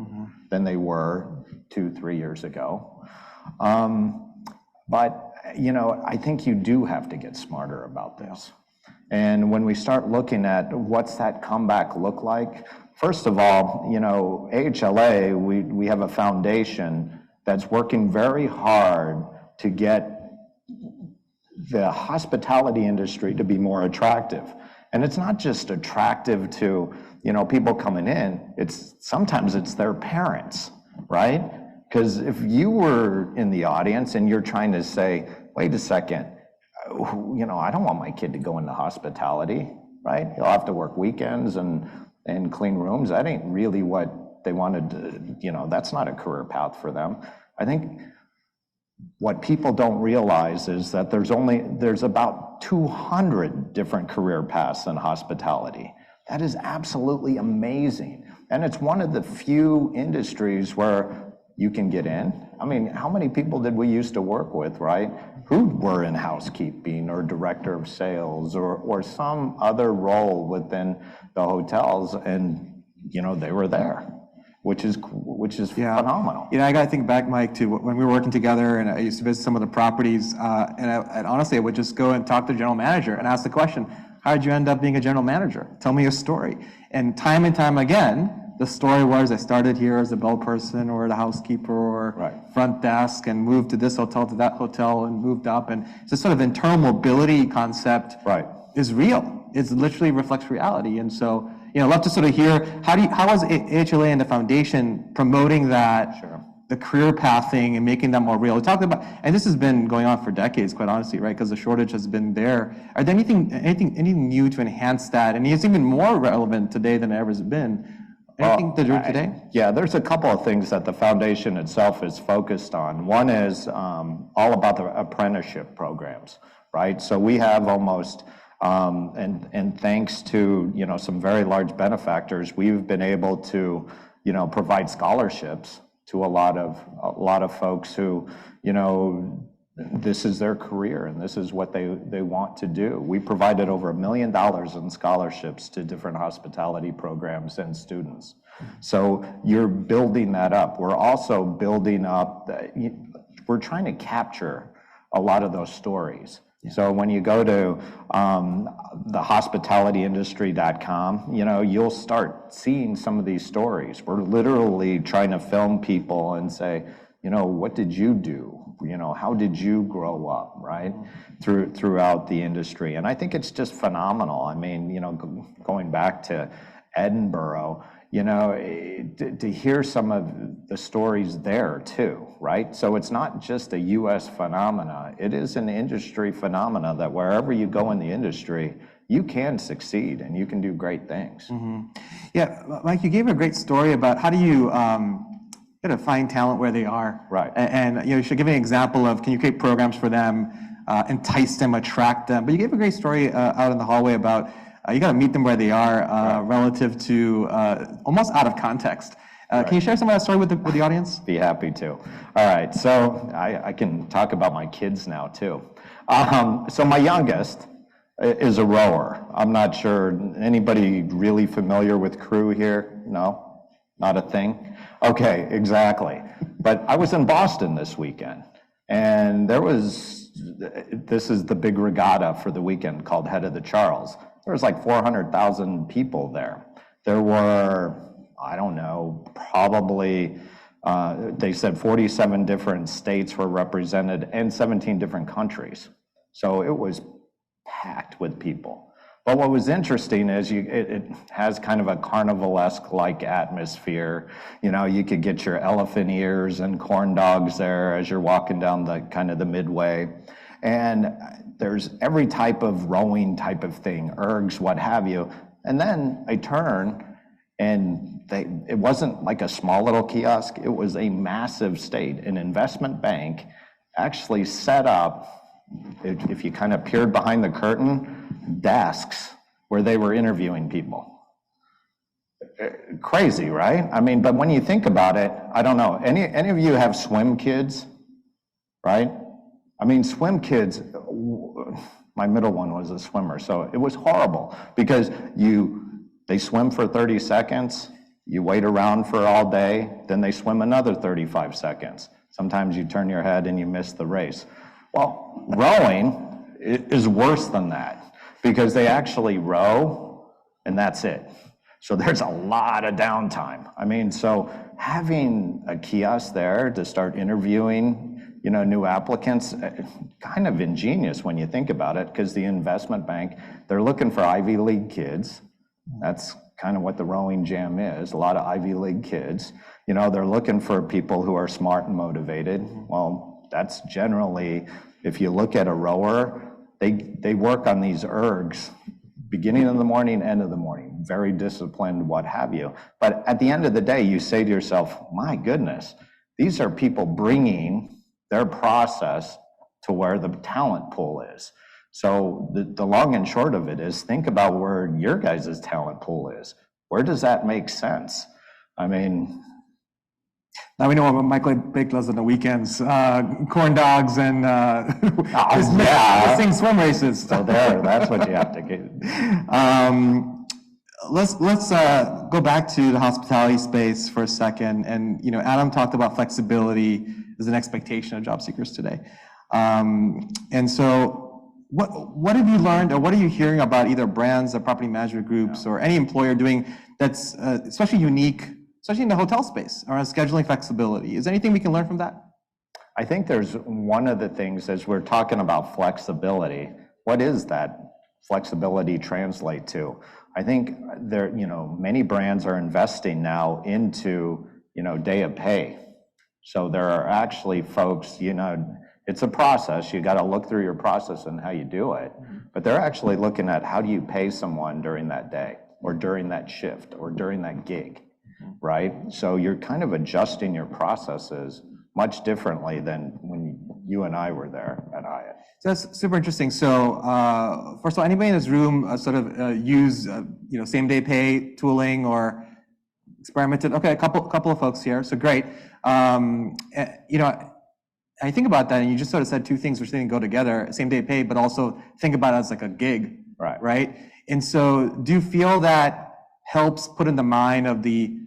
than they were 2-3 years ago. But, I think you do have to get smarter about this. And when we start looking at what's that comeback look like, first of all, AHLA, we have a foundation that's working very hard to get the hospitality industry to be more attractive. And it's not just attractive to, people coming in, sometimes it's their parents, right? Because if you were in the audience and you're trying to say, wait a second, I don't want my kid to go into hospitality, right? He'll have to work weekends and clean rooms. That ain't really what they wanted to, that's not a career path for them. I think what people don't realize is that there's about 200 different career paths in hospitality. That is absolutely amazing. And it's one of the few industries where you can get in. I mean, how many people did we used to work with, right? Who were in housekeeping or director of sales or some other role within the hotels, and they were there, which is phenomenal. I got to think back, Mike, to when we were working together, and I used to visit some of the properties, and honestly, I would just go and talk to the general manager and ask the question, how did you end up being a general manager? Tell me a story. And time again, the story was I started here as a bell person or the housekeeper or front desk and moved to this hotel to that hotel and moved up. And this sort of internal mobility concept is real. It literally reflects reality. And so, I'd love to sort of hear, how is AHLA and the foundation promoting that, the career pathing and making that more real? We talked about, and this has been going on for decades, quite honestly, right? Because the shortage has been there. Are there anything new to enhance that? And it's even more relevant today than it ever has been. Anything to do today? Yeah, there's a couple of things that the foundation itself is focused on. One is all about the apprenticeship programs, right? So we have almost, and thanks to some very large benefactors, we've been able to provide scholarships to a lot of folks who this is their career and this is what they want to do. We provided over $1 million in scholarships to different hospitality programs and students. So you're building that up. We're also building up, we're trying to capture a lot of those stories. So when you go to the hospitalityindustry.com, you'll start seeing some of these stories. We're literally trying to film people and say, what did you do? How did you grow up, right? Throughout the industry. And I think it's just phenomenal. I mean, going back to Edinburgh, to hear some of the stories there too, right? So it's not just a US phenomena. It is an industry phenomena that wherever you go in the industry, you can succeed and you can do great things. Yeah, Mike, you gave a great story about how do you to find talent where they are. Right. And you should give an example of, can you create programs for them, entice them, attract them? But you gave a great story out in the hallway about you got to meet them where they are relative to almost out of context. Can you share some of that story with the audience? Be happy to. All right, so I can talk about my kids now too. So my youngest is a rower. I'm not sure, anybody really familiar with crew here? No, not a thing. Okay, exactly. But I was in Boston this weekend, and this is the big regatta for the weekend called Head of the Charles. There was like 400,000 people there. There were, I don't know, probably, they said 47 different states were represented and 17 different countries. So it was packed with people. But what was interesting is it has kind of a carnivalesque like atmosphere. You know, you could get your elephant ears and corn dogs there as you're walking down the kind of the midway. And there's every type of rowing type of thing, ergs, what have you. And then I turn and it wasn't like a small little kiosk. It was a massive state. An investment bank actually set up, if you kind of peered behind the curtain, desks where they were interviewing people. Crazy, right? I mean, but when you think about it, I don't know, any of you have swim kids, right? I mean, swim kids, my middle one was a swimmer, so it was horrible because they swim for 30 seconds, you wait around for all day, then they swim another 35 seconds. Sometimes you turn your head and you miss the race. Well, rowing is worse than that because they actually row and that's it. So there's a lot of downtime. I mean, so having a kiosk there to start interviewing, you know, new applicants, kind of ingenious when you think about it, because the investment bank, they're looking for Ivy League kids. That's kind of what the rowing jam is, a lot of Ivy League kids. You know, they're looking for people who are smart and motivated. Well, that's generally, if you look at a rower, they work on these ergs, beginning of the morning, end of the morning, very disciplined, what have you. But at the end of the day, you say to yourself, my goodness, these are people bringing their process to where the talent pool is. So the long and short of it is, think about where your guys' talent pool is. Where does that make sense? I mean, now we know what Michael Bake does on the weekends, corn dogs and missing swim races. So that's what you have to get. Let's go back to the hospitality space for a second. And, you know, Adam talked about flexibility as an expectation of job seekers today. And so what have you learned, or what are you hearing about either brands or property management groups or any employer doing that's especially unique, especially in the hotel space, around scheduling flexibility? Is there anything we can learn from that? I think there's one of the things, as we're talking about flexibility, what is that flexibility translate to? I think there, you know, many brands are investing now into, you know, day of pay. So there are actually folks, you know, it's a process. You got to look through your process and how you do it. But they're actually looking at how do you pay someone during that day or during that shift or during that gig, right? So you're kind of adjusting your processes much differently than when you and I were there at Hyatt. So that's super interesting. So first of all, anybody in this room use you know, same day pay tooling or experimented? Okay, a couple of folks here. So great. You know, I think about that, and you just sort of said two things which didn't go together: same day pay, but also think about it as like a gig, right? And so, do you feel that helps put in the mind of the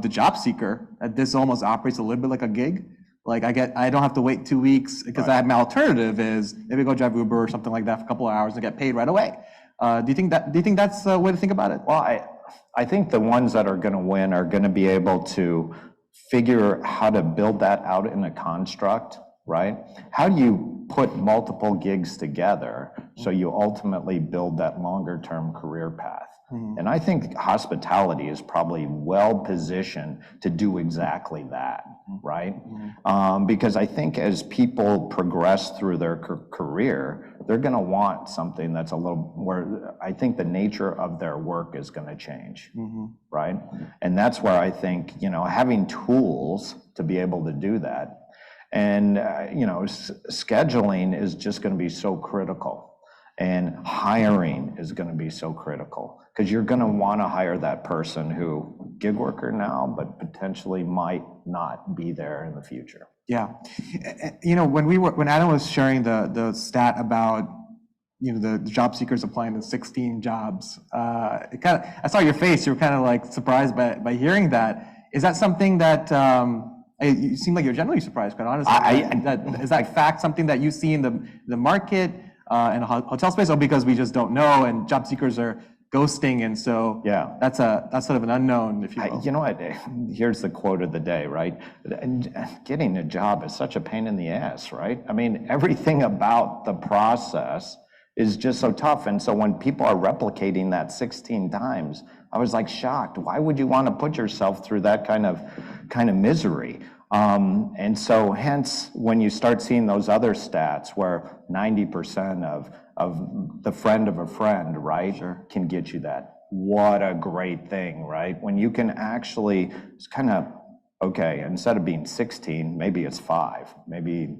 job seeker that this almost operates a little bit like a gig? Like I don't have to wait 2 weeks because my alternative is maybe go drive Uber or something like that for a couple of hours and get paid right away. Do you think that's a way to think about it? Well, I think the ones that are going to win are going to be able to figure how to build that out in a construct, right? How do you put multiple gigs together so you ultimately build that longer term career path? And I think hospitality is probably well positioned to do exactly that, right? Because I think as people progress through their career, they're going to want something that's a little where I think the nature of their work is going to change, right? And that's where I think, you know, having tools to be able to do that. And, you know, scheduling is just going to be so critical. And hiring is going to be so critical because you're going to want to hire that person who gig worker now, but potentially might not be there in the future. Yeah. You know, when Adam was sharing the stat about, you know, the job seekers applying to 16 jobs, I saw your face. You were kind of like surprised by hearing that. Is that something that, you seem like you're generally surprised, quite honestly. Is that fact something that you see in the market, in the hotel space, or because we just don't know and job seekers are ghosting, and so that's sort of an unknown, if you will. You know what, here's the quote of the day, right? Getting a job is such a pain in the ass, right? I mean, everything about the process is just so tough. And so when people are replicating that 16 times, I was like shocked. Why would you want to put yourself through that kind of misery? And so hence, when you start seeing those other stats where 90% of the friend of a friend, right, can get you that. What a great thing, right? When you can actually, it's kind of, okay, instead of being 16, maybe it's 5. Maybe,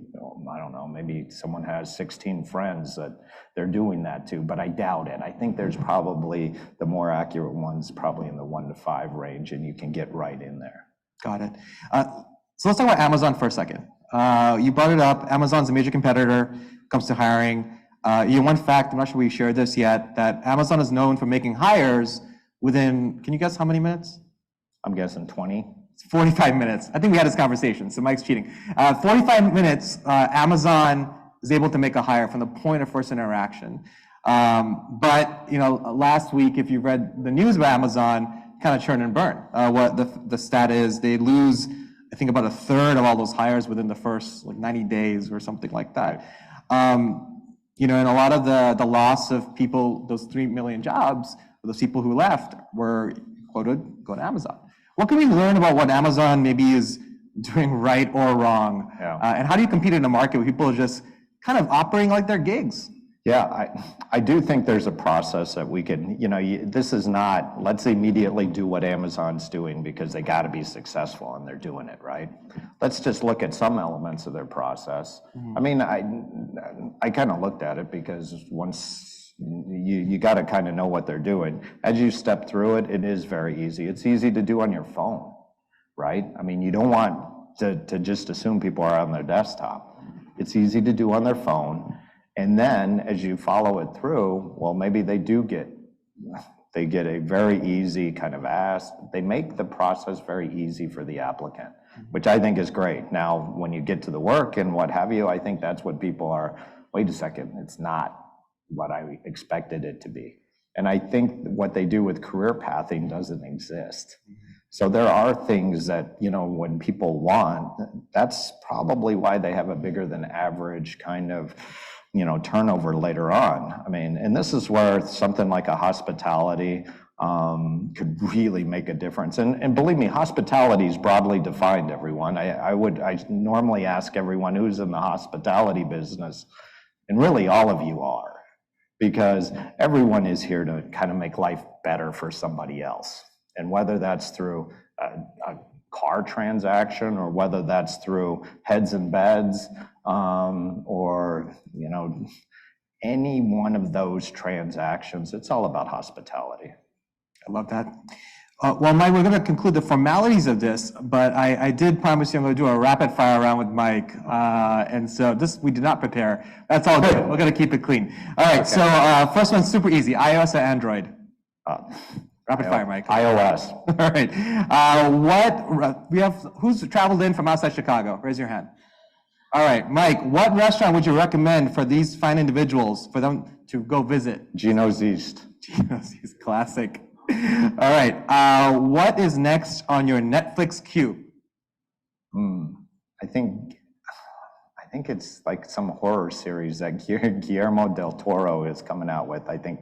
I don't know, maybe someone has 16 friends that they're doing that to, but I doubt it. I think there's probably the more accurate ones probably in the 1 to 5 range, and you can get right in there. Got it. So let's talk about Amazon for a second. You brought it up. Amazon's a major competitor when it comes to hiring. One fact, I'm not sure we shared this yet, that Amazon is known for making hires within, can you guess how many minutes? I'm guessing 20. 45 minutes. I think we had this conversation, so Mike's cheating. 45 minutes, Amazon is able to make a hire from the point of first interaction. But last week, if you read the news about Amazon, kind of churn and burn. What the stat is, they lose, I think, about a third of all those hires within the first 90 days or something like that. And a lot of the loss of people, those 3 million jobs, those people who left were quoted, go to Amazon. What can we learn about what Amazon maybe is doing right or wrong? And how do you compete in a market where people are just kind of operating like they're gigs? Yeah, I do think there's a process that we can, this is not, let's immediately do what Amazon's doing because they got to be successful and they're doing it, right? Let's just look at some elements of their process. I mean, I kind of looked at it because once you got to kind of know what they're doing. As you step through it, it is very easy. It's easy to do on your phone, right? I mean, you don't want to just assume people are on their desktop. It's easy to do on their phone. And then as you follow it through, well, maybe they get a very easy kind of ask. They make the process very easy for the applicant, which I think is great. Now, when you get to the work and what have you, I think that's what people are, wait a second, it's not what I expected it to be. And I think what they do with career pathing doesn't exist. So there are things that, when people want, that's probably why they have a bigger than average kind of, turnover later on. I mean, and this is where something like a hospitality could really make a difference. And believe me, hospitality is broadly defined, everyone. I normally ask everyone who's in the hospitality business, and really all of you are, because everyone is here to kind of make life better for somebody else. And whether that's through a car transaction or whether that's through heads and beds, or any one of those transactions, it's all about hospitality. I love that. Well, Mike, we're going to conclude the formalities of this, but I did promise you I'm going to do a rapid fire round with Mike, and so this we did not prepare. That's all good. We're going to keep it clean. All right. Okay. So first one's super easy: iOS or Android? Rapid fire, Mike. iOS. All right. Who's traveled in from outside Chicago? Raise your hand. All right, Mike, what restaurant would you recommend for these fine individuals for them to go visit? Gino's East. Gino's East, classic. All right, what is next on your Netflix queue? I think it's like some horror series that Guillermo del Toro is coming out with, I think.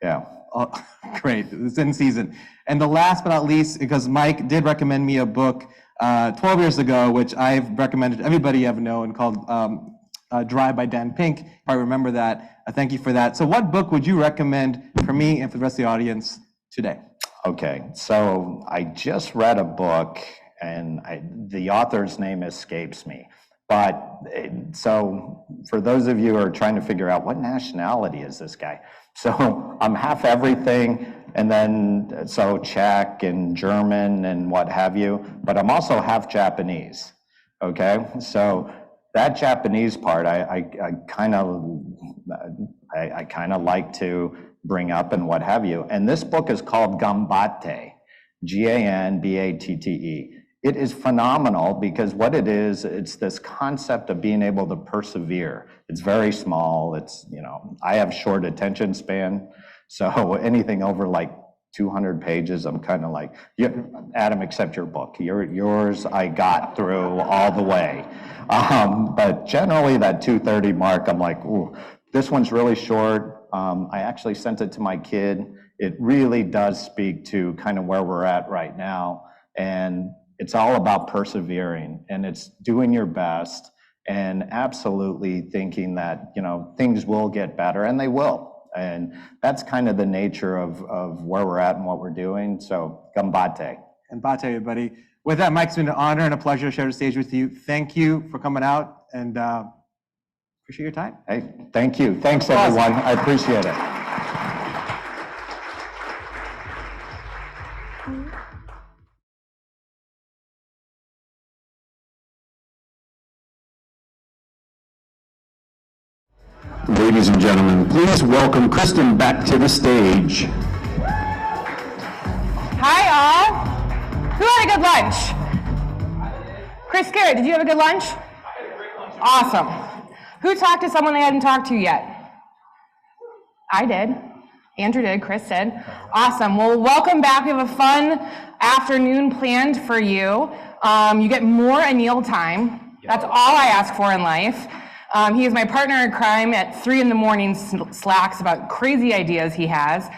Yeah. Oh, great, it's in season. And the last but not least, because Mike did recommend me a book 12 years ago, which I've recommended everybody I've known, called Dry by Dan Pink. I remember that. Thank you for that. So what book would you recommend for me and for the rest of the audience today? Okay, so I just read a book, and the author's name escapes me. But so for those of you who are trying to figure out what nationality is this guy, so I'm half everything, and then so Czech and German and what have you, but I'm also half Japanese. Okay, so that Japanese part I kind of like to bring up and what have you. And this book is called Gambate. Ganbatte. It is phenomenal because what it is, it's this concept of being able to persevere. It's very small. It's, I have short attention span. So anything over like 200 pages, I'm kind of like, Adam, except your book. Yours I got through all the way. But generally that 230 mark, I'm like, ooh, this one's really short. I actually sent it to my kid. It really does speak to kind of where we're at right now. And it's all about persevering, and it's doing your best and absolutely thinking that, things will get better, and they will. And that's kind of the nature of where we're at and what we're doing. So, gambate. Gambate, everybody. With that, Mike, it's been an honor and a pleasure to share the stage with you. Thank you for coming out, and appreciate your time. Hey, thank you. Thanks, everyone. I appreciate it. Ladies and gentlemen, please welcome Kristin back to the stage. Hi, all. Who had a good lunch? Chris Garrett, did you have a good lunch? I had a great lunch. Awesome. Who talked to someone they hadn't talked to yet? I did. Andrew did. Chris did. Awesome. Well, welcome back. We have a fun afternoon planned for you. You get more Anil time. That's all I ask for in life. He is my partner in crime at 3 in the morning slacks about crazy ideas he has.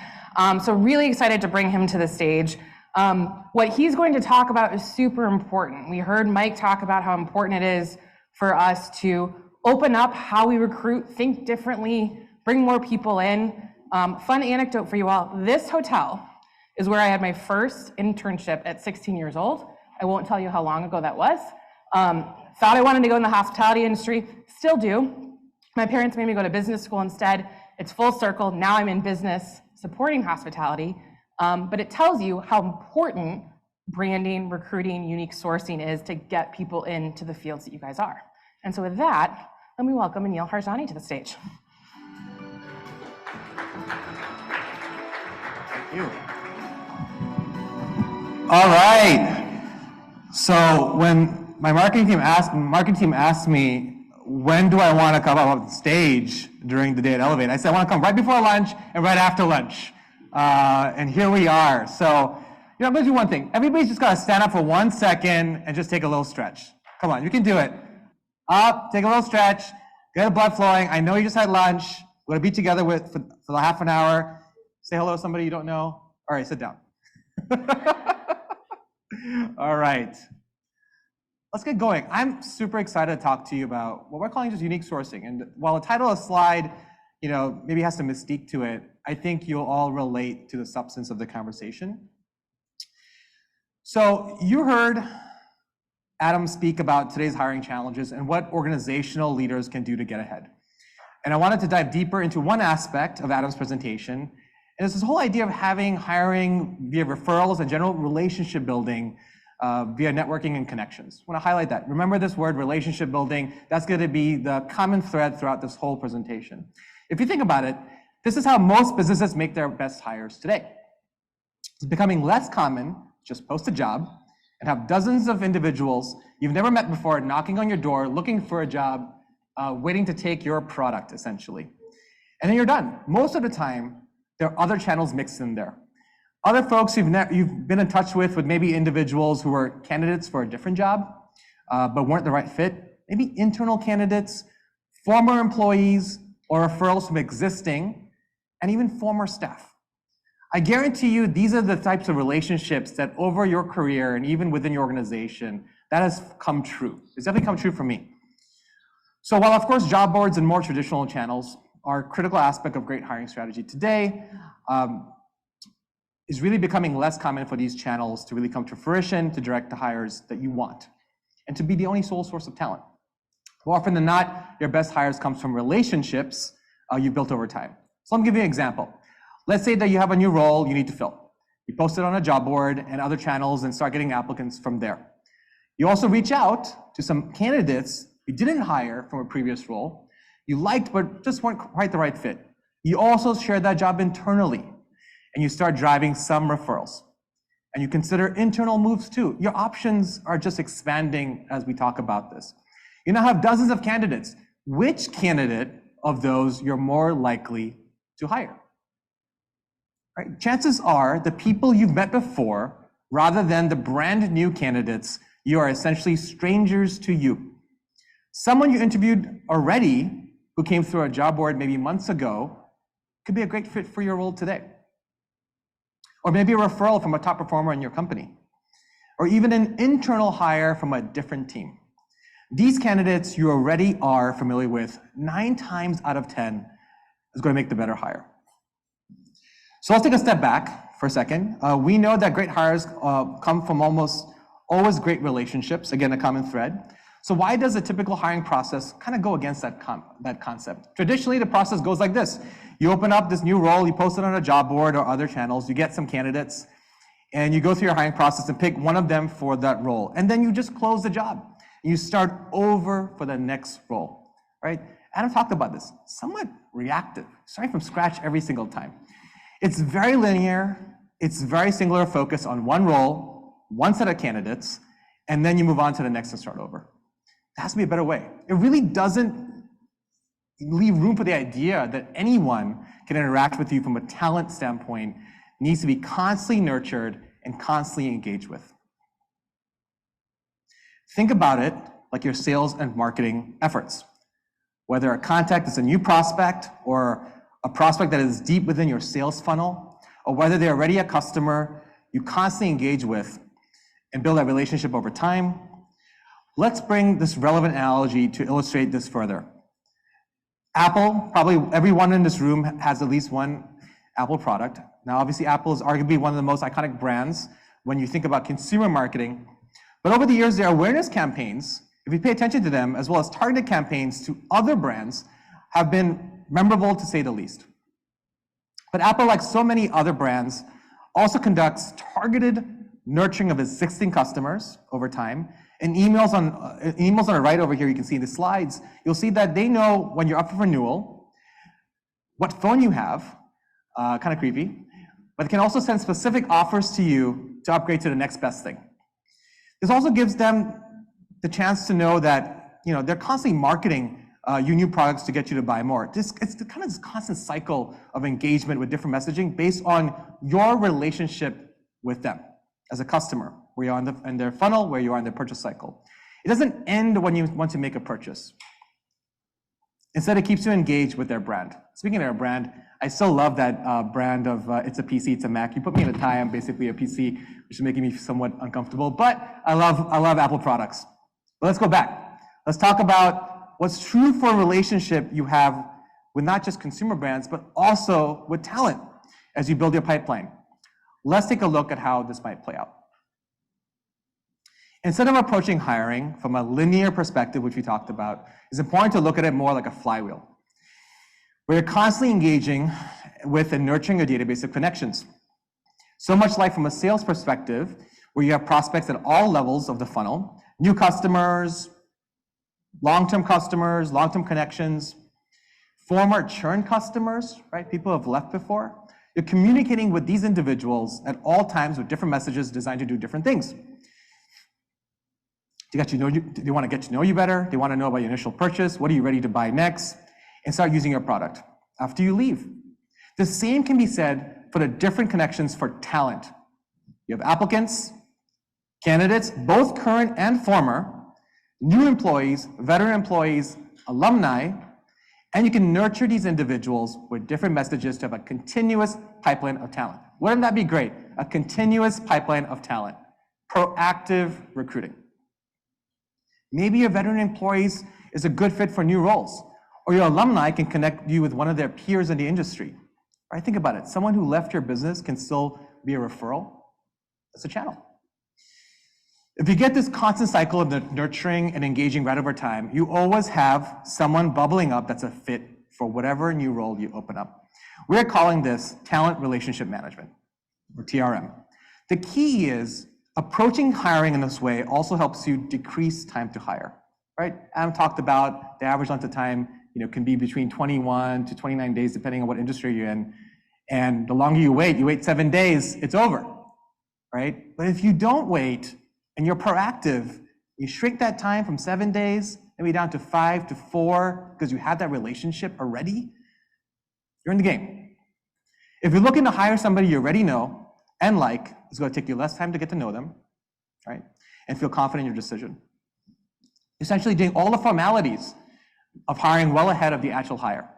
So really excited to bring him to the stage. What he's going to talk about is super important. We heard Mike talk about how important it is for us to open up how we recruit, think differently, bring more people in. Fun anecdote for you all. This hotel is where I had my first internship at 16 years old. I won't tell you how long ago that was. Thought I wanted to go in the hospitality industry, still do. My parents made me go to business school instead. It's full circle. Now I'm in business supporting hospitality. But it tells you how important branding, recruiting, unique sourcing is to get people into the fields that you guys are. And so with that, let me welcome Anil Harjani to the stage. Thank you. All right. So when my marketing team asked me, when do I want to come up on stage during the day at Elevate? I said, I want to come right before lunch and right after lunch. And here we are. So, I'm going to do one thing. Everybody's just got to stand up for 1 second and just take a little stretch. Come on, you can do it. Up, take a little stretch, get the blood flowing. I know you just had lunch. We're going to be together for the half an hour. Say hello to somebody you don't know. All right, sit down. All right. Let's get going. I'm super excited to talk to you about what we're calling just unique sourcing. And while the title of the slide, maybe has some mystique to it, I think you'll all relate to the substance of the conversation. So you heard Adam speak about today's hiring challenges and what organizational leaders can do to get ahead. And I wanted to dive deeper into one aspect of Adam's presentation. And it's this whole idea of having hiring via referrals and general relationship building via networking and connections. I want to highlight that. Remember this word, relationship building. That's going to be the common thread throughout this whole presentation. If you think about it, this is how most businesses make their best hires today. It's becoming less common, just post a job and have dozens of individuals you've never met before knocking on your door, looking for a job, waiting to take your product, essentially. And then you're done. Most of the time, there are other channels mixed in there. Other folks you've been in touch with maybe individuals who are candidates for a different job, but weren't the right fit. Maybe internal candidates, former employees, or referrals from existing, and even former staff. I guarantee you these are the types of relationships that over your career and even within your organization, that has come true. It's definitely come true for me. So while of course job boards and more traditional channels are a critical aspect of great hiring strategy today, is really becoming less common for these channels to really come to fruition, to direct the hires that you want, and to be the only sole source of talent. More often than not, your best hires comes from relationships you've built over time. So let me give you an example. Let's say that you have a new role you need to fill. You post it on a job board and other channels and start getting applicants from there. You also reach out to some candidates you didn't hire from a previous role, you liked but just weren't quite the right fit. You also share that job internally and you start driving some referrals. and you consider internal moves too, your options are just expanding as we talk about this. You now have dozens of candidates. Which candidate of those you're more likely to hire? Right? Chances are the people you've met before, rather than the brand new candidates, you are essentially strangers to you. Someone you interviewed already who came through a job board maybe months ago could be a great fit for your role today. Or maybe a referral from a top performer in your company, or even an internal hire from a different team. These candidates you already are familiar with, 9 times out of 10 is going to make the better hire. So let's take a step back for a second. We know that great hires come from almost always great relationships, again, a common thread. So why does a typical hiring process kind of go against that concept? Traditionally, the process goes like this. You open up this new role, you post it on a job board or other channels, you get some candidates, and you go through your hiring process and pick one of them for that role. And then you just close the job. You start over for the next role, right? Adam talked about this, somewhat reactive, starting from scratch every single time. It's very linear, it's very singular focus on one role, one set of candidates, and then you move on to the next and start over. There has to be a better way. It really doesn't leave room for the idea that anyone can interact with you from a talent standpoint. Needs to be constantly nurtured and constantly engaged with. Think about it like your sales and marketing efforts. Whether a contact is a new prospect or a prospect that is deep within your sales funnel, or whether they're already a customer you constantly engage with and build that relationship over time. Let's bring this relevant analogy to illustrate this further. Apple, probably everyone in this room has at least one Apple product. Now, obviously, Apple is arguably one of the most iconic brands when you think about consumer marketing. But over the years, their awareness campaigns, if you pay attention to them, as well as targeted campaigns to other brands, have been memorable to say the least. But Apple, like so many other brands, also conducts targeted nurturing of existing customers over time. And emails on the right over here, you can see in the slides, you'll see that they know when you're up for renewal, what phone you have, kind of creepy, but they can also send specific offers to you to upgrade to the next best thing. This also gives them the chance to know that they're constantly marketing you new products to get you to buy more. It's kind of this constant cycle of engagement with different messaging based on your relationship with them as a customer, where you are in their funnel, where you are in their purchase cycle. It doesn't end when you want to make a purchase. Instead, it keeps you engaged with their brand. Speaking of their brand, I still love that brand of it's a PC, it's a Mac. You put me in a tie, I'm basically a PC, which is making me somewhat uncomfortable, but I love Apple products. But let's go back. Let's talk about what's true for a relationship you have with not just consumer brands, but also with talent as you build your pipeline. Let's take a look at how this might play out. Instead of approaching hiring from a linear perspective, which we talked about, it's important to look at it more like a flywheel, where you're constantly engaging with and nurturing a database of connections. So much like from a sales perspective, where you have prospects at all levels of the funnel, new customers, long-term connections, former churn customers, right? People who have left before. You're communicating with these individuals at all times with different messages designed to do different things. They want to get to know you better. They want to know about your initial purchase. What are you ready to buy next? And start using your product after you leave. The same can be said for the different connections for talent. You have applicants, candidates, both current and former, new employees, veteran employees, alumni, and you can nurture these individuals with different messages to have a continuous pipeline of talent. Wouldn't that be great? A continuous pipeline of talent. Proactive recruiting. Maybe your veteran employees is a good fit for new roles, or your alumni can connect you with one of their peers in the industry. Right? Think about it. Someone who left your business can still be a referral. That's a channel. If you get this constant cycle of nurturing and engaging right over time, you always have someone bubbling up that's a fit for whatever new role you open up. We're calling this talent relationship management, or TRM. The key is approaching hiring in this way also helps you decrease time to hire, right? Adam talked about the average length of time, can be between 21 to 29 days, depending on what industry you're in. And the longer you wait 7 days, it's over, right? But if you don't wait and you're proactive, you shrink that time from 7 days, maybe down to 5 to 4, because you have that relationship already, you're in the game. If you're looking to hire somebody you already know and like, it's going to take you less time to get to know them, right? And feel confident in your decision. Essentially doing all the formalities of hiring well ahead of the actual hire,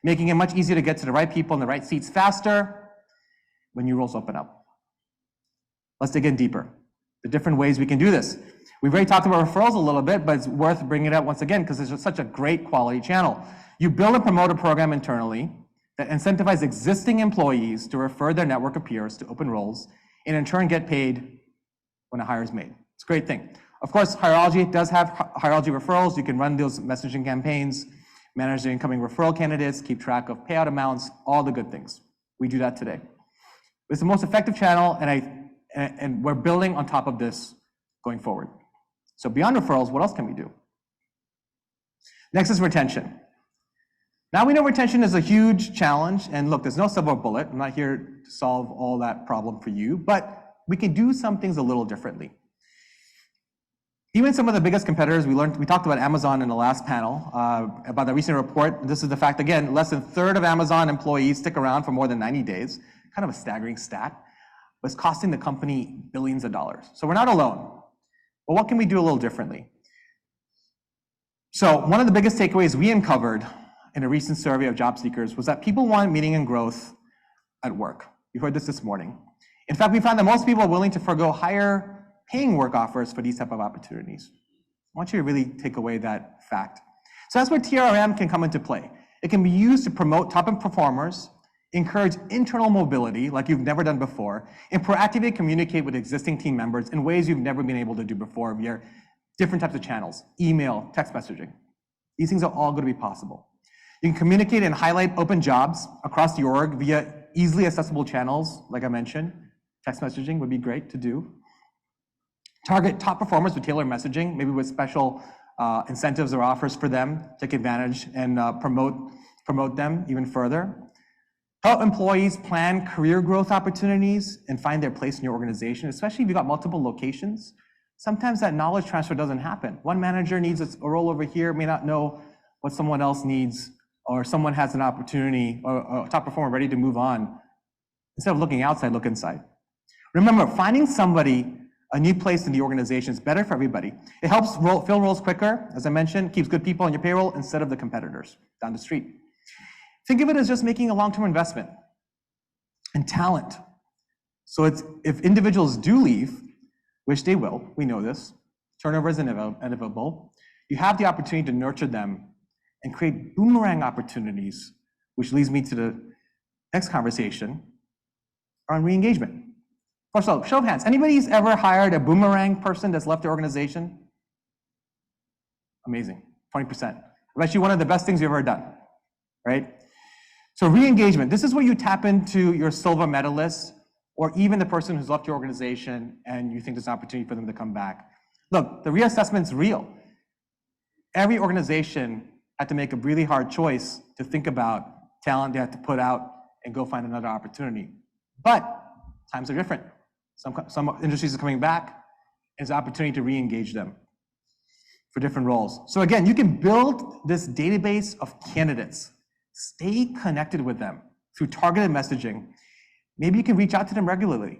making it much easier to get to the right people in the right seats faster when new roles open up. Let's dig in deeper. The different ways we can do this. We've already talked about referrals a little bit, but it's worth bringing it up once again because it's just such a great quality channel. You build and promote a program internally that incentivizes existing employees to refer their network of peers to open roles and in turn get paid when a hire is made. It's a great thing. Of course, Hireology does have Hireology referrals. You can run those messaging campaigns, manage the incoming referral candidates, keep track of payout amounts, all the good things. We do that today. It's the most effective channel, and we're building on top of this going forward. So beyond referrals, what else can we do? Next is retention. Now we know retention is a huge challenge, and look, there's no silver bullet. I'm not here to solve all that problem for you, but we can do some things a little differently. Even some of the biggest competitors, we talked about Amazon in the last panel, about the recent report. This is the fact, again, less than a third of Amazon employees stick around for more than 90 days. Kind of a staggering stat, but it's costing the company billions of dollars. So we're not alone. But what can we do a little differently? So one of the biggest takeaways we uncovered in a recent survey of job seekers was that people want meaning and growth at work. You heard this morning. In fact, we found that most people are willing to forgo higher paying work offers for these type of opportunities. I want you to really take away that fact. So that's where TRM can come into play. It can be used to promote top performers, encourage internal mobility like you've never done before, and proactively communicate with existing team members in ways you've never been able to do before via different types of channels, email, text messaging. These things are all going to be possible. You can communicate and highlight open jobs across the org via easily accessible channels, like I mentioned. Text messaging would be great to do. Target top performers with tailored messaging, maybe with special incentives or offers for them, take advantage and promote them even further. Help employees plan career growth opportunities and find their place in your organization, especially if you've got multiple locations. Sometimes that knowledge transfer doesn't happen. One manager needs a role over here, may not know what someone else needs, or someone has an opportunity or a top performer ready to move on. Instead of looking outside, look inside. Remember, finding somebody a new place in the organization is better for everybody. It helps fill roles quicker, as I mentioned, keeps good people on your payroll instead of the competitors down the street. Think of it as just making a long-term investment in talent. So if individuals do leave, which they will, we know this, turnover is inevitable, you have the opportunity to nurture them and create boomerang opportunities, which leads me to the next conversation on re-engagement. First of all, show of hands, anybody's ever hired a boomerang person that's left the organization? Amazing, 20%. Actually one of the best things you've ever done, right? So re-engagement, this is where you tap into your silver medalists or even the person who's left your organization and you think there's an opportunity for them to come back. Look, the reassessment's real. Every organization had to make a really hard choice to think about talent they had to put out and go find another opportunity. But times are different. Some industries are coming back. There's an opportunity to re-engage them for different roles. So again, you can build this database of candidates. Stay connected with them through targeted messaging. Maybe you can reach out to them regularly.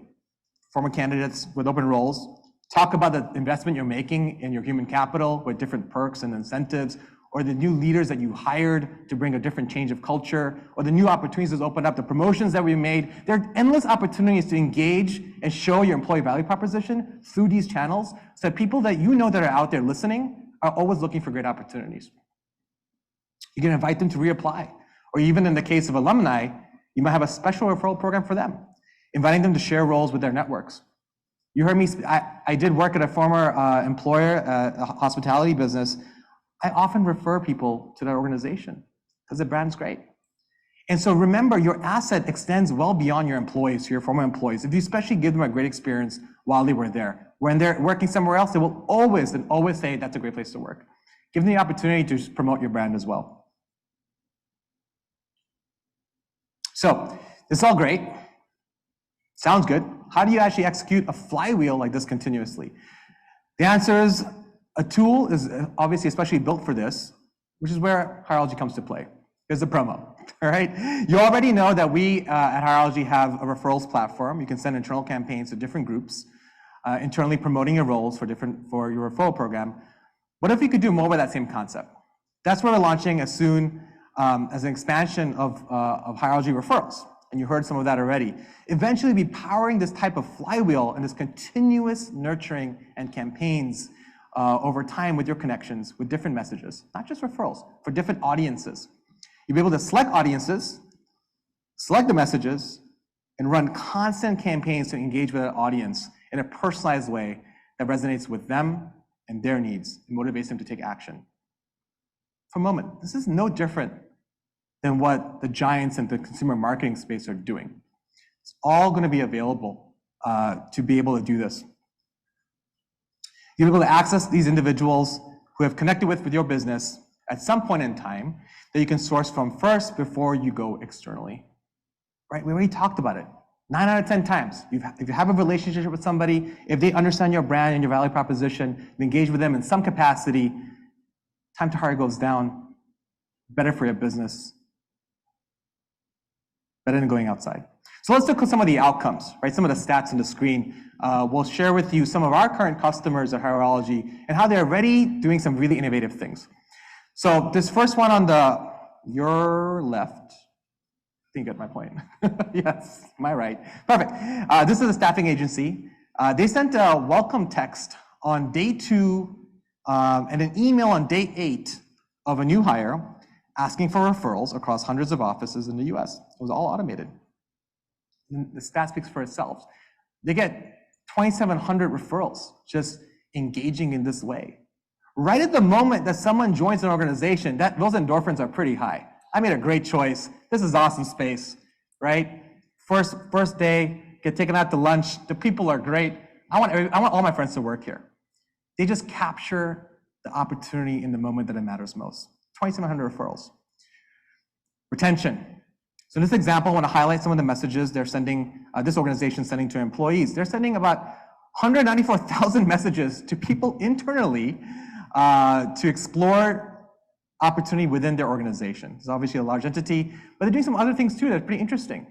Former candidates with open roles, talk about the investment you're making in your human capital with different perks and incentives, or the new leaders that you hired to bring a different change of culture, or the new opportunities that opened up, the promotions that we made. There are endless opportunities to engage and show your employee value proposition through these channels so that people that you know that are out there listening are always looking for great opportunities. You can invite them to reapply, or even in the case of alumni, you might have a special referral program for them, inviting them to share roles with their networks. You heard me, I did work at a former employer, a hospitality business. I often refer people to that organization because the brand's great. And so remember, your asset extends well beyond your employees, your former employees. If you especially give them a great experience while they were there. When they're working somewhere else, they will always say that's a great place to work. Give them the opportunity to promote your brand as well. So, this is all great. Sounds good. How do you actually execute a flywheel like this continuously? The answer is a tool is obviously especially built for this, which is where Hireology comes to play. Here's the promo, all right? You already know that we at Hireology have a referrals platform. You can send internal campaigns to different groups, internally promoting your roles for your referral program. What if you could do more with that same concept? That's what we're launching as soon as an expansion of Hireology referrals. And you heard some of that already. Eventually be powering this type of flywheel and this continuous nurturing and campaigns over time with your connections, with different messages, not just referrals, for different audiences. You'll be able to select audiences, select the messages, and run constant campaigns to engage with that audience in a personalized way that resonates with them and their needs and motivates them to take action. For a moment, this is no different than what the giants in the consumer marketing space are doing. It's all going to be available to be able to do this. You'll be able to access these individuals who have connected with your business at some point in time that you can source from first before you go externally. Right? We already talked about it. 9 out of 10 times, if you have a relationship with somebody, if they understand your brand and your value proposition, you engage with them in some capacity, time to hire goes down, better for your business, better than going outside. So let's look at some of the outcomes, right? Some of the stats on the screen. We'll share with you some of our current customers at Hireology and how they're already doing some really innovative things. So this first one on your left, I think you got my point. Yes, my right. Perfect. This is a staffing agency. They sent a welcome text on day 2 and an email on day 8 of a new hire asking for referrals across hundreds of offices in the US. It was all automated. And the stat speaks for itself. They get 2,700 referrals just engaging in this way. Right at the moment that someone joins an organization, those endorphins are pretty high. I made a great choice. This is awesome space, right? First day, get taken out to lunch. The people are great. I want all my friends to work here. They just capture the opportunity in the moment that it matters most. 2,700 referrals. Retention. So in this example, I want to highlight some of the messages they're sending, this organization is sending to employees. They're sending about 194,000 messages to people internally to explore opportunity within their organization. It's obviously a large entity, but they're doing some other things too that's pretty interesting.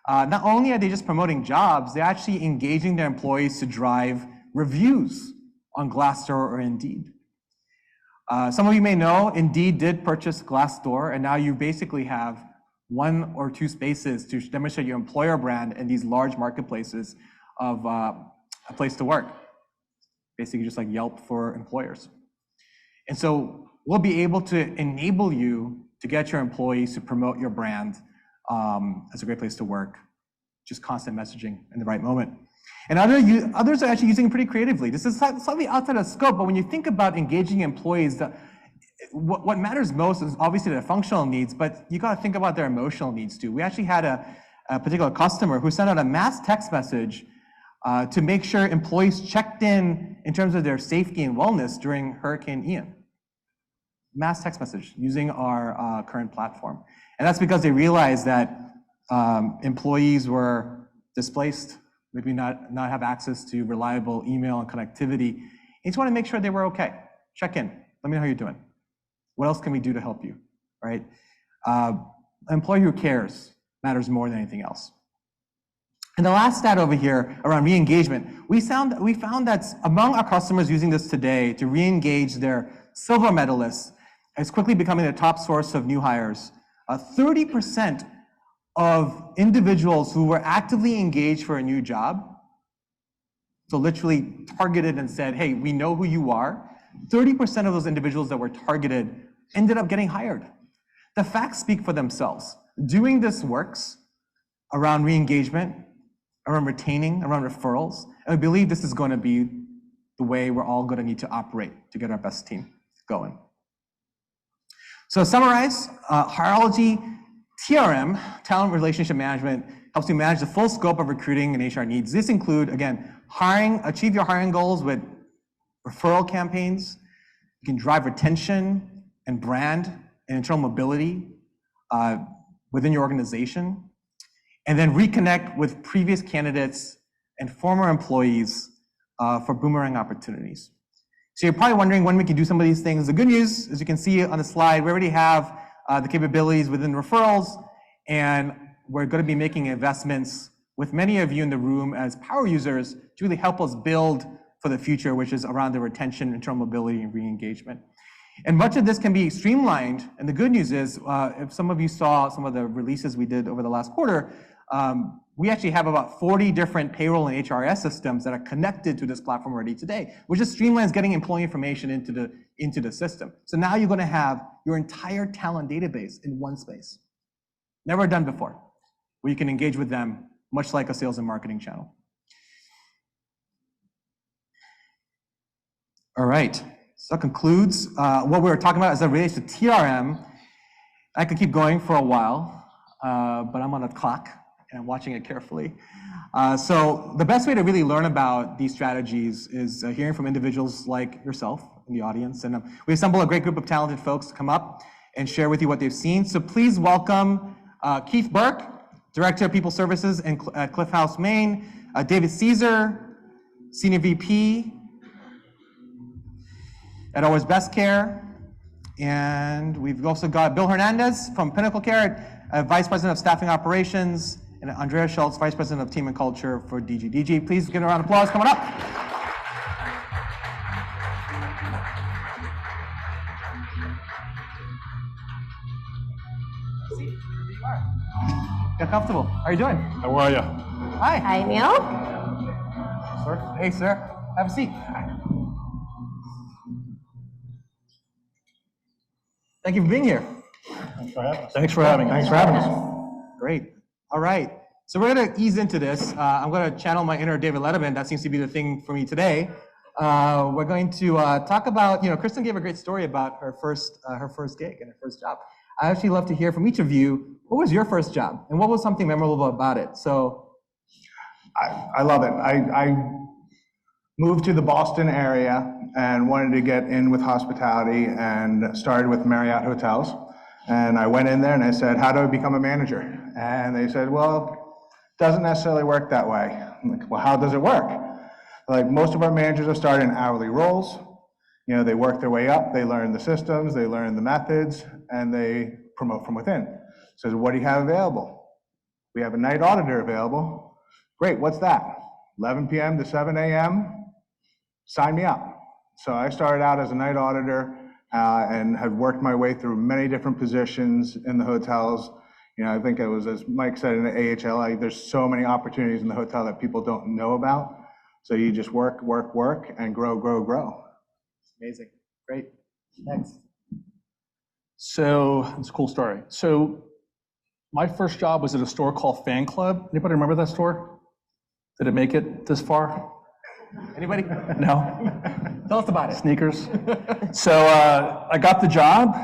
Not only are they just promoting jobs, they're actually engaging their employees to drive reviews on Glassdoor or Indeed. Some of you may know Indeed did purchase Glassdoor, and now you basically have 1 or 2 spaces to demonstrate your employer brand in these large marketplaces of a place to work. Basically just like Yelp for employers. And so we'll be able to enable you to get your employees to promote your brand as a great place to work, just constant messaging in the right moment. And others are actually using it pretty creatively. This is slightly outside of scope, but when you think about engaging employees, what matters most is obviously their functional needs, but you got to think about their emotional needs too. We actually had a particular customer who sent out a mass text message to make sure employees checked in terms of their safety and wellness during Hurricane Ian. Mass text message using our current platform. And that's because they realized that employees were displaced, maybe not have access to reliable email and connectivity. You just want to make sure they were okay. Check in. Let me know how you're doing. What else can we do to help you, right? An employee who cares matters more than anything else. And the last stat over here around re-engagement, we found that among our customers using this today to re-engage their silver medalists, it's quickly becoming the top source of new hires. 30% of individuals who were actively engaged for a new job, so literally targeted and said, hey, we know who you are, 30% of those individuals that were targeted ended up getting hired. The facts speak for themselves. Doing this works around re-engagement, around retaining, around referrals, and we believe this is going to be the way we're all going to need to operate to get our best team going. So to summarize, Hireology TRM, Talent Relationship Management, helps you manage the full scope of recruiting and HR needs. This include, again, achieve your hiring goals with referral campaigns. You can drive retention and brand and internal mobility within your organization, and then reconnect with previous candidates and former employees for boomerang opportunities. So you're probably wondering when we can do some of these things. The good news, as you can see on the slide, we already have the capabilities within referrals, and we're going to be making investments with many of you in the room as power users to really help us build for the future, which is around the retention, internal mobility, and re-engagement. And much of this can be streamlined, and the good news is, if some of you saw some of the releases we did over the last quarter, we actually have about 40 different payroll and HRS systems that are connected to this platform already today, which just streamlines getting employee information into the system. So now you're going to have your entire talent database in one space. Never done before, where you can engage with them, much like a sales and marketing channel. All right, so that concludes what we were talking about as it relates to TRM. I could keep going for a while, but I'm on a clock and I'm watching it carefully. So the best way to really learn about these strategies is hearing from individuals like yourself in the audience. And we assemble a great group of talented folks to come up and share with you what they've seen. So please welcome Keith Burke, Director of People Services at Cliff House, Maine, David Caesar, Senior VP at Always Best Care, and we've also got Bill Hernandez from Pinnacle Care, Vice President of Staffing Operations, and Andrea Schulz, Vice President of Team and Culture for DG. DG, please give a round of applause coming up. Get comfortable. How are you doing? How are you? Hi. Hi, Anil. Sir. Hey, sir. Have a seat. Thank you for being here. Thanks for having us. Thanks for having us. Great. All right. So we're going to ease into this. I'm going to channel my inner David Letterman. That seems to be the thing for me today. We're going to talk about, Kristin gave a great story about her first gig and her first job. I actually love to hear from each of you. What was your first job, and what was something memorable about it? So, I love it. I moved to the Boston area and wanted to get in with hospitality and started with Marriott Hotels. And I went in there and I said, how do I become a manager? And they said, well, it doesn't necessarily work that way. I'm like, well, how does it work? Like, most of our managers are starting in hourly roles. They work their way up, they learn the systems, they learn the methods, and they promote from within. So what do you have available? We have a night auditor available. Great, what's that? 11 p.m. to 7 a.m., sign me up. So I started out as a night auditor and have worked my way through many different positions in the hotels. I think it was, as Mike said, in the AHLA, there's so many opportunities in the hotel that people don't know about. So you just work, and grow. amazing. Great. Next. So it's a cool story. So my first job was at a store called Fan Club. Anybody remember that store? Did it make it this far? Anybody? No? Tell us about it. Sneakers. So I got the job,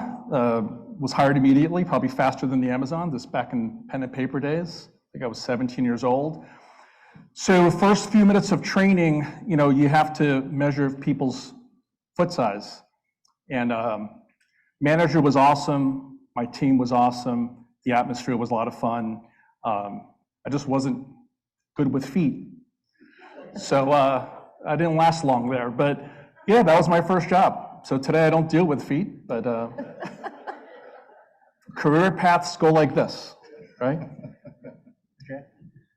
was hired immediately, probably faster than the Amazon, this back in pen and paper days. I think I was 17 years old. So the first few minutes of training, you have to measure people's foot size. And manager was awesome. My team was awesome. The atmosphere was a lot of fun. I just wasn't good with feet. So I didn't last long there, but yeah, that was my first job. So today I don't deal with feet, but career paths go like this, right? Okay.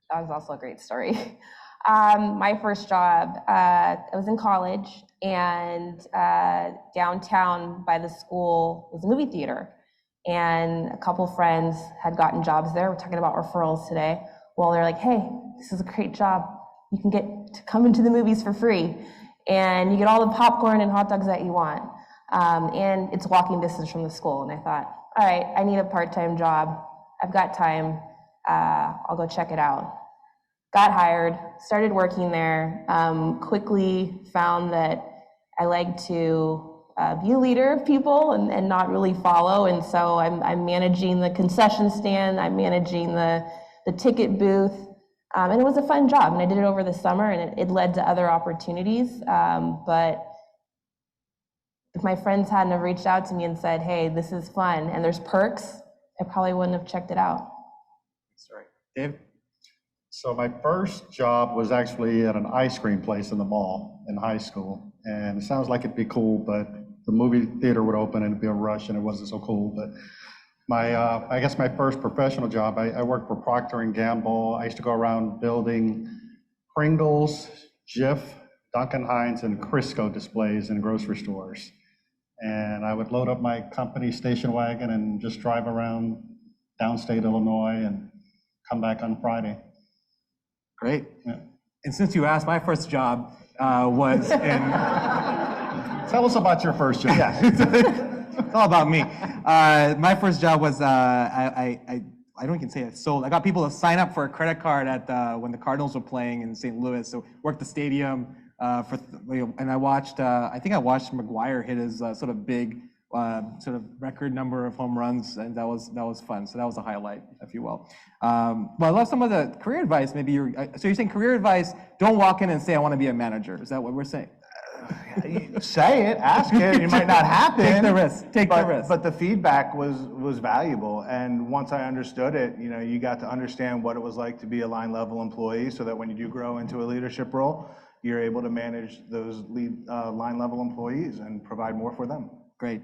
That was also a great story. My first job, I was in college, and downtown by the school was a movie theater. And a couple friends had gotten jobs there. We're talking about referrals today. Well, they're like, hey, this is a great job. You can get to come into the movies for free. And you get all the popcorn and hot dogs that you want. And it's walking distance from the school. And I thought, all right, I need a part-time job. I've got time. I'll go check it out. Got hired, started working there, quickly found that I like to be a leader of people and not really follow. And so I'm managing the concession stand, I'm managing the ticket booth. And it was a fun job, and I did it over the summer, and it led to other opportunities. But if my friends hadn't have reached out to me and said, hey, this is fun, and there's perks, I probably wouldn't have checked it out. Sorry. Dave? So my first job was actually at an ice cream place in the mall in high school. And it sounds like it'd be cool, but the movie theater would open and it'd be a rush and it wasn't so cool. But I guess my first professional job, I worked for Procter & Gamble. I used to go around building Pringles, Jif, Duncan Hines, and Crisco displays in grocery stores. And I would load up my company station wagon and just drive around downstate Illinois and come back on Friday. Great. Yeah. And since you asked, my first job was in... Tell us about your first job. Yeah, it's all about me. My first job was, I don't even say I sold. I got people to sign up for a credit card at when the Cardinals were playing in St. Louis. So worked the stadium and I watched, I think I watched McGuire hit his sort of big sort of record number of home runs, and that was fun. So that was a highlight, if you will. Well, I love some of the career advice. Maybe so you're saying career advice, don't walk in and say, I want to be a manager. Is that what we're saying? Say it, ask it, it might not happen. Take the risk, the risk. But the feedback was valuable, and once I understood it, you got to understand what it was like to be a line level employee, so that when you do grow into a leadership role, you're able to manage those line level employees and provide more for them. Great.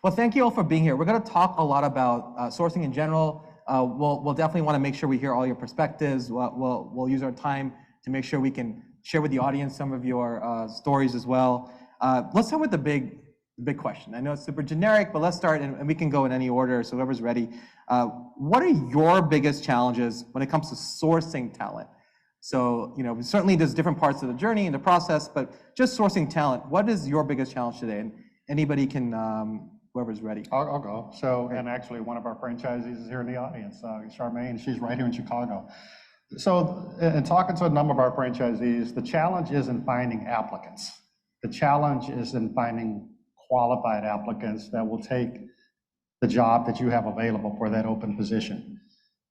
Well, thank you all for being here. We're going to talk a lot about sourcing in general. We'll definitely want to make sure we hear all your perspectives. We'll use our time to make sure we can share with the audience some of your stories as well. Let's start with the big question. I know it's super generic, but let's start, and we can go in any order, so whoever's ready. What are your biggest challenges when it comes to sourcing talent? So, certainly there's different parts of the journey and the process, but just sourcing talent, what is your biggest challenge today? And anybody can, whoever's ready. I'll go. So, and actually one of our franchisees is here in the audience, Charmaine, she's right here in Chicago. So, in talking to a number of our franchisees, the challenge isn't finding applicants. The challenge is in finding qualified applicants that will take the job that you have available for that open position.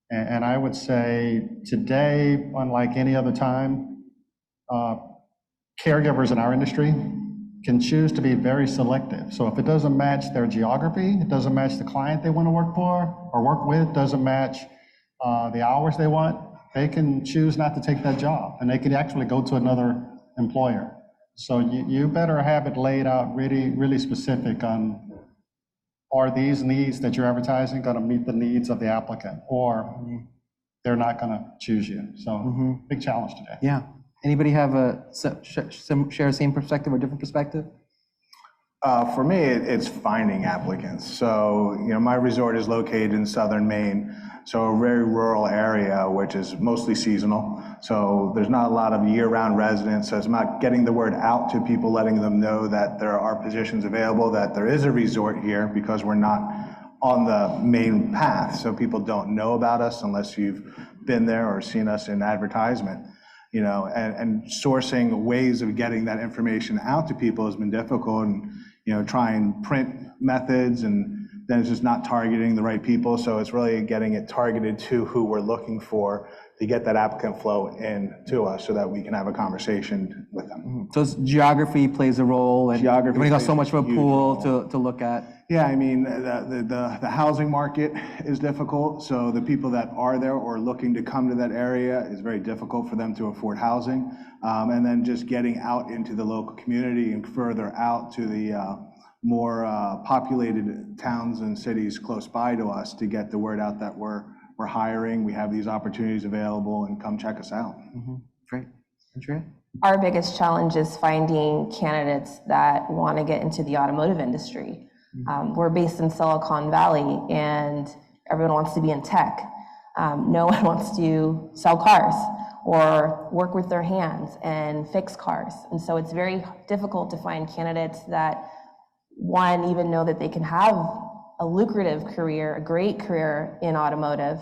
And I would say today, unlike any other time, caregivers in our industry can choose to be very selective. So if it doesn't match their geography, it doesn't match the client they want to work for or work with, doesn't match the hours they want, they can choose not to take that job, and they can actually go to another employer. So you better have it laid out really, really specific on, are these needs that you're advertising going to meet the needs of the applicant, or they're not going to choose you. So big challenge today. Yeah. Anybody have share the same perspective or different perspective? For me, it's finding applicants. So, my resort is located in southern Maine, so a very rural area, which is mostly seasonal. So there's not a lot of year-round residents, so it's about getting the word out to people, letting them know that there are positions available, that there is a resort here, because we're not on the main path, so people don't know about us unless you've been there or seen us in advertisement. And sourcing ways of getting that information out to people has been difficult, and trying print methods, and then it's just not targeting the right people. So it's really getting it targeted to who we're looking for to get that applicant flow in to us, so that we can have a conversation with them. So geography plays a role, and Geography we got plays so much of a pool role. to look at. Yeah, I mean, the housing market is difficult, so the people that are there or looking to come to that area is very difficult for them to afford housing. And then just getting out into the local community and further out to the more populated towns and cities close by to us, to get the word out that we're hiring, we have these opportunities available, and come check us out. Great. Andrea? Our biggest challenge is finding candidates that want to get into the automotive industry. We're based in Silicon Valley, and everyone wants to be in tech. No one wants to sell cars or work with their hands and fix cars. And so it's very difficult to find candidates that, one, even know that they can have a lucrative career, a great career in automotive.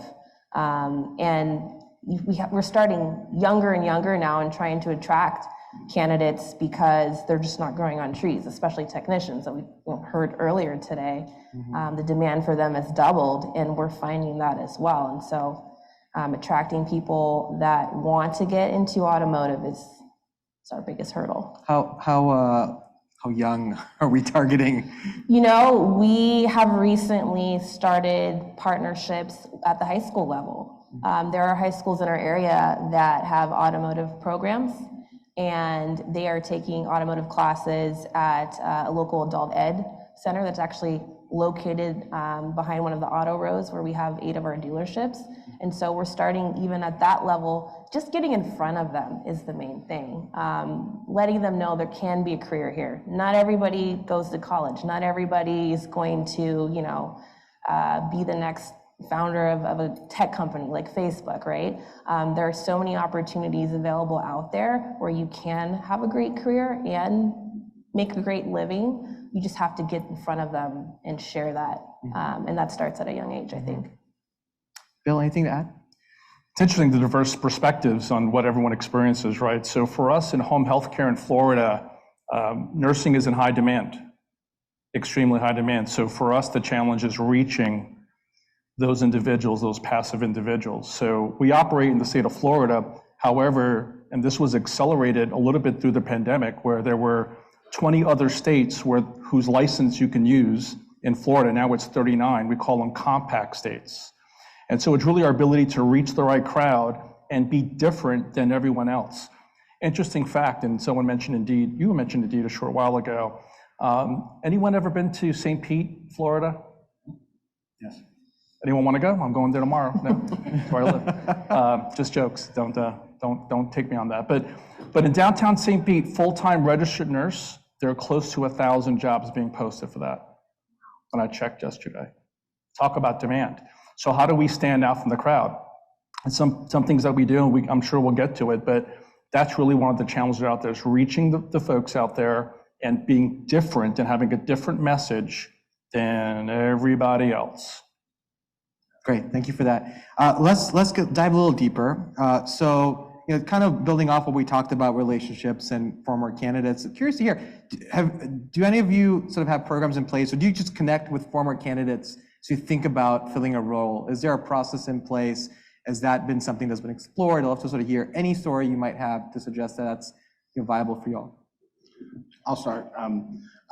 And we're starting younger and younger now and trying to attract candidates, because they're just not growing on trees, especially technicians that we heard earlier today. The demand for them has doubled, and we're finding that as well. And so attracting people that want to get into automotive is our biggest hurdle. How young are we targeting? We have recently started partnerships at the high school level. There are high schools in our area that have automotive programs, and they are taking automotive classes at a local adult ed center that's actually located behind one of the auto rows where we have 8 of our dealerships. And so we're starting even at that level, just getting in front of them is the main thing. Letting them know there can be a career here. Not everybody goes to college. Not everybody is going to, be the next founder of a tech company like Facebook, right? There are so many opportunities available out there where you can have a great career and make a great living. You just have to get in front of them and share that. And that starts at a young age, I think. Bill, anything to add? It's interesting, the diverse perspectives on what everyone experiences, right? So for us in home healthcare in Florida, nursing is in high demand, extremely high demand. So for us, the challenge is reaching those individuals, those passive individuals. So we operate in the state of Florida. However, and this was accelerated a little bit through the pandemic, where there were 20 other states whose license you can use in Florida. Now it's 39. We call them compact states. And so it's really our ability to reach the right crowd and be different than everyone else. Interesting fact, and someone mentioned Indeed, you mentioned Indeed a short while ago. Anyone ever been to St. Pete, Florida? Yes. Anyone want to go? I'm going there tomorrow. No, that's where I live. Just jokes. Don't take me on that. But in downtown St. Pete, full-time registered nurse, there are close to 1,000 jobs being posted for that when I checked yesterday. Talk about demand. So how do we stand out from the crowd? And some things that we do, and I'm sure we'll get to it, but that's really one of the challenges out there, is reaching the folks out there and being different and having a different message than everybody else. Great, thank you for that. Let's dive a little deeper. So, kind of building off what we talked about, relationships and former candidates. Curious to hear, do any of you sort of have programs in place, or do you just connect with former candidates to think about filling a role? Is there a process in place? Has that been something that's been explored? I'd love to sort of hear any story you might have to suggest that that's viable for you all. I'll start.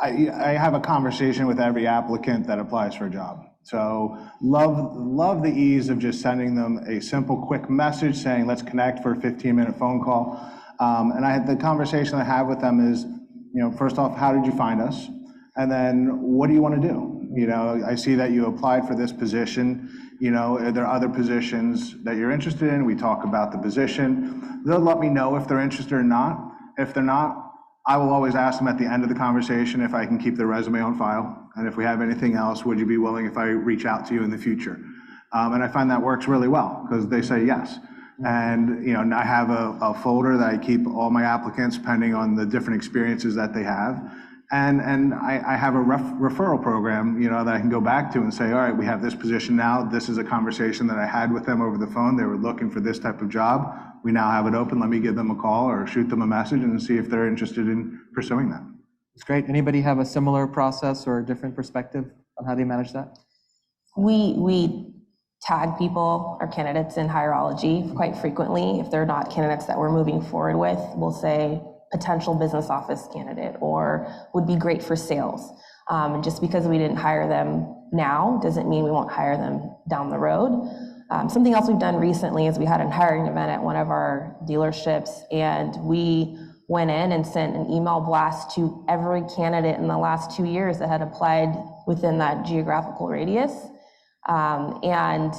I have a conversation with every applicant that applies for a job. So love the ease of just sending them a simple, quick message saying, let's connect for a 15-minute phone call. And the conversation I have with them is, first off, how did you find us? And then what do you want to do? I see that you applied for this position. Are there other positions that you're interested in? We talk about the position. They'll let me know if they're interested or not. If they're not, I will always ask them at the end of the conversation if I can keep their resume on file. And if we have anything else, would you be willing if I reach out to you in the future? And I find that works really well because they say yes. And I have a folder that I keep all my applicants depending on the different experiences that they have. And I have a referral program, that I can go back to and say, all right, we have this position now. This is a conversation that I had with them over the phone. They were looking for this type of job. We now have it open. Let me give them a call or shoot them a message and see if they're interested in pursuing that. It's great. Anybody have a similar process or a different perspective on how they manage that? We tag people, our candidates, in Hireology quite frequently. If they're not candidates that we're moving forward with, we'll say potential business office candidate or would be great for sales. And just because we didn't hire them now doesn't mean we won't hire them down the road. Something else we've done recently is we had a hiring event at one of our dealerships, and we went in and sent an email blast to every candidate in the last 2 years that had applied within that geographical radius. And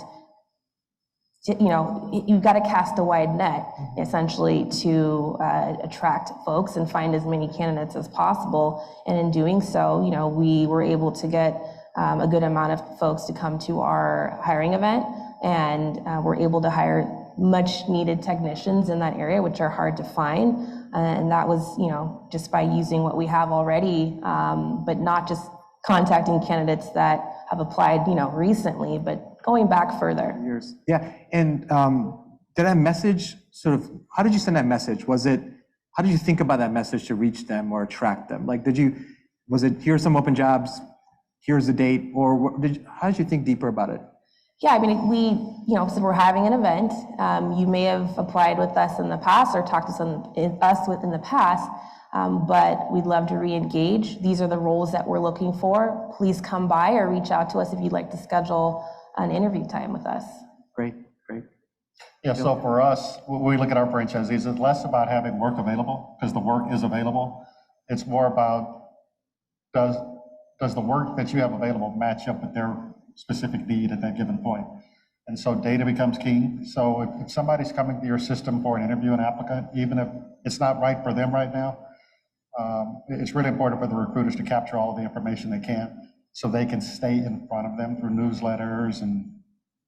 you've got to cast a wide net essentially to attract folks and find as many candidates as possible. And in doing so, we were able to get a good amount of folks to come to our hiring event, and we're able to hire much needed technicians in that area, which are hard to find. And that was, just by using what we have already, but not just contacting candidates that have applied, recently, but going back further. Years. Yeah. And did that message how did you send that message? How did you think about that message to reach them or attract them? Like, was it, here's some open jobs, here's the date, or how did you think deeper about it? Yeah, I mean, we, so we're having an event. You may have applied with us in the past or talked to us in the past, but we'd love to re-engage. These are the roles that we're looking for. Please come by or reach out to us if you'd like to schedule an interview time with us. Great, great. Yeah, so for us, when we look at our franchisees, it's less about having work available, because the work is available. It's more about, does the work that you have available match up with their specific need at that given point? And so data becomes key. So if somebody's coming to your system for an interview, an applicant, even if it's not right for them right now, it's really important for the recruiters to capture all the information they can, so they can stay in front of them through newsletters and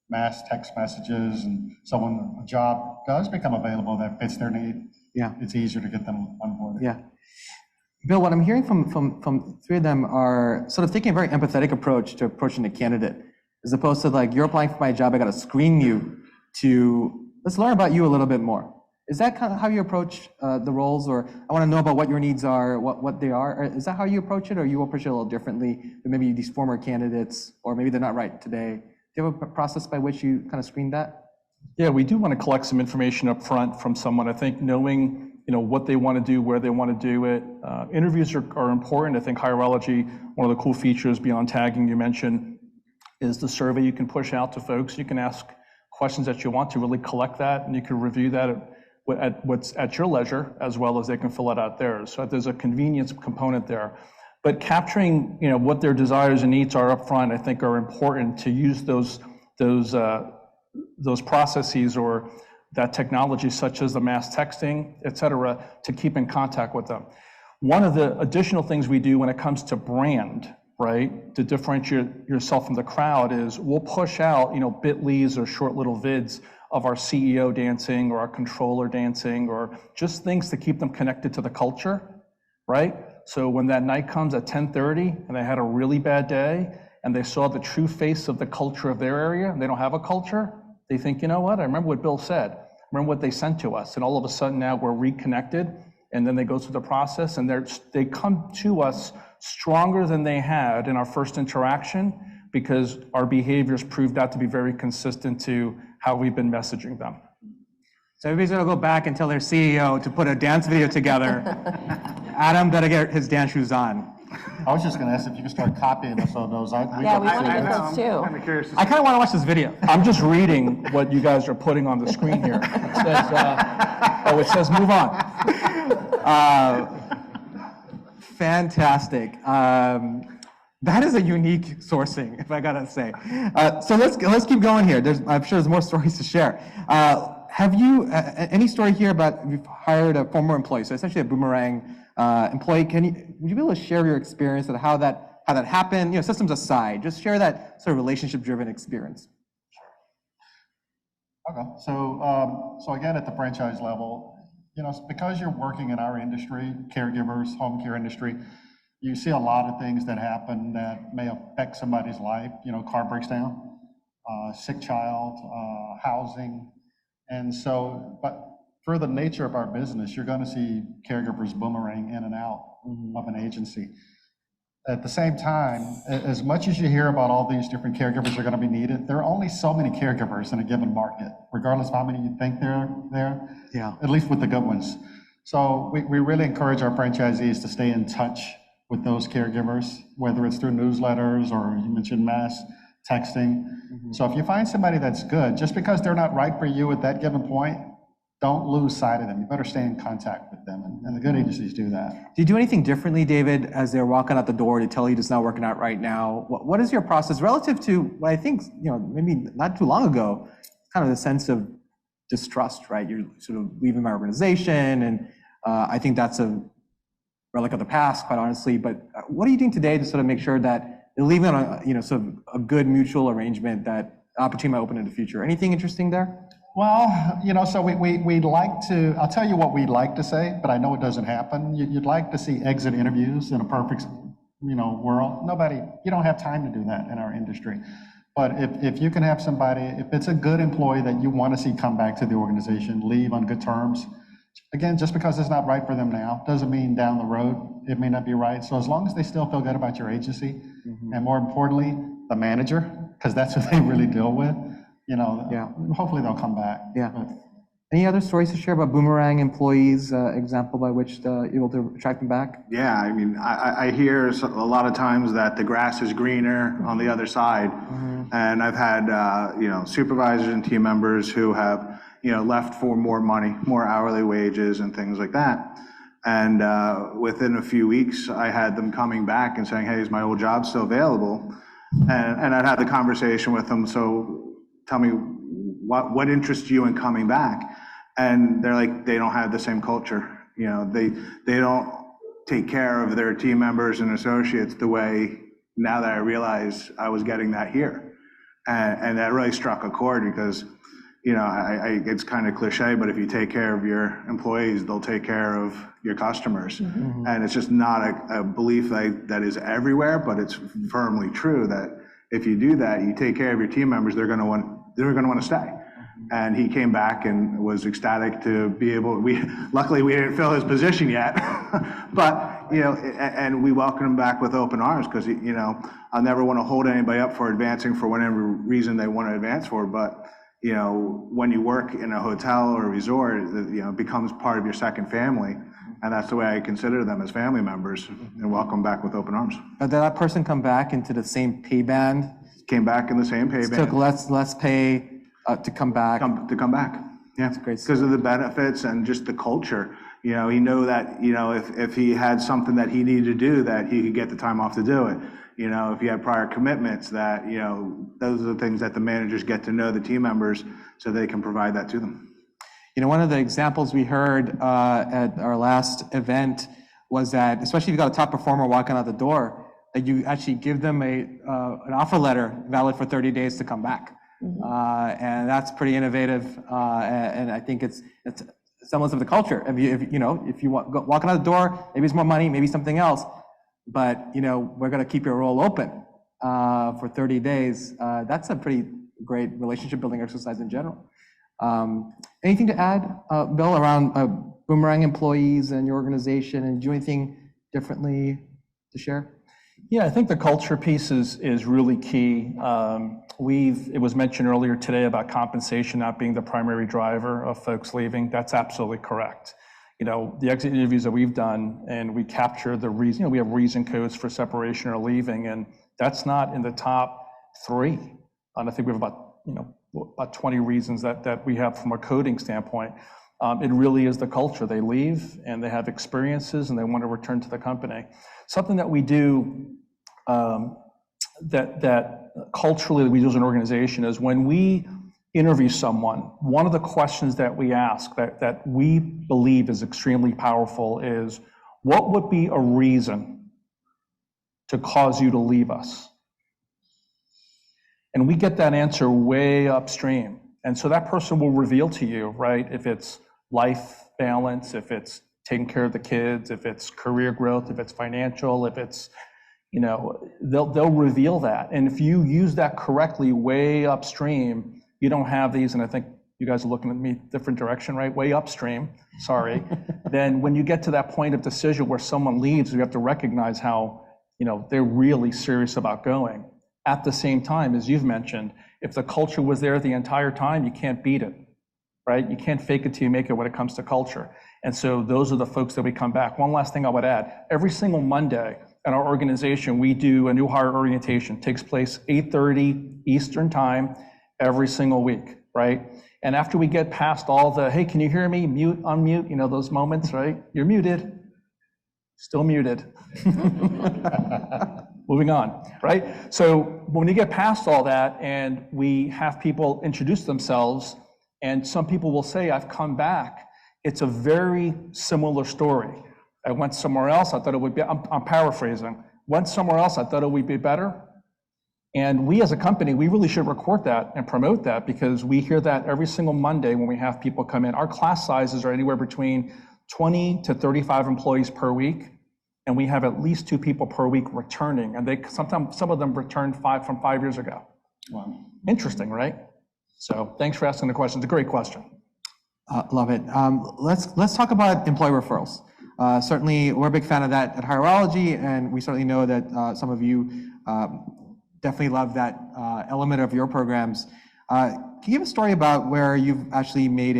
mass text messages. And so when a job does become available that fits their need, it's easier to get them on board. Yeah. Bill, what I'm hearing from three of them are sort of taking a very empathetic approach to approaching the candidate, as opposed to like, you're applying for my job, I got to screen you, to let's learn about you a little bit more. Is that kind of how you approach the roles? Or I want to know about what your needs are, what they are. Or is that how you approach it, or you approach it a little differently than maybe these former candidates, or maybe they're not right today? Do you have a process by which you kind of screen that? Yeah, we do want to collect some information up front from someone. I think knowing what they want to do, where they want to do it. Interviews are important. I think Hireology, one of the cool features beyond tagging you mentioned, is the survey you can push out to folks. You can ask questions that you want to, really collect that, and you can review that at what's at your leisure, as well as they can fill it out theirs. So there's a convenience component there. But capturing what their desires and needs are up front, I think are important to use those processes or that technology, such as the mass texting, et cetera, to keep in contact with them. One of the additional things we do when it comes to brand, right, to differentiate yourself from the crowd, is we'll push out, bit.lys or short little vids of our CEO dancing or our controller dancing, or just things to keep them connected to the culture, right? So when that night comes at 10:30 and they had a really bad day and they saw the true face of the culture of their area, and they don't have a culture, they think, you know what, I remember what Bill said. Remember what they sent to us, and all of a sudden now we're reconnected, and then they go through the process, and they come to us stronger than they had in our first interaction, because our behaviors proved out to be very consistent to how we've been messaging them. So everybody's gonna go back and tell their CEO to put a dance video together. Adam better get his dance shoes on. I was just going to ask if you could start copying us on those. Yeah, we want to get those too. I kind of want to watch this video. I'm just reading what you guys are putting on the screen here. It says, it says move on. Fantastic. That is a unique sourcing, if I gotta say. So let's keep going here. I'm sure there's more stories to share. Have you any story here about you've hired a former employee, so essentially a boomerang employee? Would you be able to share your experience of how that happened? Systems aside, just share that sort of relationship-driven experience. Okay. So again, at the franchise level, because you're working in our industry, caregivers, home care industry, you see a lot of things that happen that may affect somebody's life. Car breaks down, sick child, housing. And so, but through the nature of our business, you're going to see caregivers boomerang in and out of an agency. At the same time, as much as you hear about all these different caregivers are going to be needed, there are only so many caregivers in a given market, regardless of how many you think they're there, at least with the good ones. So we really encourage our franchisees to stay in touch with those caregivers, whether it's through newsletters or you mentioned mass texting. So if you find somebody that's good, just because they're not right for you at that given point, don't lose sight of them. You better stay in contact with them, and the good agencies do that. Do you do anything differently, David, as they're walking out the door to tell you it's not working out right now? What is your process relative to what I think, maybe not too long ago, kind of the sense of distrust, right? You're sort of leaving my organization, and I think that's a relic of the past, quite honestly. But what are you doing today to sort of make sure that you're leaving on sort of a good mutual arrangement that opportunity might open in the future? Anything interesting there? Well, so we'd like to, I'll tell you what we'd like to say, but I know it doesn't happen. You'd like to see exit interviews in a perfect, world. You don't have time to do that in our industry. But if you can have somebody, if it's a good employee that you want to see come back to the organization, leave on good terms, again, just because it's not right for them now, doesn't mean down the road it may not be right. So as long as they still feel good about your agency, and more importantly, the manager, because that's who they really deal with, hopefully they'll come back. But, any other stories to share about boomerang employees, example by which you're able to attract them back? Yeah, I mean, I hear a lot of times that the grass is greener on the other side. And I've had, supervisors and team members who have, left for more money, more hourly wages and things like that. And within a few weeks, I had them coming back and saying, hey, is my old job still available? And I'd had the conversation with them, so tell me, what interests you in coming back? And they're like, they don't have the same culture. They don't take care of their team members and associates the way, now that I realize I was getting that here. And that really struck a chord because, it's kind of cliche, but if you take care of your employees, they'll take care of your customers. Mm-hmm. And it's just not a belief that is everywhere, but it's firmly true that if you do that, you take care of your team members, they're going to want to stay. And he came back and was ecstatic to be able, luckily we didn't fill his position yet, but, and we welcomed him back with open arms because, I'll never want to hold anybody up for advancing for whatever reason they want to advance for, but, when you work in a hotel or a resort, it becomes part of your second family. And that's the way I consider them, as family members, and welcome back with open arms. Did that person come back into the same pay band? Came back in the same pay band. Took less pay to come back. To come back, yeah. That's great. Because of the benefits and just the culture. He knew that, if he had something that he needed to do, that he could get the time off to do it. If he had prior commitments, that, those are the things that the managers get to know the team members so they can provide that to them. One of the examples we heard at our last event was that, especially if you got a top performer walking out the door, that you actually give them an offer letter valid for 30 days to come back. Mm-hmm. And that's pretty innovative. And I think it's semblance of the culture. If you walking out the door, maybe it's more money, maybe something else, but we're going to keep your role open for 30 days. That's a pretty great relationship building exercise in general. Anything to add, Bill, around Boomerang employees and your organization, and do anything differently to share? Yeah, I think the culture piece is really key. It was mentioned earlier today about compensation not being the primary driver of folks leaving. That's absolutely correct. The exit interviews that we've done, and we capture the reason, we have reason codes for separation or leaving, and that's not in the top 3. And I think we have about 20 reasons that we have from a coding standpoint. It really is the culture. They leave and they have experiences and they want to return to the company. Something that we do that culturally we do as an organization is when we interview someone, one of the questions that we ask that we believe is extremely powerful is, what would be a reason to cause you to leave us? And we get that answer way upstream. And so that person will reveal to you, right, if it's life balance, if it's taking care of the kids, if it's career growth, if it's financial, if it's, they'll reveal that. And if you use that correctly way upstream, you don't have these, and I think you guys are looking at me different direction, right? Way upstream, sorry. Then when you get to that point of decision where someone leaves, you have to recognize how, they're really serious about going. At the same time, as you've mentioned, if the culture was there the entire time, you can't beat it, right? You can't fake it till you make it when it comes to culture. And so those are the folks that we come back. One last thing I would add, every single Monday in our organization, we do a new hire orientation. It takes place 8:30 Eastern time every single week, right? And after we get past all the, hey, can you hear me? Mute, unmute, those moments, right? You're muted, still muted. Moving on, right? So when you get past all that and we have people introduce themselves, and some people will say, I've come back, it's a very similar story. I went somewhere else, I thought it would be, I'm paraphrasing, went somewhere else, I thought it would be better. And we as a company, we really should record that and promote that, because we hear that every single Monday when we have people come in. Our class sizes are anywhere between 20 to 35 employees per week. And we have at least 2 people per week returning. And sometimes some of them returned from 5 years ago. Wow. Interesting, right? So thanks for asking the question. It's a great question. Love it. Let's talk about employee referrals. Certainly, we're a big fan of that at Hireology, and we certainly know that some of you definitely love that element of your programs. Can you give a story about where you've actually made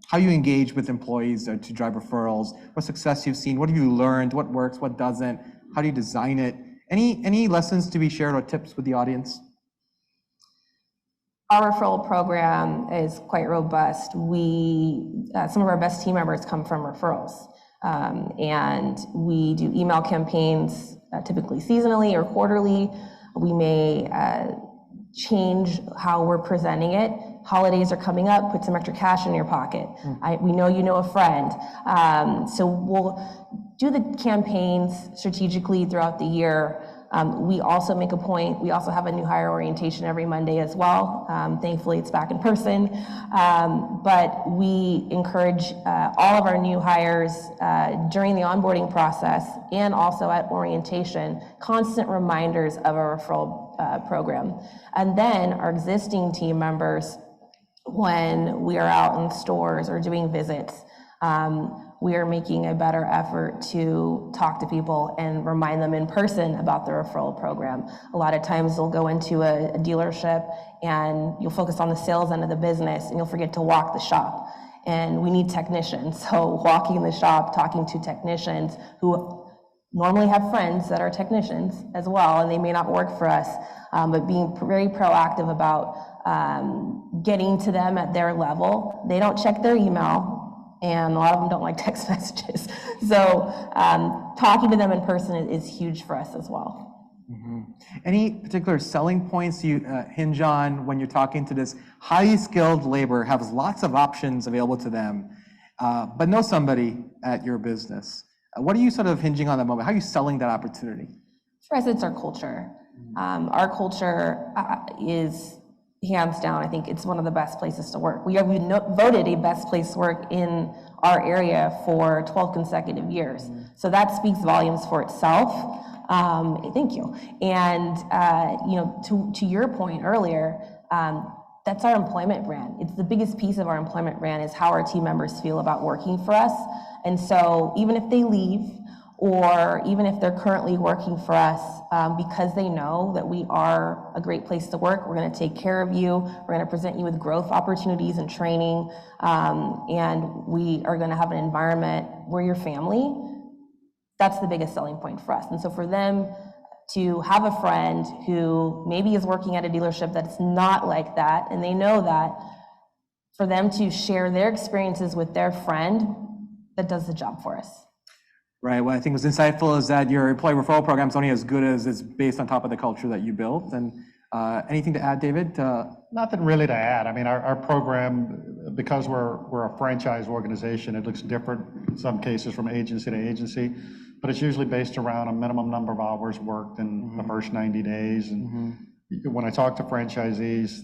how you engage with employees to drive referrals, what success you've seen, what have you learned, what works, what doesn't, how do you design it? Any lessons to be shared or tips with the audience? Our referral program is quite robust. Some of our best team members come from referrals. And we do email campaigns, typically seasonally or quarterly. We may change how we're presenting it. Holidays are coming up, put some extra cash in your pocket. We know you know a friend. So we'll do the campaigns strategically throughout the year. We also make a point, we also have a new hire orientation every Monday as well. Thankfully, it's back in person. But we encourage all of our new hires during the onboarding process and also at orientation, constant reminders of our referral program. And then our existing team members, when we are out in stores or doing visits, we are making a better effort to talk to people and remind them in person about the referral program. A lot of times they'll go into a dealership and you'll focus on the sales end of the business and you'll forget to walk the shop. And we need technicians. So walking the shop, talking to technicians who normally have friends that are technicians as well, and they may not work for us, but being very proactive about getting to them at their level. They don't check their email, and a lot of them don't like text messages. So talking to them in person is huge for us as well. Any particular selling points you hinge on when you're talking to this highly skilled labor, has lots of options available to them, but know somebody at your business? What are you sort of hinging on that moment? How are you selling that opportunity? For us, it's our culture. Our culture is hands down, I think it's one of the best places to work. We have been voted a best place to work in our area for 12 consecutive years. So that speaks volumes for itself. Thank you. And to your point earlier, that's our employment brand. It's the biggest piece of our employment brand is how our team members feel about working for us. And so even if they leave, or even if they're currently working for us, because they know that we are a great place to work, we're going to take care of you, we're going to present you with growth opportunities and training, and we are going to have an environment where you're family. That's the biggest selling point for us. And so for them to have a friend who maybe is working at a dealership that's not like that, and they know that, for them to share their experiences with their friend, that does the job for us. Right. What I think was insightful is that your employee referral program is only as good as it's based on top of the culture that you built. And anything to add, David? Nothing really to add. I mean, our program, because we're a franchise organization, it looks different in some cases from agency to agency, but it's usually based around a minimum number of hours worked in the first 90 days. And when I talk to franchisees,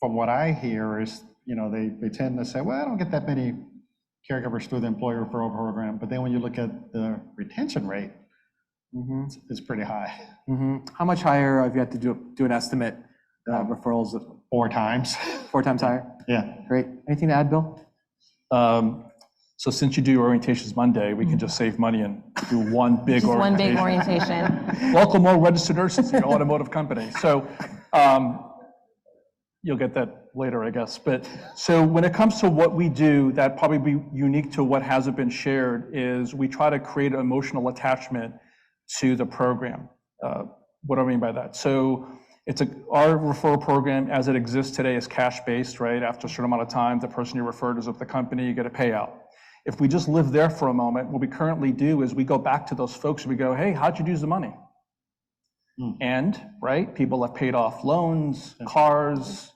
from what I hear is, they tend to say, well, I don't get that many caregivers through the employee referral program, but then when you look at the retention rate, it's pretty high. How much higher have you had to do an estimate referrals? 4 times. 4 times higher? Yeah. Great. Anything to add, Bill? So since you do orientations Monday, we can just save money and do one big Just orientation. one big orientation. Welcome more registered nurses to your automotive company. So you'll get that later, I guess. But so when it comes to what we do, that probably be unique to what hasn't been shared is we try to create an emotional attachment to the program. What do I mean by that? So our referral program as it exists today is cash-based, right? After a certain amount of time, the person you referred is with the company, you get a payout. If we just live there for a moment, what we currently do is we go back to those folks and we go, hey, how'd you use the money? And, right, people have paid off loans, cars,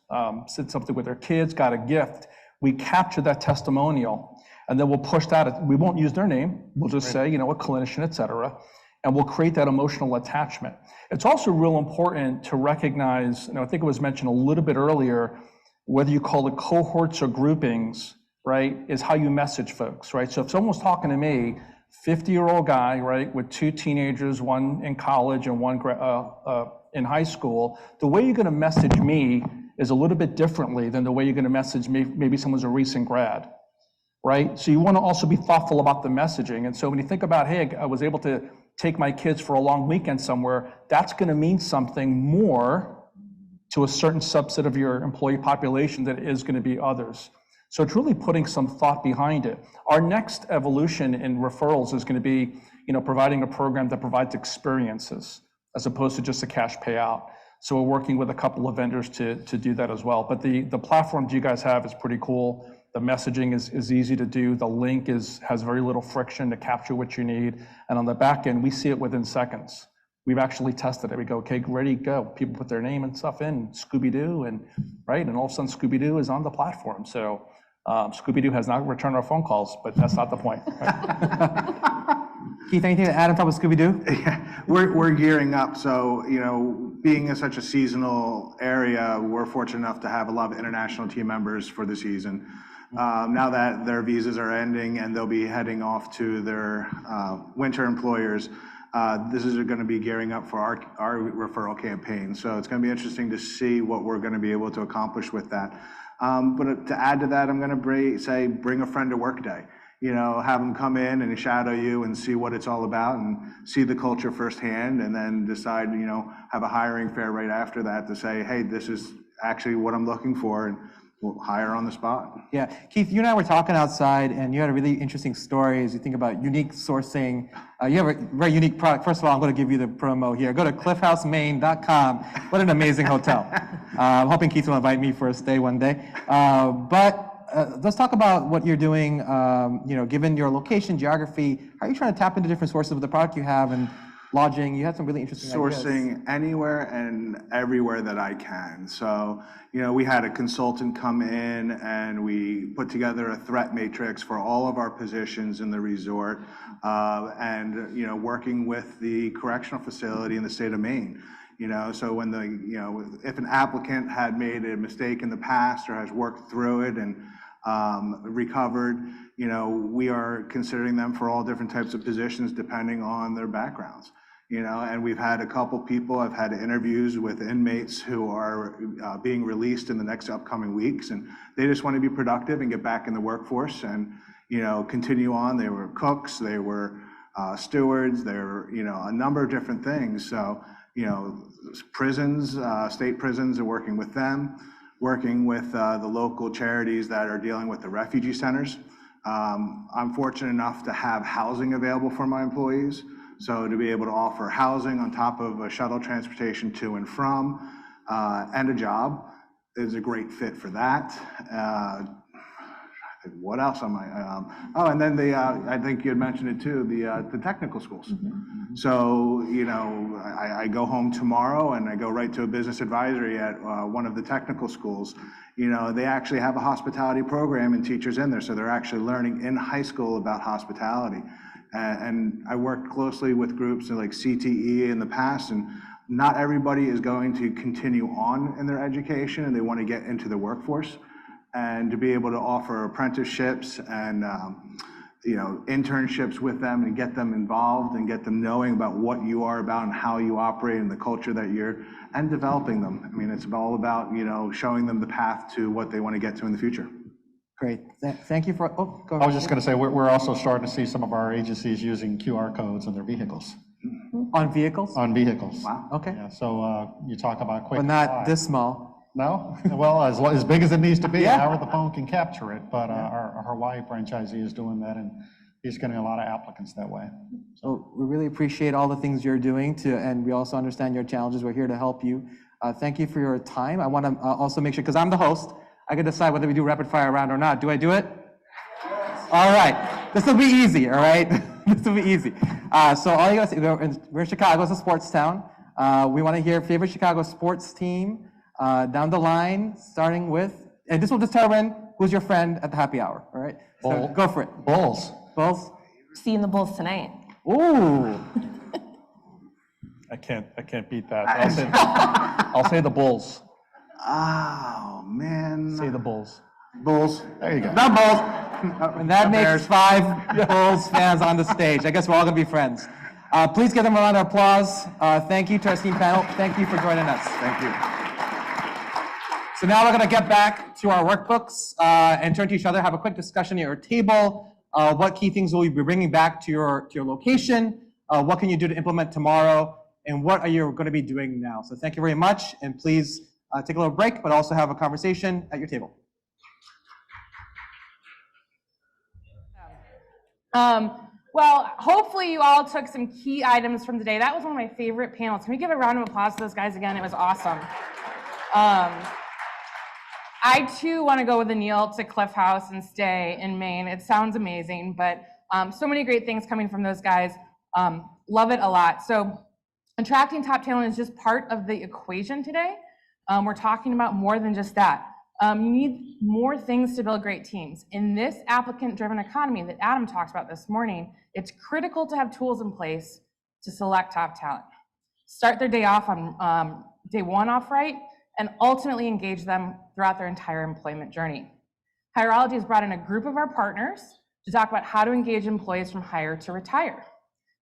said something with their kids, got a gift. We capture that testimonial, and then we'll push that. We won't use their name. We'll just say, a clinician, et cetera, and we'll create that emotional attachment. It's also real important to recognize, I think it was mentioned a little bit earlier, whether you call it cohorts or groupings, right, is how you message folks, right? So if someone's talking to me, 50-year-old guy, right, with 2 teenagers, one in college and one in high school, the way you're going to message me is a little bit differently than the way you're going to message me, maybe someone's a recent grad, right? So you want to also be thoughtful about the messaging. And so when you think about, hey, I was able to take my kids for a long weekend somewhere, that's going to mean something more to a certain subset of your employee population than it is going to be others. So it's really putting some thought behind it. Our next evolution in referrals is going to be, providing a program that provides experiences as opposed to just a cash payout. So we're working with a couple of vendors to do that as well. But the platforms you guys have is pretty cool. The messaging is easy to do. The link has very little friction to capture what you need. And on the back end, we see it within seconds. We've actually tested it. We go, okay, ready, go. People put their name and stuff in, Scooby-Doo, and right, and all of a sudden Scooby-Doo is on the platform. So Scooby-Doo has not returned our phone calls, but that's not the point. Right? Keith, anything to add on top of Scooby-Doo? Yeah, we're gearing up. So, being in such a seasonal area, we're fortunate enough to have a lot of international team members for the season. Now that their visas are ending and they'll be heading off to their winter employers, this is going to be gearing up for our referral campaign. So it's going to be interesting to see what we're going to be able to accomplish with that. But to add to that, I'm going to bring a friend to work day. Have them come in and shadow you and see what it's all about and see the culture firsthand, and then decide, have a hiring fair right after that to say, hey, this is actually what I'm looking for, and we'll hire on the spot. Yeah, Keith, you and I were talking outside, and you had a really interesting story as you think about unique sourcing. You have a very unique product. First of all, I'm going to give you the promo here. Go to cliffhousemaine.com. What an amazing hotel. I'm hoping Keith will invite me for a stay one day. But let's talk about what you're doing, given your location, geography. How are you trying to tap into different sources of the product you have and lodging? You had some really interesting Sourcing ideas. anywhere and everywhere that I can. So, we had a consultant come in and we put together a threat matrix for all of our positions in the resort, and, working with the correctional facility in the state of Maine. So when if an applicant had made a mistake in the past or has worked through it and recovered, we are considering them for all different types of positions depending on their backgrounds. And we've had a couple people, I've had interviews with inmates who are being released in the next upcoming weeks, and they just want to be productive and get back in the workforce and, continue on. They were cooks, they were stewards, they were, a number of different things. So, prisons, state prisons are working with them, working with the local charities that are dealing with the refugee centers. I'm fortunate enough to have housing available for my employees. So to be able to offer housing on top of a shuttle transportation to and from, and a job is a great fit for that. What else am I? And then I think you had mentioned it too, the technical schools. Mm-hmm. So, I go home tomorrow and I go right to a business advisory at one of the technical schools. They actually have a hospitality program and teachers in there. So they're actually learning in high school about hospitality. And I worked closely with groups like CTE in the past, and not everybody is going to continue on in their education and they want to get into the workforce. And to be able to offer apprenticeships and internships with them and get them involved and get them knowing about what you are about and how you operate and the culture that you're, and developing them. I mean, it's all about, showing them the path to what they want to get to in the future. Great. Thank you for, go ahead. I was just going to say, we're also starting to see some of our agencies using QR codes on their vehicles. On vehicles? On vehicles. Wow, okay. Yeah, so you talk about quick. But not this small. No? Well, as big as it needs to be, Yeah. however the phone can capture it. But our Hawaii franchisee is doing that, and he's getting a lot of applicants that way. So we really appreciate all the things you're doing and we also understand your challenges. We're here to help you. Thank you for your time. I want to also make sure, because I'm the host, I can decide whether we do rapid fire round or not. Do I do it? Yes. All right. This will be easy, all right? This will be easy. So all you guys, we're in Chicago, it's a sports town. We want to hear favorite Chicago sports team. Down the line, starting with, and this will determine who's your friend at the happy hour, all right? So go for it. Bulls. Bulls? Seeing the Bulls tonight. Ooh. I can't beat that. I'll say the Bulls. Oh, man. Say the Bulls. Bulls. There you go. Not Bulls. And that makes 5 Bulls fans on the stage. I guess we're all going to be friends. Please give them a round of applause. Thank you to our esteemed panel. Thank you for joining us. Thank you. So now we're going to get back to our workbooks and turn to each other, have a quick discussion at your table. What key things will you be bringing back to your location? What can you do to implement tomorrow? And what are you going to be doing now? So thank you very much. And please take a little break, but also have a conversation at your table. Well, hopefully you all took some key items from today. That was one of my favorite panels. Can we give a round of applause to those guys again? It was awesome. I too want to go with Anil to Cliff House and stay in Maine. It sounds amazing, but so many great things coming from those guys. Love it a lot. So attracting top talent is just part of the equation today. We're talking about more than just that. You need more things to build great teams. In this applicant-driven economy that Adam talked about this morning, it's critical to have tools in place to select top talent. Start their day off on day one off right, and ultimately engage them throughout their entire employment journey. Hireology has brought in a group of our partners to talk about how to engage employees from hire to retire.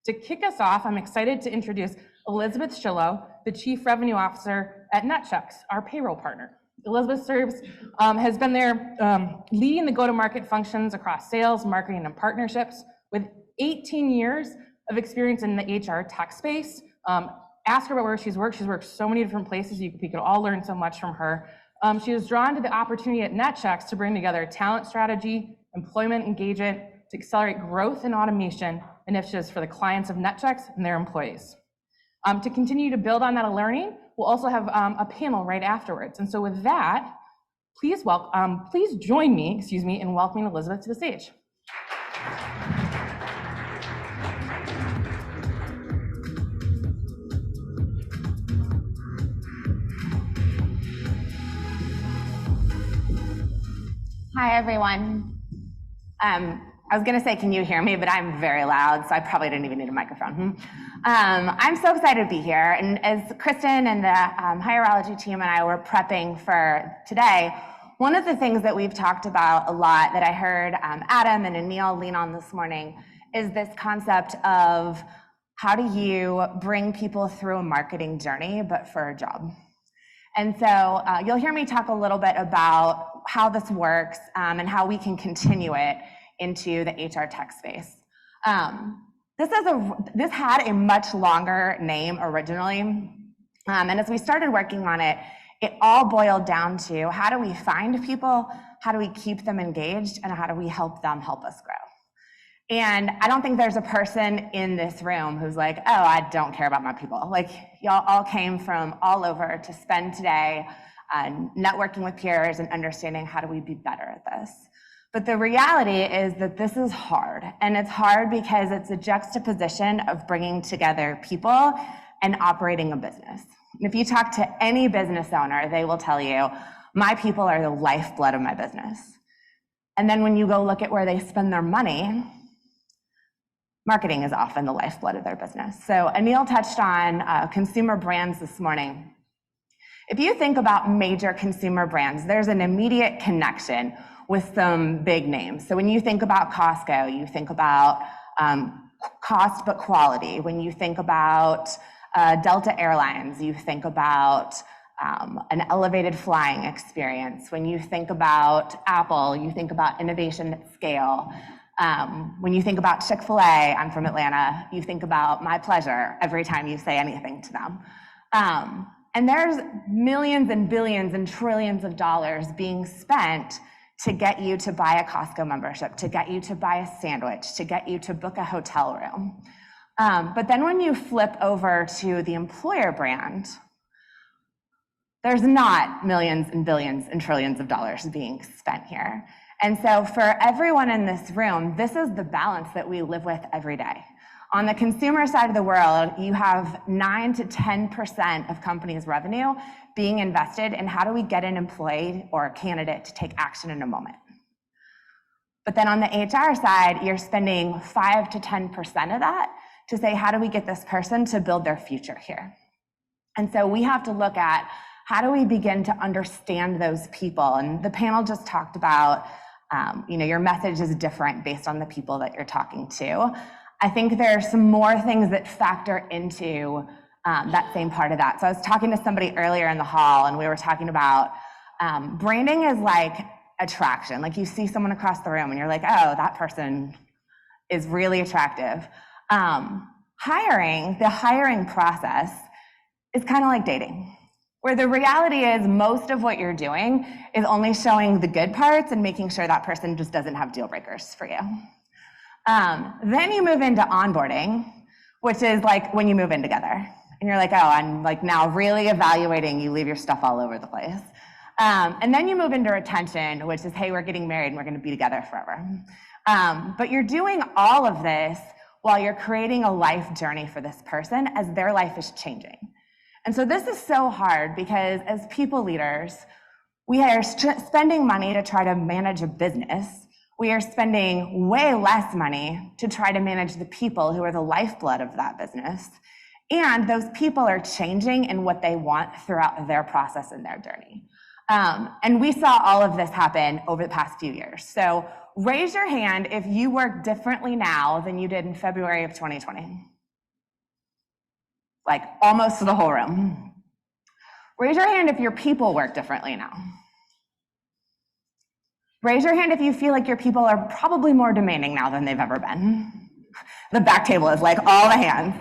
To kick us off, I'm excited to introduce Elizabeth Schillo, the Chief Revenue Officer at Netchex, our payroll partner. Elizabeth has been there leading the go-to-market functions across sales, marketing, and partnerships with 18 years of experience in the HR tech space. Ask her about where she's worked. She's worked so many different places. We could all learn so much from her. She was drawn to the opportunity at Netchex to bring together talent strategy, employment engagement, to accelerate growth and automation initiatives for the clients of Netchex and their employees. To continue to build on that learning, we'll also have a panel right afterwards. And so with that, please join me, in welcoming Elizabeth to the stage. Hi, everyone. I was going to say, can you hear me? But I'm very loud, so I probably didn't even need a microphone. I'm so excited to be here. And as Kristin and the Hireology team and I were prepping for today, one of the things that we've talked about a lot that I heard Adam and Anil lean on this morning is this concept of how do you bring people through a marketing journey, but for a job. And so you'll hear me talk a little bit about how this works and how we can continue it into the HR tech space. This had a much longer name originally. And as we started working on it, it all boiled down to how do we find people, how do we keep them engaged, and how do we help them help us grow? And I don't think there's a person in this room who's like, oh, I don't care about my people. Like, y'all all came from all over to spend today networking with peers and understanding how do we be better at this. But the reality is that this is hard. And it's hard because it's a juxtaposition of bringing together people and operating a business. And if you talk to any business owner, they will tell you, my people are the lifeblood of my business. And then when you go look at where they spend their money, marketing is often the lifeblood of their business. So Anil touched on consumer brands this morning. If you think about major consumer brands, there's an immediate connection with some big names. So when you think about Costco, you think about cost but quality. When you think about Delta Airlines, you think about an elevated flying experience. When you think about Apple, you think about innovation at scale. When you think about Chick-fil-A, I'm from Atlanta, you think about my pleasure every time you say anything to them. And there's millions and billions and trillions of dollars being spent to get you to buy a Costco membership, to get you to buy a sandwich, to get you to book a hotel room. But then when you flip over to the employer brand, there's not millions and billions and trillions of dollars being spent here. And so for everyone in this room, this is the balance that we live with every day. On the consumer side of the world, you have 9 to 10% of companies' revenue being invested in how do we get an employee or a candidate to take action in a moment. But then on the HR side, you're spending 5 to 10% of that to say, how do we get this person to build their future here? And so we have to look at how do we begin to understand those people? And the panel just talked about, your message is different based on the people that you're talking to. I think there are some more things that factor into that same part of that. So I was talking to somebody earlier in the hall, and we were talking about branding is like attraction. Like you see someone across the room, and you're like, oh, that person is really attractive. The hiring process is kind of like dating, where the reality is most of what you're doing is only showing the good parts and making sure that person just doesn't have deal breakers for you. Then you move into onboarding, which is like when you move in together. And you're like, oh, I'm like now really evaluating, you leave your stuff all over the place. And then you move into retention, which is, hey, we're getting married and we're gonna be together forever. But you're doing all of this while you're creating a life journey for this person as their life is changing. And so this is so hard because as people leaders, we are spending money to try to manage a business. We are spending way less money to try to manage the people who are the lifeblood of that business. And those people are changing in what they want throughout their process and their journey. And we saw all of this happen over the past few years. So raise your hand if you work differently now than you did in February of 2020. Like almost the whole room. Raise your hand if your people work differently now. Raise your hand if you feel like your people are probably more demanding now than they've ever been. The back table is like all the hands.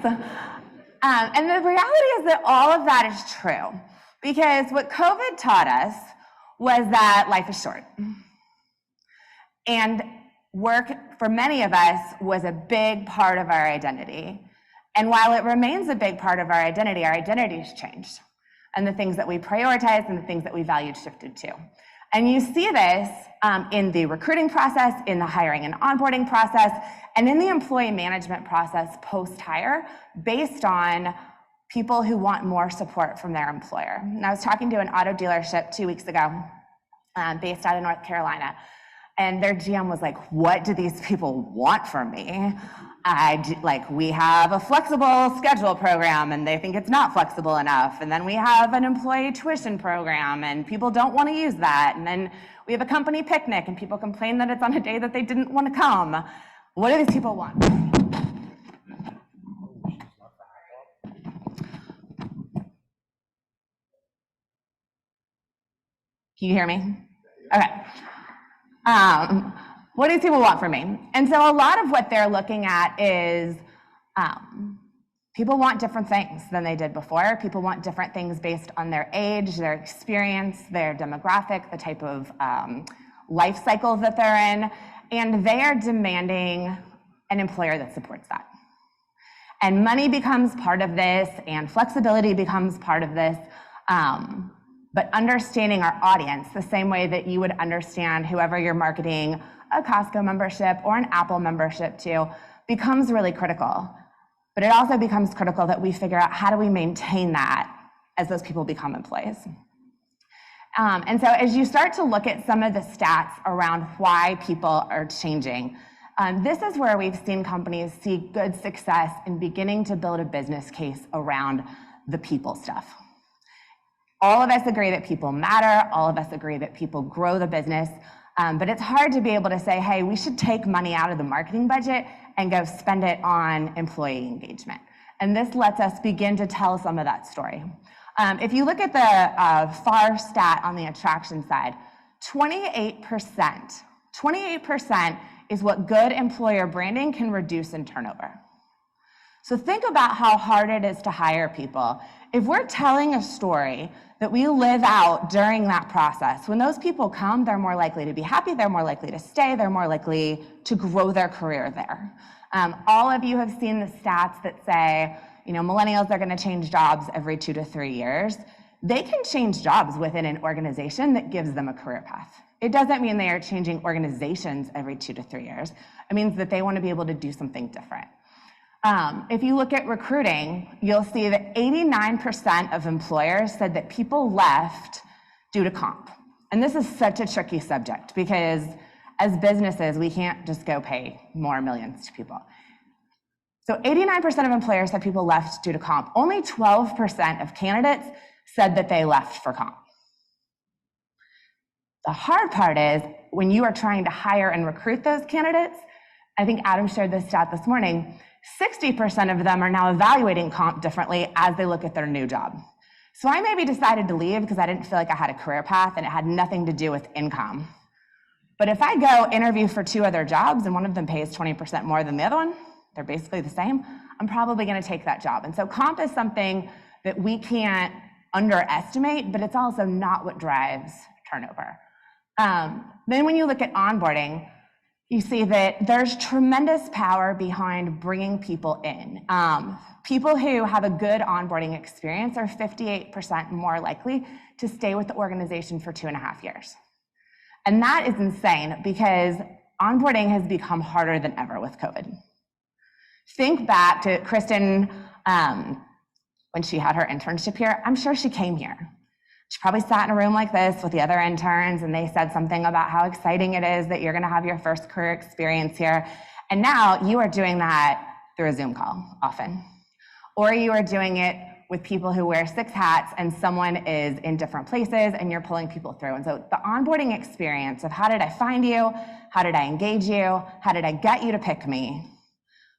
And the reality is that all of that is true because what COVID taught us was that life is short. And work, for many of us, was a big part of our identity. And while it remains a big part of our identity's changed. And the things that we prioritized and the things that we valued shifted too. And you see this in the recruiting process, in the hiring and onboarding process, and in the employee management process post-hire, based on people who want more support from their employer. And I was talking to an auto dealership 2 weeks ago, based out of North Carolina, and their GM was like, what do these people want from me? We have a flexible schedule program and they think it's not flexible enough. And then we have an employee tuition program and people don't want to use that. And then we have a company picnic and people complain that it's on a day that they didn't want to come. What do these people want? Can you hear me? Okay. What do these people want from me? And so a lot of what they're looking at is people want different things than they did before. People want different things based on their age, their experience, their demographic, the type of life cycles that they're in, and they are demanding an employer that supports that. And money becomes part of this, and flexibility becomes part of this. But understanding our audience the same way that you would understand whoever you're marketing a Costco membership or an Apple membership to becomes really critical. But it also becomes critical that we figure out how do we maintain that as those people become employees. And so as you start to look at some of the stats around why people are changing, this is where we've seen companies see good success in beginning to build a business case around the people stuff. All of us agree that people matter. All of us agree that people grow the business. But it's hard to be able to say, hey, we should take money out of the marketing budget and go spend it on employee engagement. And this lets us begin to tell some of that story. If you look at the FAR stat on the attraction side, 28% is what good employer branding can reduce in turnover. So think about how hard it is to hire people. If we're telling a story that we live out during that process, when those people come, they're more likely to be happy, they're more likely to stay, they're more likely to grow their career there. All of you have seen the stats that say, millennials are gonna change jobs every 2 to 3 years. They can change jobs within an organization that gives them a career path. It doesn't mean they are changing organizations every 2 to 3 years. It means that they wanna be able to do something different. If you look at recruiting, you'll see that 89% of employers said that people left due to comp. And this is such a tricky subject because as businesses, we can't just go pay more millions to people. So 89% of employers said people left due to comp. Only 12% of candidates said that they left for comp. The hard part is when you are trying to hire and recruit those candidates, I think Adam shared this stat this morning, 60% of them are now evaluating comp differently as they look at their new job. So I maybe decided to leave because I didn't feel like I had a career path and it had nothing to do with income. But if I go interview for 2 other jobs and one of them pays 20% more than the other one, they're basically the same, I'm probably gonna take that job. And so comp is something that we can't underestimate, but it's also not what drives turnover. Then when you look at onboarding, you see that there's tremendous power behind bringing people in. People who have a good onboarding experience are 58% more likely to stay with the organization for 2.5 years. And that is insane because onboarding has become harder than ever with COVID. Think back to Kristin when she had her internship here. I'm sure she came here. She probably sat in a room like this with the other interns and they said something about how exciting it is that you're gonna have your first career experience here. And now you are doing that through a Zoom call often. Or you are doing it with people who wear 6 hats and someone is in different places and you're pulling people through. And so the onboarding experience of how did I find you? How did I engage you? How did I get you to pick me?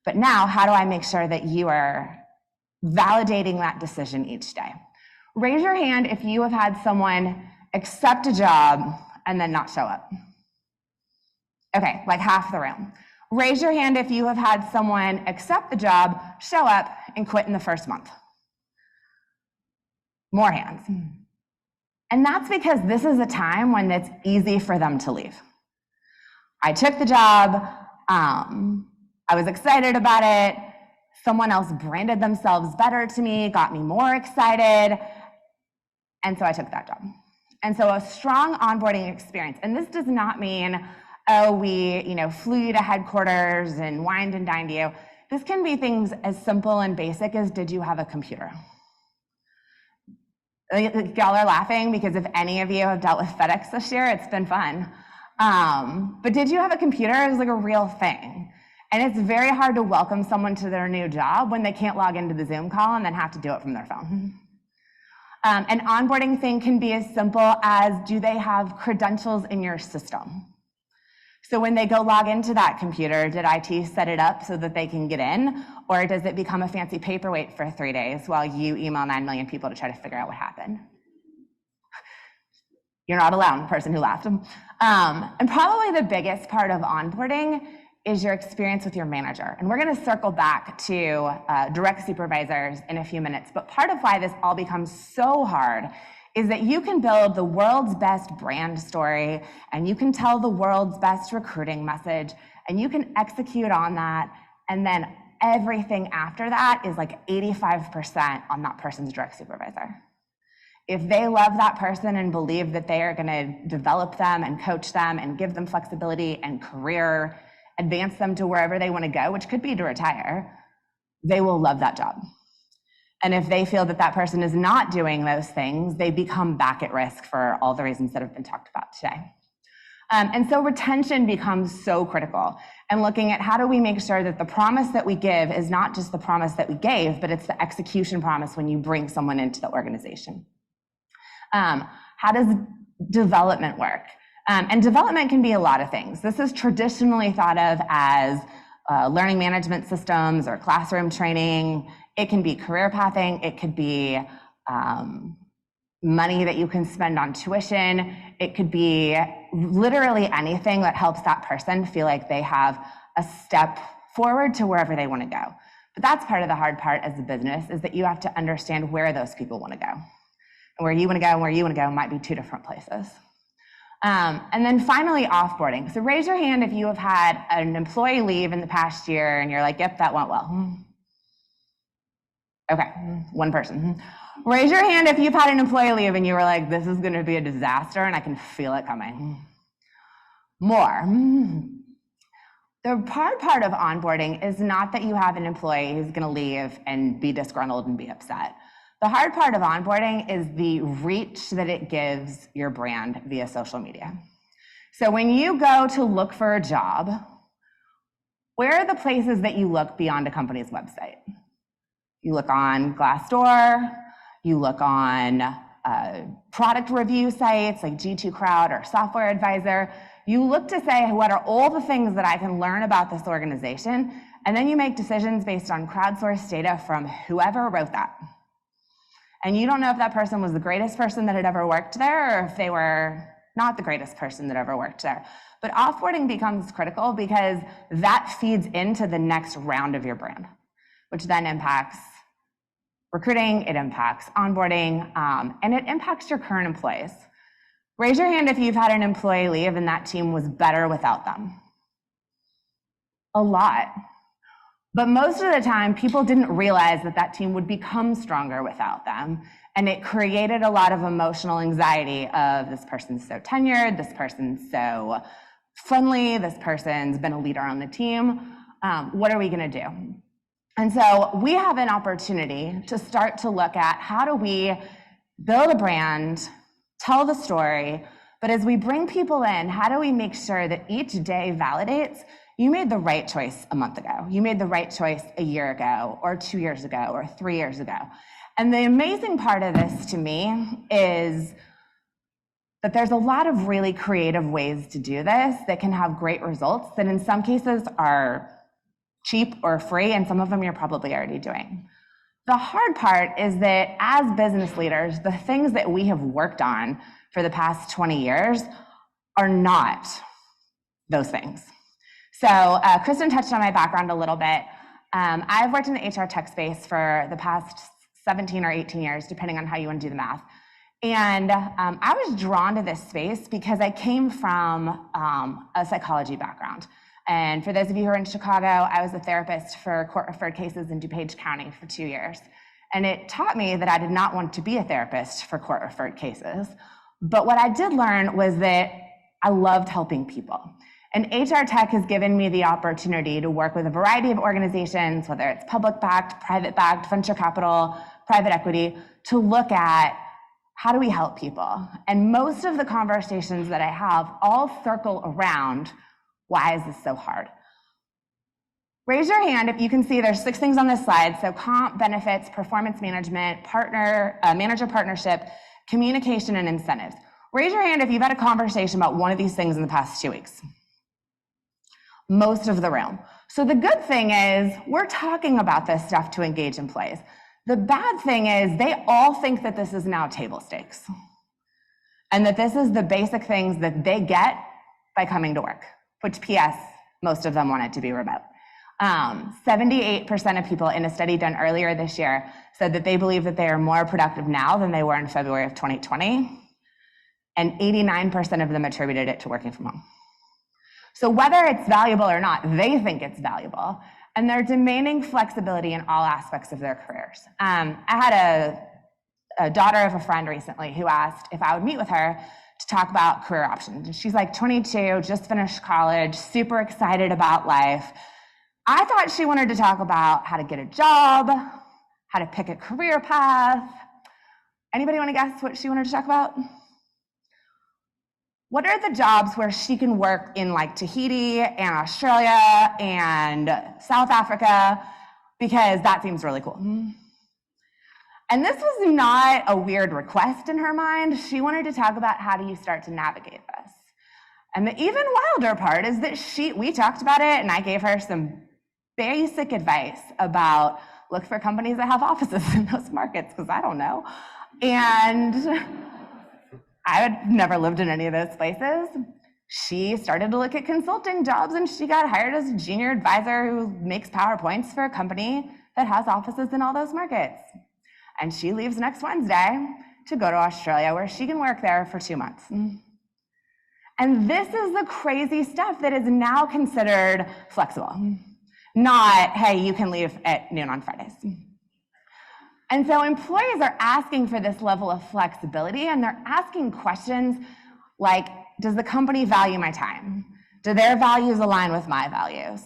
But now, how do I make sure that you are validating that decision each day? Raise your hand if you have had someone accept a job and then not show up. Okay, like half the room. Raise your hand if you have had someone accept the job, show up, and quit in the first month. More hands. And that's because this is a time when it's easy for them to leave. I took the job, I was excited about it, someone else branded themselves better to me, got me more excited, and so I took that job. And so a strong onboarding experience, and this does not mean, oh, we flew you to headquarters and wined and dined you. This can be things as simple and basic as, did you have a computer? Y'all are laughing because if any of you have dealt with FedEx this year, it's been fun. But did you have a computer? It was like a real thing. And it's very hard to welcome someone to their new job when they can't log into the Zoom call and then have to do it from their phone. An onboarding thing can be as simple as, do they have credentials in your system? So when they go log into that computer, did IT set it up so that they can get in? Or does it become a fancy paperweight for 3 days while you email 9 million people to try to figure out what happened? You're not alone, person who laughed. And probably the biggest part of onboarding is your experience with your manager. And we're gonna circle back to direct supervisors in a few minutes. But part of why this all becomes so hard is that you can build the world's best brand story and you can tell the world's best recruiting message and you can execute on that, and then everything after that is like 85% on that person's direct supervisor. If they love that person and believe that they are gonna develop them and coach them and give them flexibility and career, advance them to wherever they wanna go, which could be to retire, they will love that job. And if they feel that that person is not doing those things, they become back at risk for all the reasons that have been talked about today. And so retention becomes so critical, and looking at how do we make sure that the promise that we give is not just the promise that we gave, but it's the execution promise when you bring someone into the organization. How does development work? And development can be a lot of things. This is traditionally thought of as learning management systems or classroom training. It can be career pathing. It could be money that you can spend on tuition. It could be literally anything that helps that person feel like they have a step forward to wherever they want to go. But that's part of the hard part as a business, is that you have to understand where those people want to go. And where you want to go and where you want to go might be 2 different places. And then finally, offboarding. So raise your hand if you have had an employee leave in the past year and you're like, yep, that went well. Okay, 1 person. Raise your hand if you've had an employee leave and you were like, this is gonna be a disaster and I can feel it coming. More. The hard part of onboarding is not that you have an employee who's gonna leave and be disgruntled and be upset. The hard part of onboarding is the reach that it gives your brand via social media. So when you go to look for a job, where are the places that you look beyond a company's website? You look on Glassdoor, you look on product review sites like G2 Crowd or Software Advisor. You look to say, what are all the things that I can learn about this organization? And then you make decisions based on crowdsourced data from whoever wrote that. And you don't know if that person was the greatest person that had ever worked there or if they were not the greatest person that ever worked there. But offboarding becomes critical because that feeds into the next round of your brand, which then impacts recruiting, it impacts onboarding, and it impacts your current employees. Raise your hand if you've had an employee leave and that team was better without them. A lot. But most of the time, people didn't realize that that team would become stronger without them. And it created a lot of emotional anxiety of this person's so tenured, this person's so friendly, this person's been a leader on the team. What are we gonna do? And so we have an opportunity to start to look at how do we build a brand, tell the story, but as we bring people in, how do we make sure that each day validates you made the right choice a month ago, you made the right choice a year ago, or 2 years ago, or 3 years ago. And the amazing part of this to me is that there's a lot of really creative ways to do this that can have great results that in some cases are cheap or free, and some of them you're probably already doing. The hard part is that as business leaders, the things that we have worked on for the past 20 years are not those things. So Kristin touched on my background a little bit. I've worked in the HR tech space for the past 17 or 18 years, depending on how you want to do the math. And I was drawn to this space because I came from a psychology background. And for those of you who are in Chicago, I was a therapist for court-referred cases in DuPage County for 2 years. And it taught me that I did not want to be a therapist for court-referred cases. But what I did learn was that I loved helping people. And HR Tech has given me the opportunity to work with a variety of organizations, whether it's public-backed, private-backed, venture capital, private equity, to look at how do we help people. And most of the conversations that I have all circle around, why is this so hard? Raise your hand if you can see there's 6 things on this slide. So comp, benefits, performance management, partner, manager partnership, communication, and incentives. Raise your hand if you've had a conversation about one of these things in the past 2 weeks. Most of the room. So the good thing is we're talking about this stuff to engage employees. The bad thing is they all think that this is now table stakes and that this is the basic things that they get by coming to work, which PS, most of them want it to be remote. 78% of people in a study done earlier this year said that they believe that they are more productive now than they were in February of 2020, and 89% of them attributed it to working from home. So whether it's valuable or not, they think it's valuable, and they're demanding flexibility in all aspects of their careers. I had a daughter of a friend recently who asked if I would meet with her to talk about career options. And she's like 22, just finished college, super excited about life. I thought she wanted to talk about how to get a job, how to pick a career path. Anybody want to guess what she wanted to talk about? What are the jobs where she can work in like Tahiti and Australia and South Africa? Because that seems really cool. And this was not a weird request in her mind. She wanted to talk about how do you start to navigate this. And the even wilder part is that we talked about it and I gave her some basic advice about look for companies that have offices in those markets, because I don't know. And I had never lived in any of those places. She started to look at consulting jobs and she got hired as a junior advisor who makes PowerPoints for a company that has offices in all those markets. And she leaves next Wednesday to go to Australia where she can work there for 2 months. And this is the crazy stuff that is now considered flexible. Not, hey, you can leave at noon on Fridays. And so employees are asking for this level of flexibility, and they're asking questions like, does the company value my time? Do their values align with my values?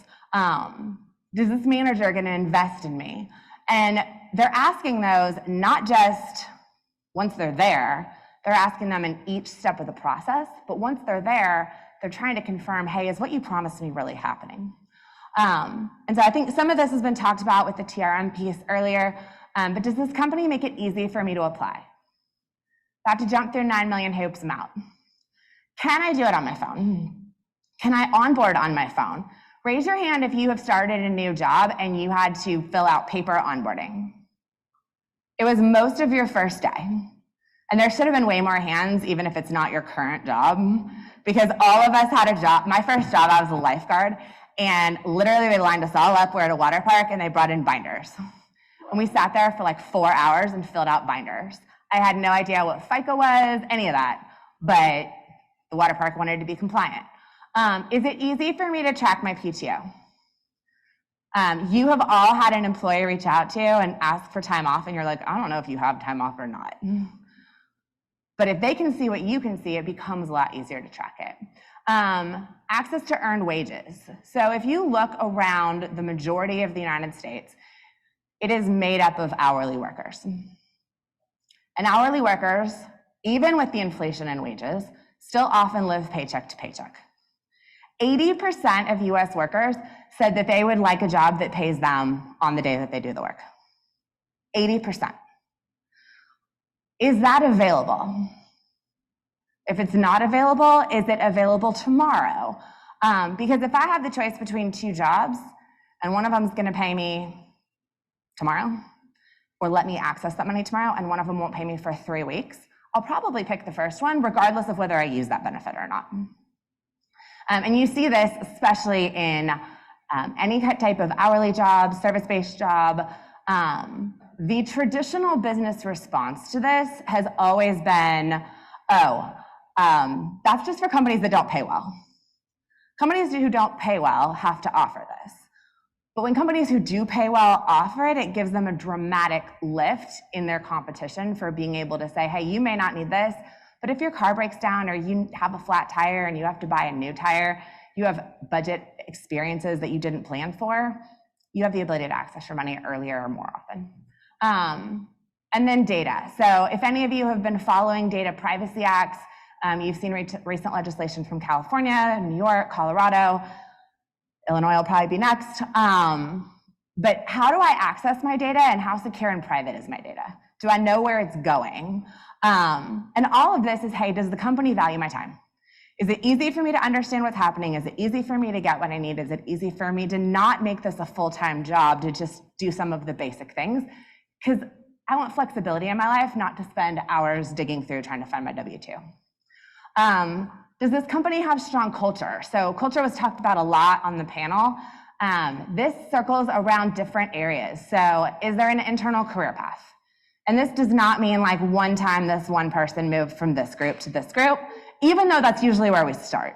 Does this manager going to invest in me? And they're asking those not just once they're there, they're asking them in each step of the process, but once they're there, they're trying to confirm, hey, is what you promised me really happening? And so I think some of this has been talked about with the TRM piece earlier, but does this company make it easy for me to apply? I have to jump through 9 million hoops, I'm out. Can I do it on my phone? Can I onboard on my phone? Raise your hand if you have started a new job and you had to fill out paper onboarding. It was most of your first day. And there should have been way more hands, even if it's not your current job, because all of us had a job. My first job, I was a lifeguard, and literally they lined us all up. We're at a water park, and they brought in binders. And we sat there for like 4 hours and filled out binders. I had no idea what FICA was, any of that, but the water park wanted to be compliant. Is it easy for me to track my PTO? You have all had an employee reach out to you and ask for time off, and you're like, I don't know if you have time off or not. But if they can see what you can see, it becomes a lot easier to track it. Access to earned wages. So if you look around the majority of the United States, it is made up of hourly workers. And hourly workers, even with the inflation in wages, still often live paycheck to paycheck. 80% of US workers said that they would like a job that pays them on the day that they do the work. 80%. Is that available? If it's not available, is it available tomorrow? Because if I have the choice between two jobs and one of them is going to pay me tomorrow or let me access that money tomorrow and one of them won't pay me for 3 weeks, I'll probably pick the first one regardless of whether I use that benefit or not. And you see this especially in any type of hourly job, service-based job. The traditional business response to this has always been, that's just for companies that don't pay well. Companies who don't pay well have to offer this. But when companies who do pay well offer it, it gives them a dramatic lift in their competition for being able to say, hey, you may not need this, but if your car breaks down or you have a flat tire and you have to buy a new tire, you have budget experiences that you didn't plan for, you have the ability to access your money earlier or more often. And then data. So if any of you have been following data privacy acts, you've seen recent legislation from California, New York, Colorado, Illinois will probably be next. But how do I access my data and how secure and private is my data? Do I know where it's going? And all of this is, hey, does the company value my time? Is it easy for me to understand what's happening? Is it easy for me to get what I need? Is it easy for me to not make this a full-time job, to just do some of the basic things? Because I want flexibility in my life, not to spend hours digging through trying to find my W-2. Does this company have strong culture? So culture was talked about a lot on the panel. This circles around different areas. So is there an internal career path? And this does not mean like one time this one person moved from this group to this group, even though that's usually where we start.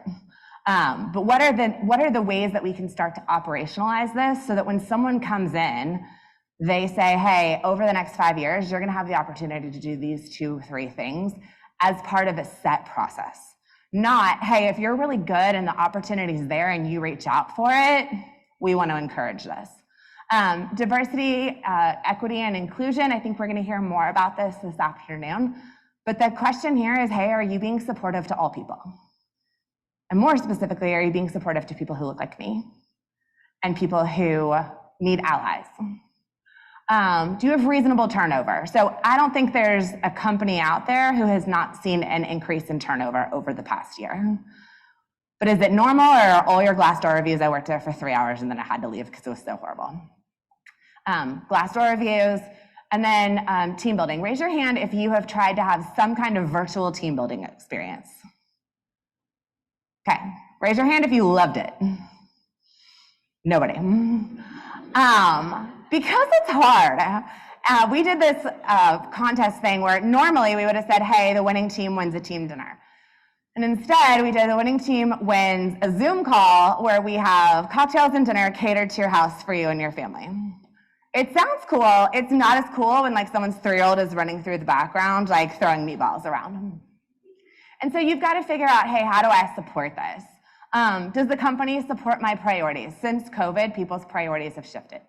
But what are the ways that we can start to operationalize this so that when someone comes in, they say, hey, over the next 5 years, you're gonna have the opportunity to do these 2, 3 things as part of a set process. Not, hey, if you're really good and the opportunity's there and you reach out for it, we want to encourage this. Diversity, equity, and inclusion, I think we're gonna hear more about this afternoon. But the question here is, hey, are you being supportive to all people? And more specifically, are you being supportive to people who look like me and people who need allies? Do you have reasonable turnover? So I don't think there's a company out there who has not seen an increase in turnover over the past year. But is it normal, or are all your Glassdoor reviews, I worked there for 3 hours and then I had to leave because it was so horrible? Glassdoor reviews, and then team building. Raise your hand if you have tried to have some kind of virtual team building experience. Okay, raise your hand if you loved it. Nobody. Because it's hard. We did this contest thing where normally we would have said, hey, the winning team wins a team dinner. And instead, we did the winning team wins a Zoom call where we have cocktails and dinner catered to your house for you and your family. It sounds cool. It's not as cool when like someone's 3-year-old is running through the background, like throwing meatballs around. And so you've got to figure out, hey, how do I support this? Does the company support my priorities? Since COVID, people's priorities have shifted.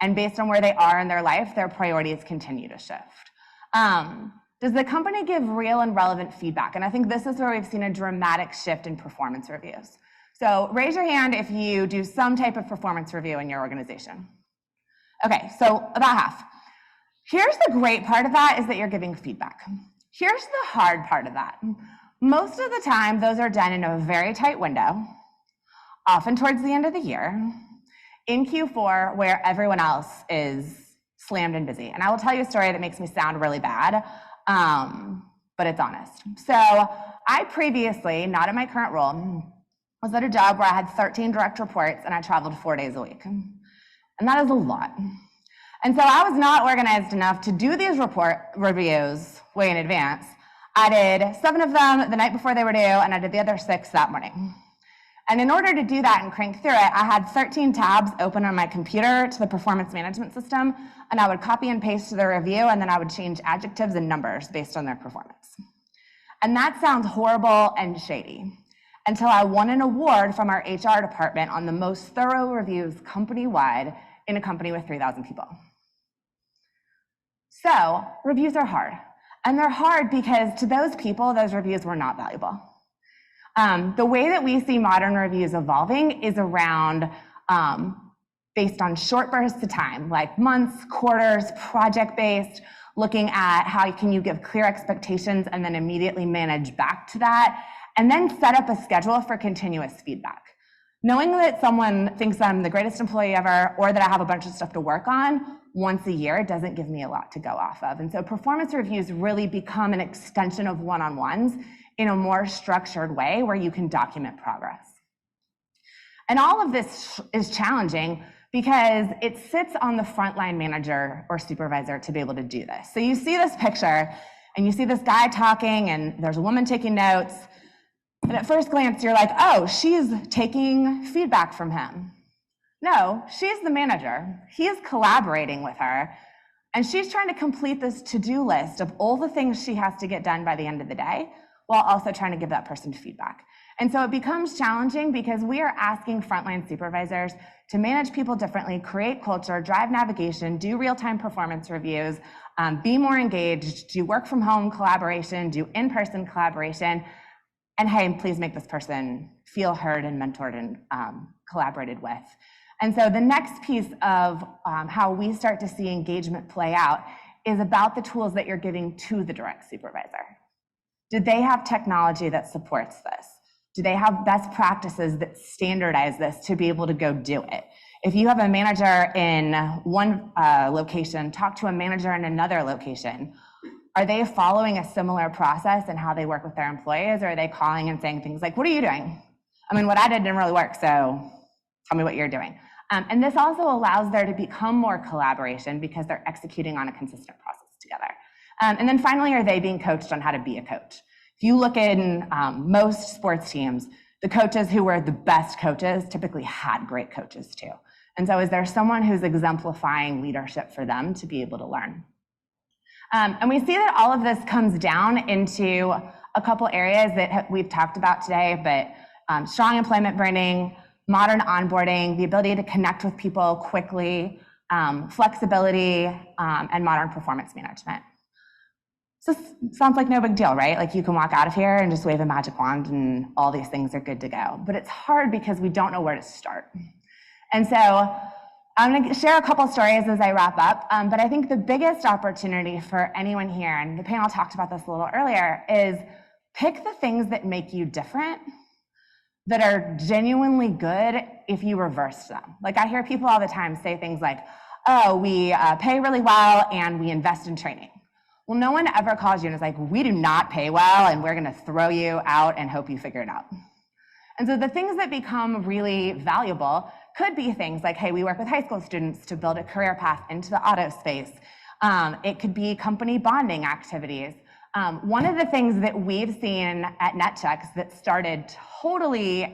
And based on where they are in their life, their priorities continue to shift. Does the company give real and relevant feedback? And I think this is where we've seen a dramatic shift in performance reviews. So raise your hand if you do some type of performance review in your organization. Okay, so about half. Here's the great part of that is that you're giving feedback. Here's the hard part of that. Most of the time, those are done in a very tight window, often towards the end of the year, in Q4, where everyone else is slammed and busy. And I will tell you a story that makes me sound really bad, but it's honest. So I previously, not in my current role, was at a job where I had 13 direct reports and I traveled 4 days a week. And that is a lot. And so I was not organized enough to do these report reviews way in advance. I did 7 of them the night before they were due, and I did the other 6 that morning. And in order to do that and crank through it, I had 13 tabs open on my computer to the performance management system, and I would copy and paste the review, and then I would change adjectives and numbers based on their performance. And that sounds horrible and shady, until I won an award from our HR department on the most thorough reviews company-wide in a company with 3,000 people. So reviews are hard, and they're hard because to those people, those reviews were not valuable. The way that we see modern reviews evolving is around based on short bursts of time, like months, quarters, project-based, looking at how can you give clear expectations and then immediately manage back to that, and then set up a schedule for continuous feedback. Knowing that someone thinks I'm the greatest employee ever or that I have a bunch of stuff to work on once a year doesn't give me a lot to go off of. And so performance reviews really become an extension of one-on-ones in a more structured way where you can document progress. And all of this is challenging because it sits on the frontline manager or supervisor to be able to do this. So you see this picture and you see this guy talking and there's a woman taking notes. And at first glance, you're like, oh, she's taking feedback from him. No, she's the manager. He is collaborating with her. And she's trying to complete this to-do list of all the things she has to get done by the end of the day, while also trying to give that person feedback. And so it becomes challenging because we are asking frontline supervisors to manage people differently, create culture, drive navigation, do real-time performance reviews, be more engaged, do work from home collaboration, do in-person collaboration, and hey, please make this person feel heard and mentored and collaborated with. And so the next piece of how we start to see engagement play out is about the tools that you're giving to the direct supervisor. Do they have technology that supports this? Do they have best practices that standardize this to be able to go do it? If you have a manager in one location, talk to a manager in another location. Are they following a similar process in how they work with their employees, or are they calling and saying things like, what are you doing? I mean, what I did didn't really work, so tell me what you're doing. And this also allows there to become more collaboration because they're executing on a consistent process together. And then finally, are they being coached on how to be a coach? If you look in most sports teams, the coaches who were the best coaches typically had great coaches too. And so is there someone who's exemplifying leadership for them to be able to learn? And we see that all of this comes down into a couple areas that we've talked about today, but strong employment branding, modern onboarding, the ability to connect with people quickly, flexibility, and modern performance management. So sounds like no big deal, right? Like you can walk out of here and just wave a magic wand and all these things are good to go. But it's hard because we don't know where to start. And so I'm going to share a couple stories as I wrap up. But I think the biggest opportunity for anyone here, and the panel talked about this a little earlier, is pick the things that make you different that are genuinely good if you reverse them. Like I hear people all the time say things like, oh, we pay really well and we invest in training. Well, no one ever calls you and is like, we do not pay well and we're gonna throw you out and hope you figure it out. And so the things that become really valuable could be things like, hey, we work with high school students to build a career path into the auto space. It could be company bonding activities. One of the things that we've seen at Netchex that started totally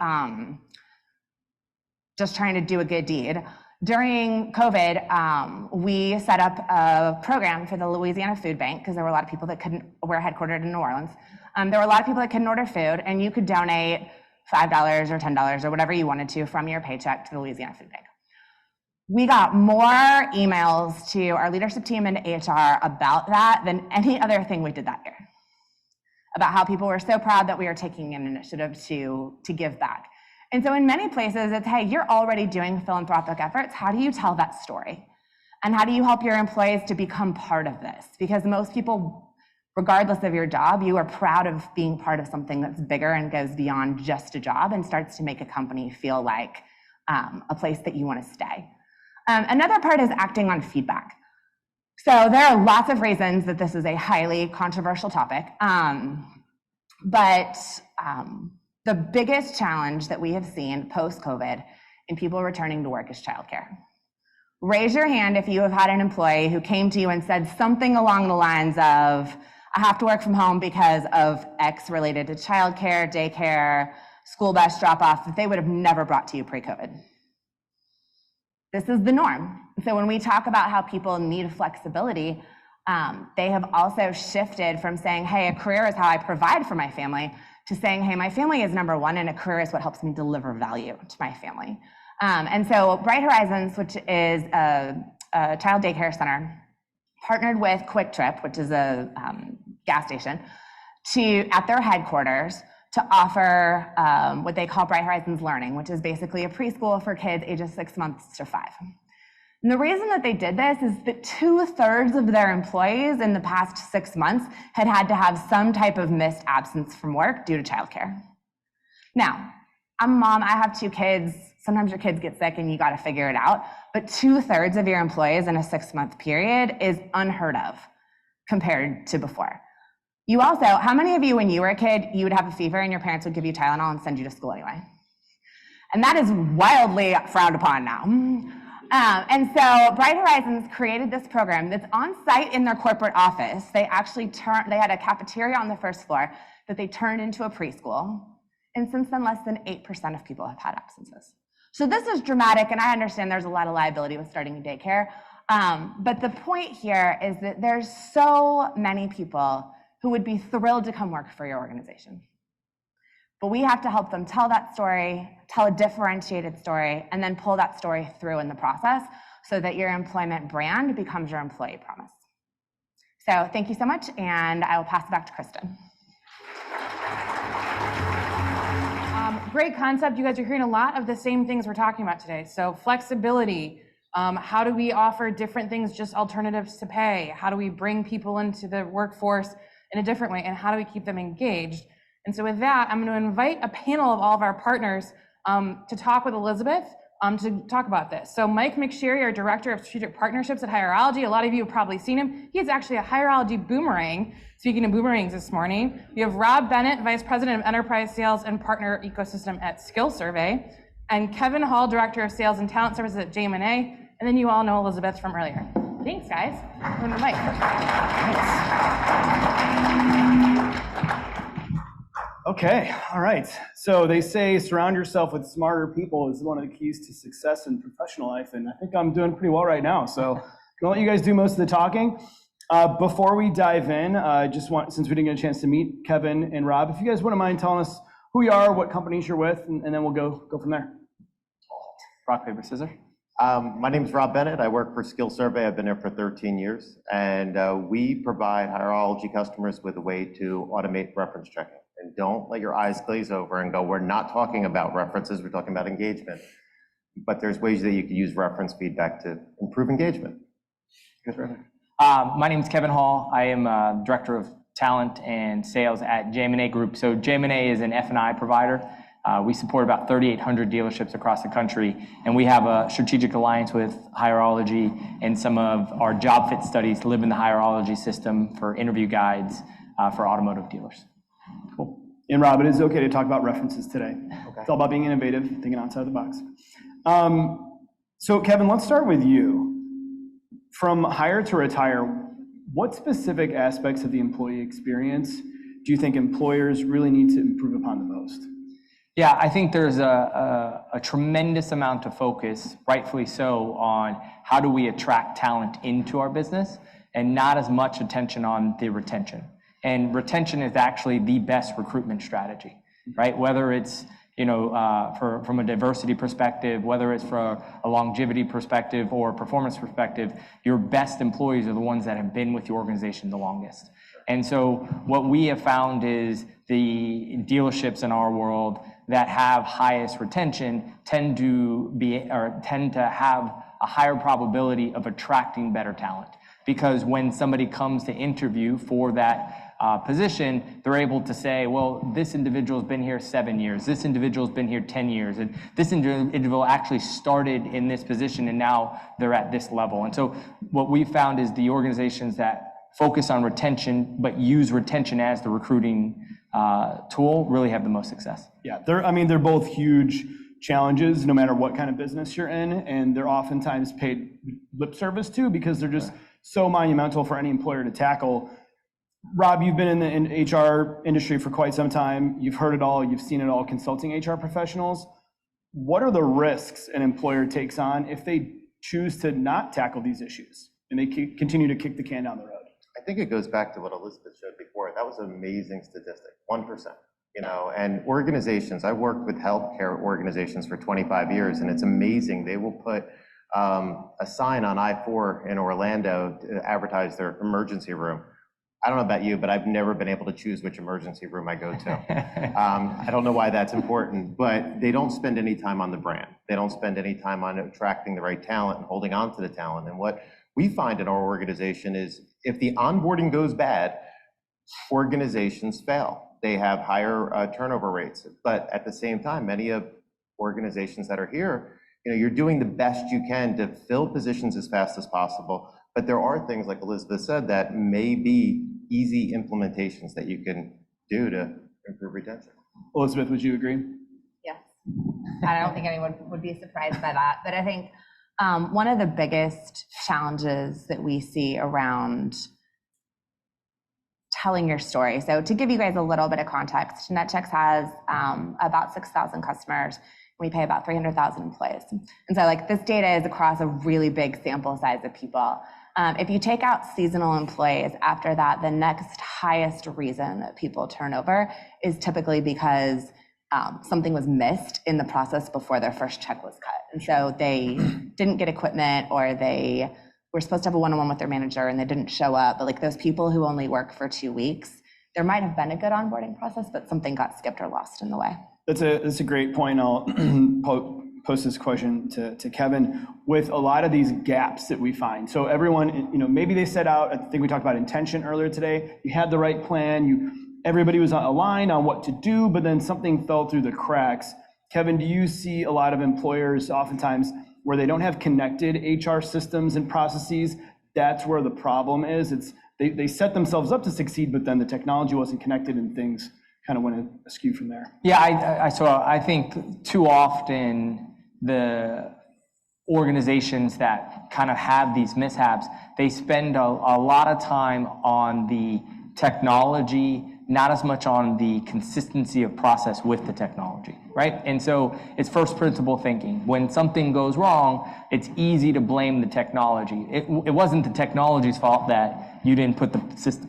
just trying to do a good deed, during COVID, we set up a program for the Louisiana Food Bank because there were a lot of people that we're headquartered in New Orleans. There were a lot of people that couldn't order food, and you could donate $5 or $10 or whatever you wanted to from your paycheck to the Louisiana Food Bank. We got more emails to our leadership team and HR about that than any other thing we did that year, about how people were so proud that we were taking an initiative to give back. And so in many places, it's, hey, you're already doing philanthropic efforts. How do you tell that story? And how do you help your employees to become part of this? Because most people, regardless of your job, you are proud of being part of something that's bigger and goes beyond just a job and starts to make a company feel like a place that you want to stay. Another part is acting on feedback. So there are lots of reasons that this is a highly controversial topic, but the biggest challenge that we have seen post-COVID in people returning to work is childcare. Raise your hand if you have had an employee who came to you and said something along the lines of, I have to work from home because of X related to childcare, daycare, school bus drop-off that they would have never brought to you pre-COVID. This is the norm. So when we talk about how people need flexibility, they have also shifted from saying, hey, a career is how I provide for my family, to saying, hey, my family is number one, and a career is what helps me deliver value to my family. And so Bright Horizons, which is a child daycare center, partnered with Quick Trip, which is a gas station, at their headquarters to offer what they call Bright Horizons Learning, which is basically a preschool for kids ages 6 months to 5. And the reason that they did this is that 2/3 of their employees in the past 6 months had to have some type of missed absence from work due to childcare. Now, I'm a mom, I have 2 kids. Sometimes your kids get sick and you got to figure it out. But 2/3 of your employees in a 6-month period is unheard of compared to before. You also, how many of you, when you were a kid, you would have a fever and your parents would give you Tylenol and send you to school anyway? And that is wildly frowned upon now. And so Bright Horizons created this program that's on site in their corporate office. They actually they had a cafeteria on the first floor that they turned into a preschool. And since then, less than 8% of people have had absences. So this is dramatic, and I understand there's a lot of liability with starting a daycare. But the point here is that there's so many people who would be thrilled to come work for your organization. But we have to help them tell that story, tell a differentiated story, and then pull that story through in the process so that your employment brand becomes your employee promise. So thank you so much, and I will pass it back to Kristin. Great concept. You guys are hearing a lot of the same things we're talking about today. So flexibility, how do we offer different things, just alternatives to pay? How do we bring people into the workforce in a different way? And how do we keep them engaged? And so with that, I'm going to invite a panel of all of our partners to talk with Elizabeth to talk about this. So Mike McSherry, our Director of Strategic Partnerships at Hireology, a lot of you have probably seen him. He is actually a Hireology boomerang, speaking of boomerangs this morning. We have Rob Bennet, Vice President of Enterprise Sales and Partner Ecosystem at SkillSurvey, and Kevin Hall, Director of Sales and Talent Services at JM&A, and then you all know Elizabeth from earlier. Thanks, guys. From the mic. Okay, all right. So they say surround yourself with smarter people is one of the keys to success in professional life, and I think I'm doing pretty well right now. So I'm gonna let you guys do most of the talking. Before we dive in, since we didn't get a chance to meet Kevin and Rob, if you guys wouldn't mind telling us who you are, what companies you're with, and then we'll go from there. Rock, paper, scissors. My name is Rob Bennet. I work for SkillSurvey. I've been there for 13 years, and we provide Hireology customers with a way to automate reference checking. And don't let your eyes glaze over and go, we're not talking about references, we're talking about engagement. But there's ways that you can use reference feedback to improve engagement. My name is Kevin Hall. I am Director of Talent and Sales at JM&A Group. So JM&A is an F&I provider. We support about 3,800 dealerships across the country, and we have a strategic alliance with Hireology, and some of our job fit studies live in the Hireology system for interview guides for automotive dealers. Cool. And Rob, it is okay to talk about references today. Okay. It's all about being innovative, thinking outside the box. So Kevin, let's start with you. From hire to retire, what specific aspects of the employee experience do you think employers really need to improve upon the most? Yeah, I think there's a tremendous amount of focus, rightfully so, on how do we attract talent into our business, and not as much attention on the retention. And retention is actually the best recruitment strategy, right? Whether it's, from a diversity perspective, whether it's for a longevity perspective or a performance perspective, your best employees are the ones that have been with your organization the longest. And so what we have found is the dealerships in our world that have highest retention tend to have a higher probability of attracting better talent. Because when somebody comes to interview for that position, they're able to say, well, this individual's been here 7 years, this individual's been here 10 years, and this individual actually started in this position and now they're at this level. And so what we've found is the organizations that focus on retention but use retention as the recruiting tool really have the most success. Yeah, they're both huge challenges no matter what kind of business you're in, and they're oftentimes paid lip service to because they're just so monumental for any employer to tackle. Rob, you've been in the HR industry for quite some time. You've heard it all, you've seen it all, consulting HR professionals. What are the risks an employer takes on if they choose to not tackle these issues and they continue to kick the can down the road? I think it goes back to what Elizabeth showed before. That was an amazing statistic, 1%. And organizations, I've worked with healthcare organizations for 25 years, and it's amazing. They will put a sign on I-4 in Orlando to advertise their emergency room. I don't know about you, but I've never been able to choose which emergency room I go to. I don't know why that's important, but they don't spend any time on the brand. They don't spend any time on attracting the right talent and holding on to the talent. And what we find in our organization is if the onboarding goes bad, organizations fail. They have higher turnover rates. But at the same time, many of organizations that are here, you're doing the best you can to fill positions as fast as possible. But there are things, like Elizabeth said, that may be easy implementations that you can do to improve retention. Elizabeth, would you agree? Yes. I don't think anyone would be surprised by that. But I think one of the biggest challenges that we see around telling your story. So to give you guys a little bit of context, Netchex has about 6,000 customers. We pay about 300,000 employees. And so this data is across a really big sample size of people. If you take out seasonal employees, after that, the next highest reason that people turn over is typically because something was missed in the process before their first check was cut. And so they didn't get equipment, or they were supposed to have a one-on-one with their manager and they didn't show up. But those people who only work for 2 weeks, there might have been a good onboarding process, but something got skipped or lost in the way. That's a great point. I'll post this question to Kevin. With a lot of these gaps that we find, so everyone, maybe they set out, I think we talked about intention earlier today, you had the right plan, everybody was aligned on what to do, but then something fell through the cracks. Kevin, do you see a lot of employers oftentimes where they don't have connected HR systems and processes? That's where the problem is. They set themselves up to succeed, but then the technology wasn't connected and things kind of went askew from there. Yeah, I think too often the organizations that kind of have these mishaps, they spend a lot of time on the technology, not as much on the consistency of process with the technology, right? And so it's first principle thinking. When something goes wrong, it's easy to blame the technology. It wasn't the technology's fault that you didn't put the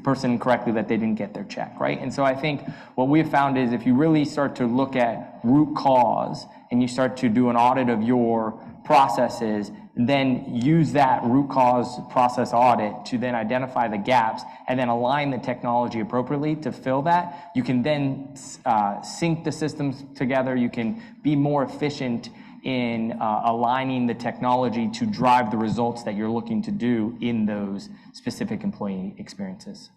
person correctly, that they didn't get their check, right? And so I think what we've found is if you really start to look at root cause and you start to do an audit of your processes, then use that root cause process audit to then identify the gaps and then align the technology appropriately to fill that. You can then sync the systems together. You can be more efficient in aligning the technology to drive the results that you're looking to do in those specific employee experiences.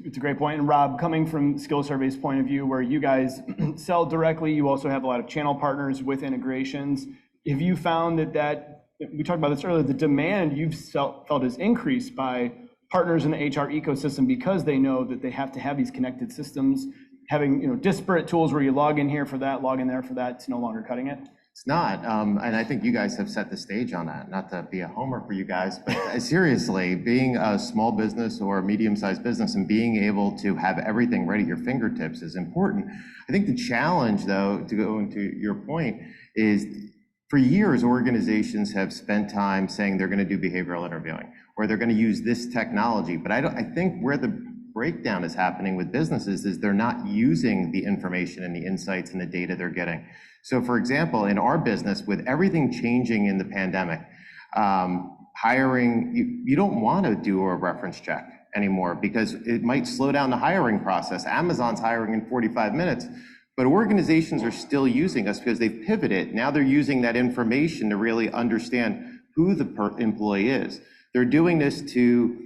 It's a great point. And Rob, coming from SkillSurvey's point of view, where you guys sell directly, you also have a lot of channel partners with integrations. Have you found that we talked about this earlier, the demand you've felt has increased by partners in the HR ecosystem because they know that they have to have these connected systems, having disparate tools where you log in here for that, log in there for that, it's no longer cutting it? It's not, and I think you guys have set the stage on that, not to be a homer for you guys, but seriously, being a small business or a medium-sized business and being able to have everything right at your fingertips is important. I think the challenge, though, to go into your point, is for years, organizations have spent time saying they're going to do behavioral interviewing or they're going to use this technology. But I think where the breakdown is happening with businesses is they're not using the information and the insights and the data they're getting. So for example, in our business, with everything changing in the pandemic, hiring, you don't want to do a reference check anymore because it might slow down the hiring process. Amazon's hiring in 45 minutes. But organizations are still using us because they've pivoted. Now they're using that information to really understand who the employee is. They're doing this to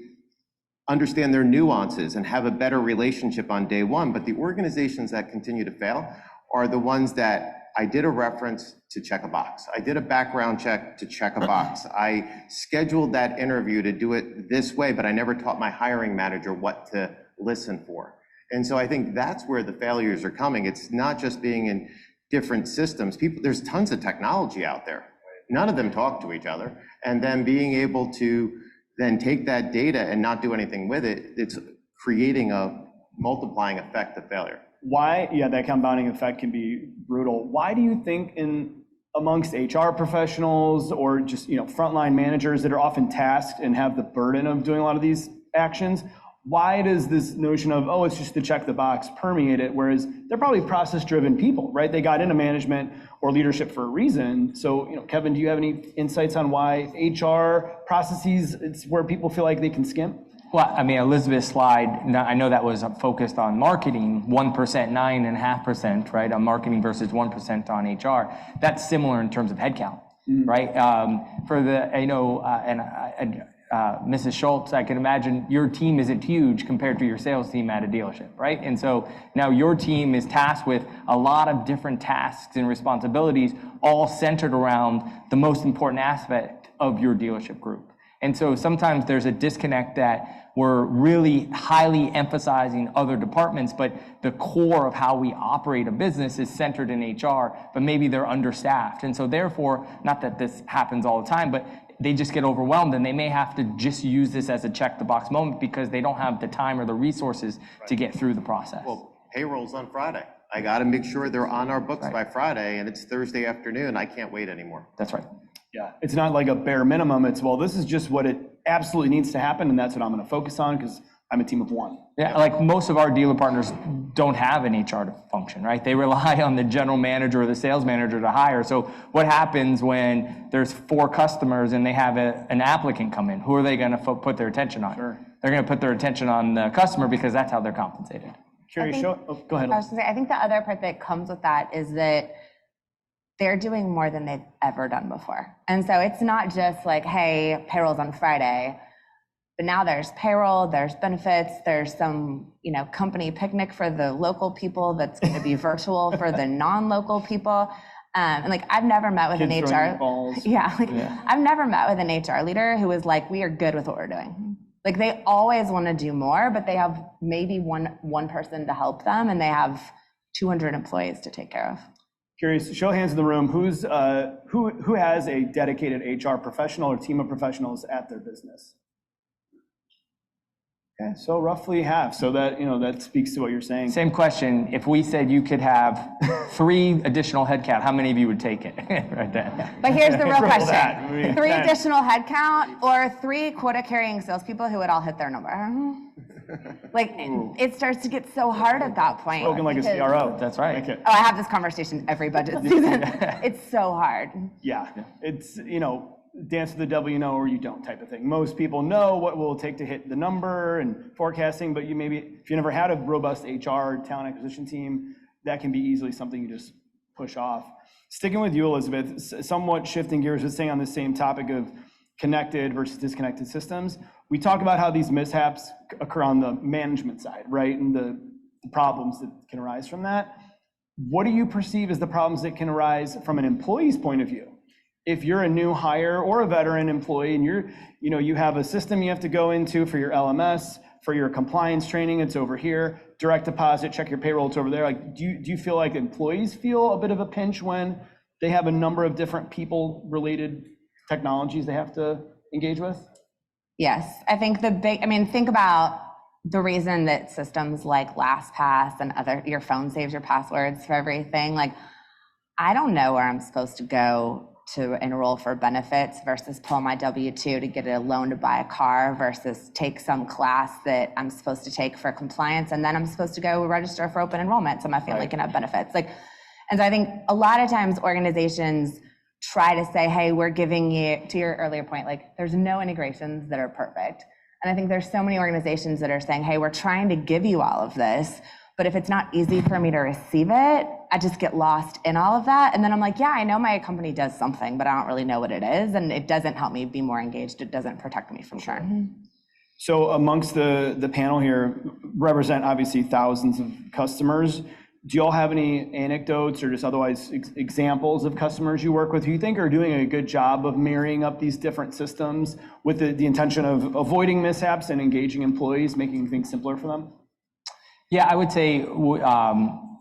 understand their nuances and have a better relationship on day one. But the organizations that continue to fail are the ones that I did a reference to check a box. I did a background check to check a box. I scheduled that interview to do it this way, but I never taught my hiring manager what to listen for. And so I think that's where the failures are coming. It's not just being in different systems. There's tons of technology out there. None of them talk to each other. And then being able to then take that data and not do anything with it, it's creating a multiplying effect of failure. Why, yeah, that compounding effect can be brutal. Why do you think amongst HR professionals or just, frontline managers that are often tasked and have the burden of doing a lot of these actions, why does this notion of, oh, it's just to check the box permeate it? Whereas they're probably process-driven people, right? They got into management or leadership for a reason. So, Kevin, do you have any insights on why HR processes, it's where people feel like they can skimp? Well, I mean, Elizabeth's slide, I know that was focused on marketing, 1%, 9.5%, right? On marketing versus 1% on HR. That's similar in terms of headcount, right? For the, Mrs. Schulz, I can imagine your team isn't huge compared to your sales team at a dealership, right? And so now your team is tasked with a lot of different tasks and responsibilities, all centered around the most important aspect of your dealership group. And so sometimes there's a disconnect that we're really highly emphasizing other departments, but the core of how we operate a business is centered in HR, but maybe they're understaffed. And so therefore, not that this happens all the time, but they just get overwhelmed and they may have to just use this as a check the box moment because they don't have the time or the resources to get through the process. Well, payroll's on Friday. I got to make sure they're on our books by Friday, and it's Thursday afternoon. I can't wait anymore. That's right. Yeah, it's not like a bare minimum. It's, well, this is just what it absolutely needs to happen, and that's what I'm going to focus on because I'm a team of one. Yeah, like most of our dealer partners don't have an HR function, right? They rely on the general manager or the sales manager to hire. So what happens when there's 4 customers and they have an applicant come in? Who are they going to put their attention on? Sure. They're going to put their attention on the customer because that's how they're compensated. Curious, go ahead. I was going to say, I think the other part that comes with that is that they're doing more than they've ever done before. And so it's not just like, hey, payroll's on Friday, but now there's payroll, there's benefits, there's some, company picnic for the local people that's going to be virtual for the non-local people. And I've never met with an HR. I've never met with an HR leader who was like, we are good with what we're doing. Like they always want to do more, but they have maybe one person to help them, and they have 200 employees to take care of. Curious, show of hands in the room, who has a dedicated HR professional or team of professionals at their business? Okay, so roughly half. So that, that speaks to what you're saying. Same question. If we said you could have 3 additional headcount, how many of you would take it? Right there. But here's the real question. 3 additional headcount or 3 quota-carrying salespeople who would all hit their number? It starts to get so hard at that point. Spoken like a CRO. That's right. Oh, I have this conversation every budget season. It's so hard. Yeah, it's, dance to the devil you know or you don't type of thing. Most people know what will take to hit the number and forecasting, but if you never had a robust HR talent acquisition team, that can be easily something you just push off. Sticking with you, Elizabeth, somewhat shifting gears, but staying on the same topic of connected versus disconnected systems. We talk about how these mishaps occur on the management side, right? And the problems that can arise from that. What do you perceive as the problems that can arise from an employee's point of view? If you're a new hire or a veteran employee and you have a system you have to go into for your LMS, for your compliance training, it's over here, direct deposit, check your payroll, it's over there. Do you feel like employees feel a bit of a pinch when they have a number of different people-related technologies they have to engage with? Yes, I think think about the reason that systems like LastPass and your phone saves your passwords for everything. I don't know where I'm supposed to go to enroll for benefits versus pull my W-2 to get a loan to buy a car versus take some class that I'm supposed to take for compliance, and then I'm supposed to go register for open enrollment so my family can have benefits. And so I think a lot of times organizations try to say, hey, we're giving you, to your earlier point, there's no integrations that are perfect. And I think there's so many organizations that are saying, hey, we're trying to give you all of this, but if it's not easy for me to receive it, I just get lost in all of that. And then I'm like, yeah, I know my company does something, but I don't really know what it is. And it doesn't help me be more engaged. It doesn't protect me from churn. So amongst the panel here, represent obviously thousands of customers. Do you all have any anecdotes or just otherwise examples of customers you work with who you think are doing a good job of marrying up these different systems with the intention of avoiding mishaps and engaging employees, making things simpler for them? Yeah, I would say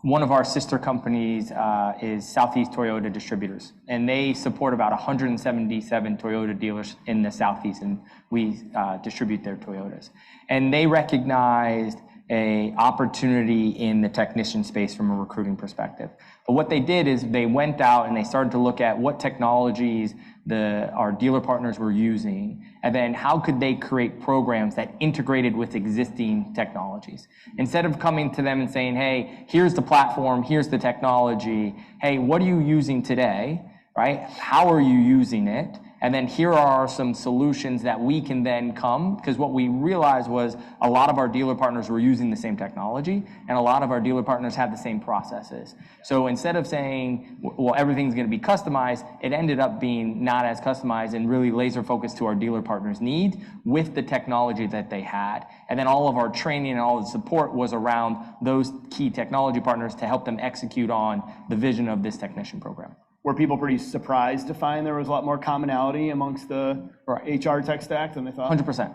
One of our sister companies is Southeast Toyota Distributors, and they support about 177 Toyota dealers in the Southeast, and we distribute their Toyotas. And they recognized an opportunity in the technician space from a recruiting perspective. But what they did is they went out and they started to look at what technologies our dealer partners were using, and then how could they create programs that integrated with existing technologies. Instead of coming to them and saying, hey, here's the platform, here's the technology, hey, what are you using today, right? How are you using it? And then here are some solutions that we can then come, because what we realized was a lot of our dealer partners were using the same technology, and a lot of our dealer partners had the same processes. So instead of saying, well, everything's going to be customized, it ended up being not as customized and really laser focused to our dealer partners' need with the technology that they had. And then all of our training and all the support was around those key technology partners to help them execute on the vision of this technician program. Were people pretty surprised to find there was a lot more commonality amongst the HR tech stack than they thought? 100%.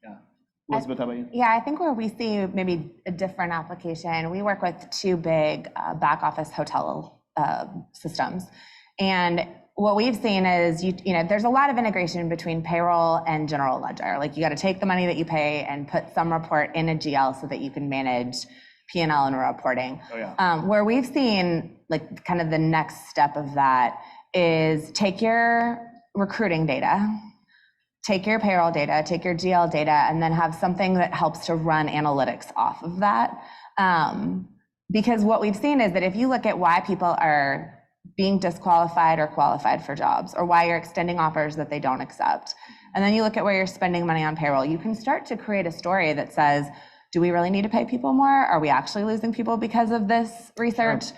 Yeah. Elizabeth, how about you? Yeah, I think where we see maybe a different application, we work with two big back office hotel systems. And what we've seen is, there's a lot of integration between payroll and general ledger. Like you got to take the money that you pay and put some report in a GL so that you can manage P&L and reporting. Oh, yeah. Where we've seen like kind of the next step of that is take your recruiting data, take your payroll data, take your GL data, and then have something that helps to run analytics off of that. Because what we've seen is that if you look at why people are being disqualified or qualified for jobs, or why you're extending offers that they don't accept, and then you look at where you're spending money on payroll, you can start to create a story that says, do we really need to pay people more? Are we actually losing people because of this research? Sure.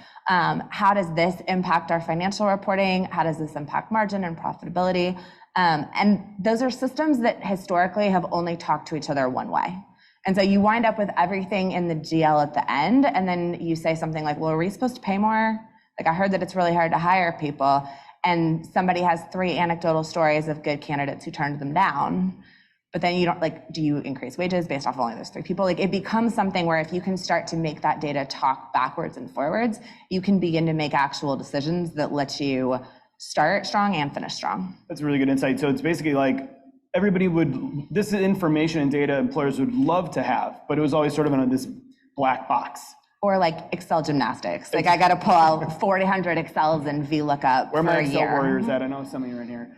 How does this impact our financial reporting? How does this impact margin and profitability? And those are systems that historically have only talked to each other one way. And so you wind up with everything in the GL at the end, and then you say something like, well, are we supposed to pay more? Like, I heard that it's really hard to hire people, and somebody has 3 anecdotal stories of good candidates who turned them down. But then you don't, do you increase wages based off only those 3 people? Like, it becomes something where if you can start to make that data talk backwards and forwards, you can begin to make actual decisions that let you start strong and finish strong. That's a really good insight. So it's basically like this is information and data employers would love to have, but it was always sort of in this black box. Or like Excel gymnastics. Like I got to pull out 400 Excels and VLOOKUP Where for are my a Excel year. warriors at? I know some of you are in here.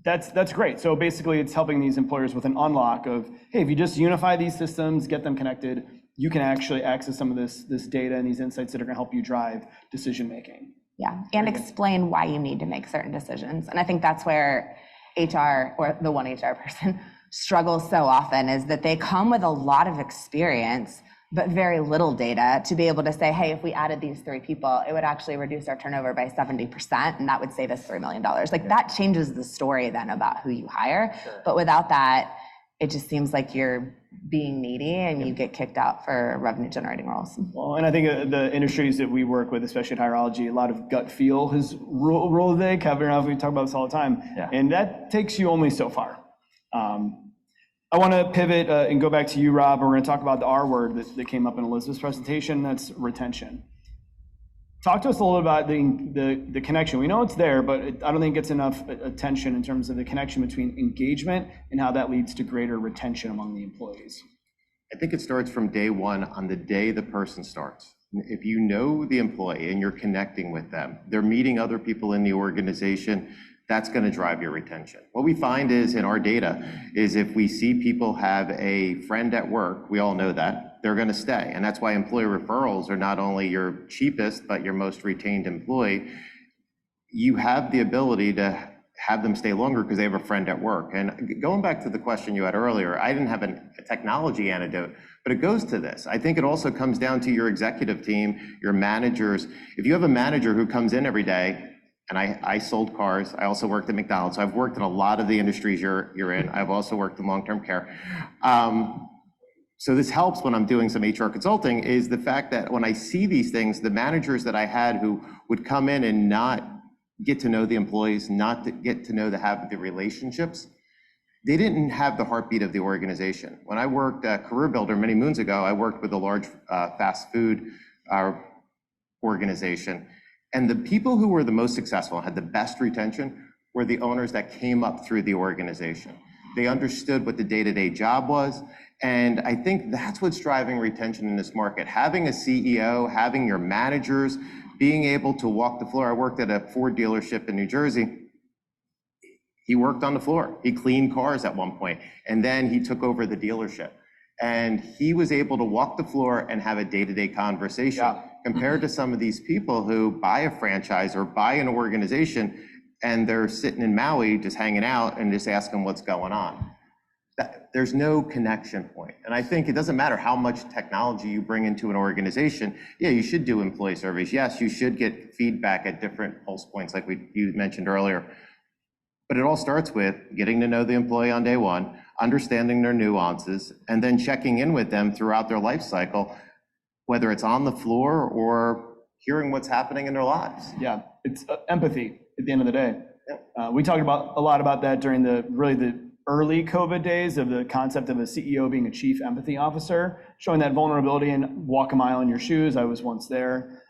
That's great. So basically it's helping these employers with an unlock of, hey, if you just unify these systems, get them connected, you can actually access some of this data and these insights that are going to help you drive decision making. Yeah, and explain why you need to make certain decisions. And I think that's where HR, or the one HR person, struggles so often, is that they come with a lot of experience but very little data to be able to say, hey, if we added these 3 people, it would actually reduce our turnover by 70%, and that would save us $3 million. Like that changes the story then about who you hire. Sure. But without that, it just seems like you're being needy and you get kicked out for revenue generating roles. Well, and I think the industries that we work with, especially at Hireology, a lot of gut feel has ruled today. Kevin and I, we talk about this all the time. Yeah. And that takes you only so far. I want to pivot and go back to you, Rob. We're going to talk about the R word that came up in Elizabeth's presentation. That's retention. Talk to us a little about the connection. We know it's there, but I don't think it gets enough attention in terms of the connection between engagement and how that leads to greater retention among the employees. I think it starts from day one, on the day the person starts. If you know the employee and you're connecting with them, they're meeting other people in the organization, that's going to drive your retention. What we find is in our data is if we see people have a friend at work, we all know that, they're going to stay. And that's why employee referrals are not only your cheapest, but your most retained employee. You have the ability to have them stay longer because they have a friend at work. And going back to the question you had earlier, I didn't have a technology anecdote, but it goes to this. I think it also comes down to your executive team, your managers. If you have a manager who comes in every day, and I sold cars. I also worked at McDonald's. So I've worked in a lot of the industries you're in. I've also worked in long-term care. So this helps when I'm doing some HR consulting, is the fact that when I see these things, the managers that I had who would come in and not get to know the employees, not to get to know have the relationships, they didn't have the heartbeat of the organization. When I worked at Career Builder many moons ago, I worked with a large fast food our organization. And the people who were the most successful, had the best retention, were the owners that came up through the organization. They understood what the day-to-day job was. And I think that's what's driving retention in this market. Having a CEO, having your managers, being able to walk the floor. I worked at a Ford dealership in New Jersey. He worked on the floor. He cleaned cars at one point, and then he took over the dealership. And he was able to walk the floor and have a day-to-day conversation compared to some of these people who buy a franchise or buy an organization and they're sitting in Maui just hanging out and just asking what's going on. There's no connection point. And I think it doesn't matter how much technology you bring into an organization. Yeah, you should do employee surveys. Yes, you should get feedback at different pulse points like you mentioned earlier. But it all starts with getting to know the employee on day one, understanding their nuances, and then checking in with them throughout their life cycle, whether it's on the floor or hearing what's happening in their lives. Yeah, it's empathy at the end of the day. We talked about a lot about that during the early COVID days of the concept of a CEO being a chief empathy officer, showing that vulnerability and walk a mile in your shoes. I was once there.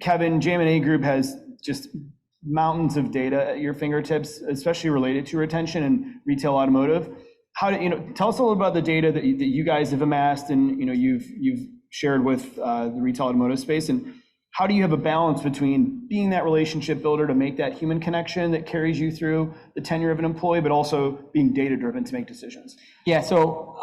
Kevin, JM&A Group has just mountains of data at your fingertips, especially related to retention and retail automotive. How do tell us a little about the data that you guys have amassed and you've shared with the retail automotive space, and how do you have a balance between being that relationship builder to make that human connection that carries you through the tenure of an employee, but also being data driven to make decisions? Yeah, so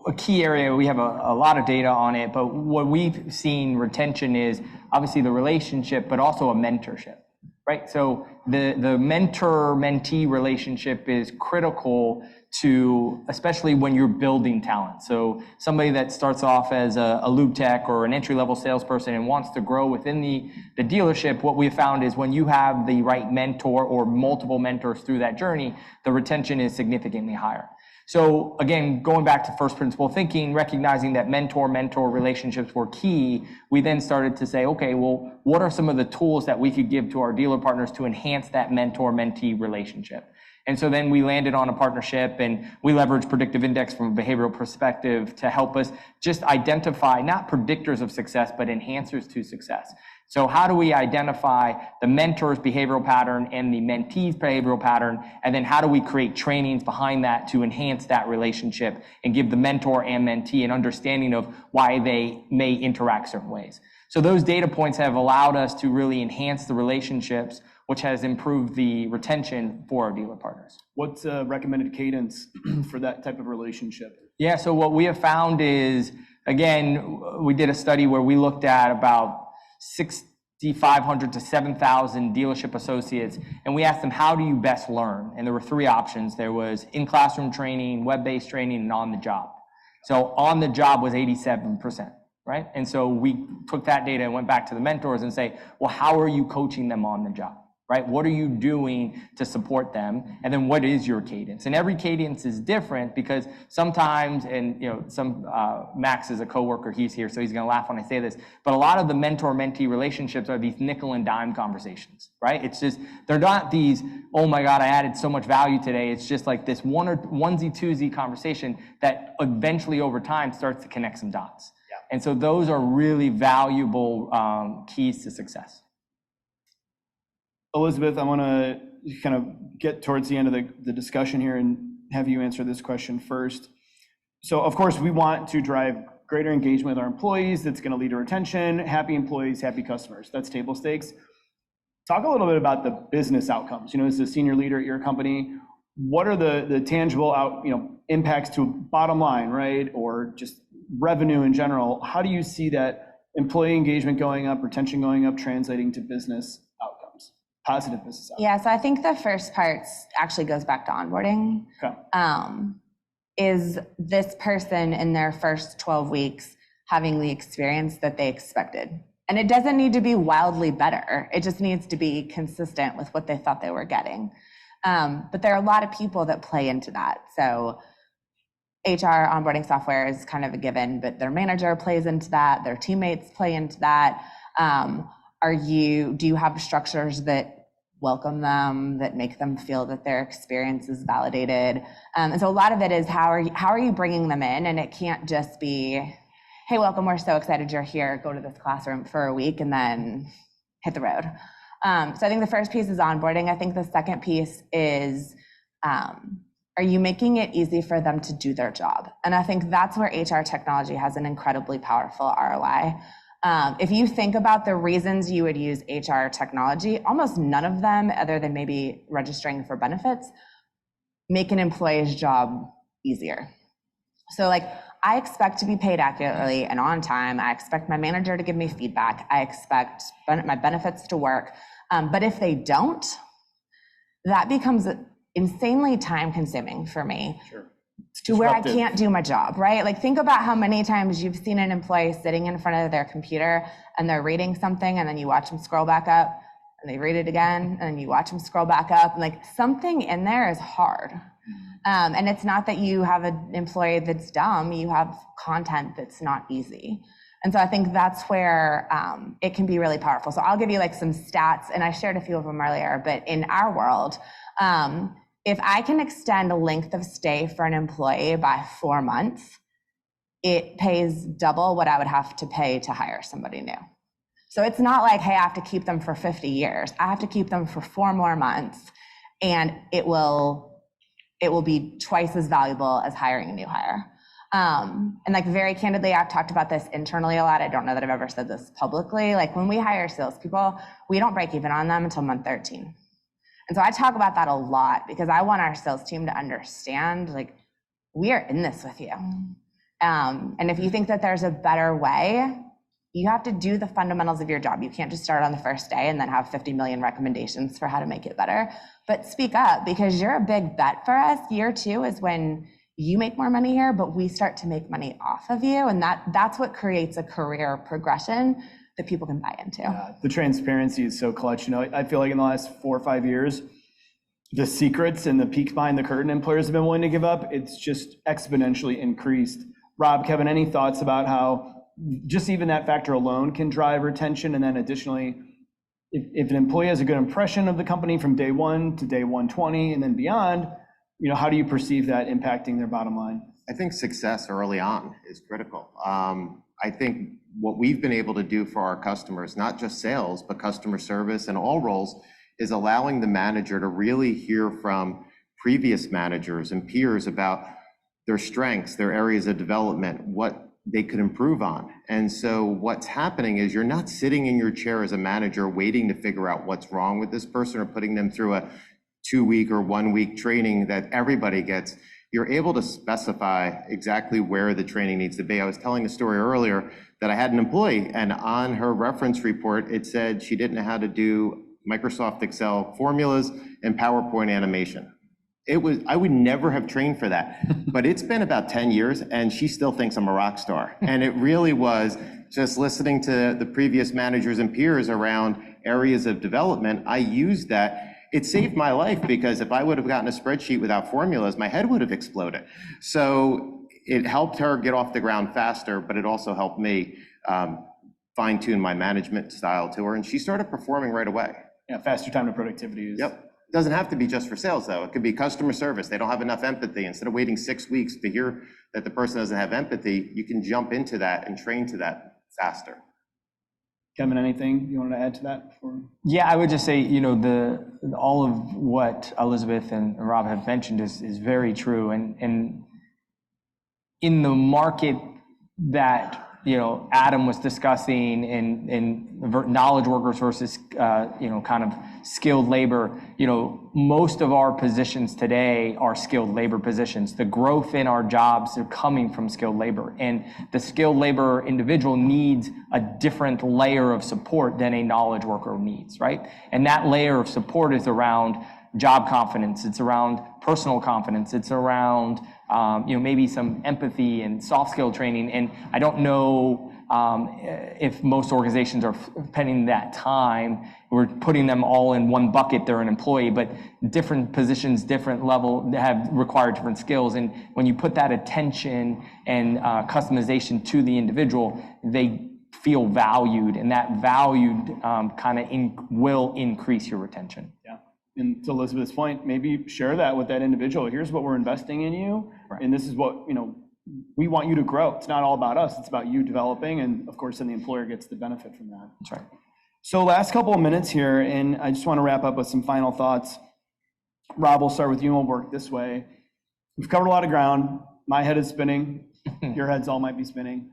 a key area, we have a lot of data on it, but what we've seen retention is obviously the relationship, but also a mentorship, right? So the mentor-mentee relationship is critical to, especially when you're building talent. So somebody that starts off as a lube tech or an entry-level salesperson and wants to grow within the dealership, what we found is when you have the right mentor or multiple mentors through that journey, the retention is significantly higher. So again, going back to first principle thinking, recognizing that mentor-mentor relationships were key, we then started to say, okay, well, what are some of the tools that we could give to our dealer partners to enhance that mentor-mentee relationship? And so then we landed on a partnership, and we leveraged predictive index from a behavioral perspective to help us just identify not predictors of success, but enhancers to success. So how do we identify the mentor's behavioral pattern and the mentee's behavioral pattern? And then how do we create trainings behind that to enhance that relationship and give the mentor and mentee an understanding of why they may interact certain ways? So those data points have allowed us to really enhance the relationships, which has improved the retention for our dealer partners. What's a recommended cadence for that type of relationship? Yeah, so what we have found is, again, we did a study where we looked at about 6,500 to 7,000 dealership associates, and we asked them, how do you best learn? And there were three options. There was in-classroom training, web-based training, and on-the-job. So on-the-job was 87%. Right? And so we took that data and went back to the mentors and say, well, how are you coaching them on the job? Right? What are you doing to support them? And then what is your cadence? And every cadence is different because sometimes, and Max is a coworker, he's here, so he's gonna laugh when I say this, but a lot of the mentor-mentee relationships are these nickel and dime conversations, right? It's just, they're not these, oh my God, I added so much value today. It's just like this onesie-twosie conversation that eventually over time starts to connect some dots. Yeah. And so those are really valuable keys to success. Elizabeth, I want to kind of get towards the end of the discussion here and have you answer this question first. So, of course, we want to drive greater engagement with our employees. That's going to lead to retention, happy employees, happy customers. That's table stakes. Talk a little bit about the business outcomes. As a senior leader at your company, what are the tangible impacts to bottom line, right, or just revenue in general? How do you see that employee engagement going up, retention going up, translating to business outcomes, positive business outcomes? Yeah, so I think the first part actually goes back to onboarding. Okay. Is this person in their first 12 weeks having the experience that they expected? And it doesn't need to be wildly better. It just needs to be consistent with what they thought they were getting. But there are a lot of people that play into that. So HR onboarding software is kind of a given, but their manager plays into that, their teammates play into that. Do you have structures that welcome them, that make them feel that their experience is validated? And so a lot of it is how are you bringing them in? And it can't just be, hey, welcome, we're so excited you're here, go to this classroom for a week and then hit the road. So I think the first piece is onboarding. I think the second piece is, are you making it easy for them to do their job? And I think that's where HR technology has an incredibly powerful ROI. If you think about the reasons you would use HR technology, almost none of them, other than maybe registering for benefits, make an employee's job easier. So like, I expect to be paid accurately and on time. I expect my manager to give me feedback. I expect my benefits to work. But if they don't, that becomes insanely time consuming for me. Sure. To where I can't do my job, right? Like think about how many times you've seen an employee sitting in front of their computer and they're reading something and then you watch them scroll back up and they read it again and then you watch them scroll back up. And like something in there is hard. And it's not that you have an employee that's dumb, you have content that's not easy. And so I think that's where it can be really powerful. So I'll give you like some stats, and I shared a few of them earlier, but in our world, if I can extend a length of stay for an employee by 4 months, it pays double what I would have to pay to hire somebody new. So it's not like, hey, I have to keep them for 50 years. I have to keep them for 4 more months, and it will be twice as valuable as hiring a new hire. And like very candidly, I've talked about this internally a lot. I don't know that I've ever said this publicly. Like when we hire salespeople, we don't break even on them until month 13. And so I talk about that a lot because I want our sales team to understand, like, we are in this with you. And if you think that there's a better way, you have to do the fundamentals of your job. You can't just start on the first day and then have 50 million recommendations for how to make it better. But speak up, because you're a big bet for us. Year 2 is when you make more money here, but we start to make money off of you. And that's what creates a career progression that people can buy into. Yeah, the transparency is so clutch. You know, I feel like in the last 4 or 5 years, the secrets and the peek behind the curtain employers have been willing to give up, it's just exponentially increased. Rob, Kevin, any thoughts about how just even that factor alone can drive retention? And then additionally, if an employee has a good impression of the company from day 1 to day 120 and then beyond, you know, how do you perceive that impacting their bottom line? I think success early on is critical. I think what we've been able to do for our customers, not just sales, but customer service and all roles, is allowing the manager to really hear from previous managers and peers about their strengths, their areas of development, what they could improve on. And so what's happening is you're not sitting in your chair as a manager waiting to figure out what's wrong with this person or putting them through a 2-week or 1-week training that everybody gets. You're able to specify exactly where the training needs to be. I was telling a story earlier that I had an employee, and on her reference report, it said she didn't know how to do Microsoft Excel formulas and PowerPoint animation. I would never have trained for that, but it's been about 10 years and she still thinks I'm a rock star. And it really was just listening to the previous managers and peers around areas of development. I used that. It saved my life, because if I would have gotten a spreadsheet without formulas, my head would have exploded. So it helped her get off the ground faster, but it also helped me fine-tune my management style to her, and she started performing right away. Yeah, faster time to productivity is... Yep. Doesn't have to be just for sales, though. It could be customer service. They don't have enough empathy. Instead of waiting 6 weeks to hear that the person doesn't have empathy, you can jump into that and train to that faster. Kevin, anything you wanted to add to that before? Yeah, I would just say, you know, all of what Elizabeth and Rob have mentioned is very true. And in the market that, you know, Adam was discussing in knowledge workers versus, you know, kind of skilled labor, you know, most of our positions today are skilled labor positions. The growth in our jobs are coming from skilled labor, and the skilled labor individual needs a different layer of support than a knowledge worker needs, right? And that layer of support is around job confidence. It's around personal confidence. It's around, you know, maybe some empathy and soft skill training. And I don't know if most organizations are spending that time. We're putting them all in one bucket. They're an employee, but different positions, different level, have required different skills. And when you put that attention and customization to the individual, they feel valued, and that valued kind of will increase your retention. Yeah. And to Elizabeth's point, maybe share that with that individual. Here's what we're investing in you, right, and this is what, you know, we want you to grow. It's not all about us. It's about you developing. And of course, then the employer gets the benefit from that. That's right. So last couple of minutes here, and I just want to wrap up with some final thoughts. Rob, we'll start with you and we'll work this way. We've covered a lot of ground. My head is spinning. Your heads all might be spinning.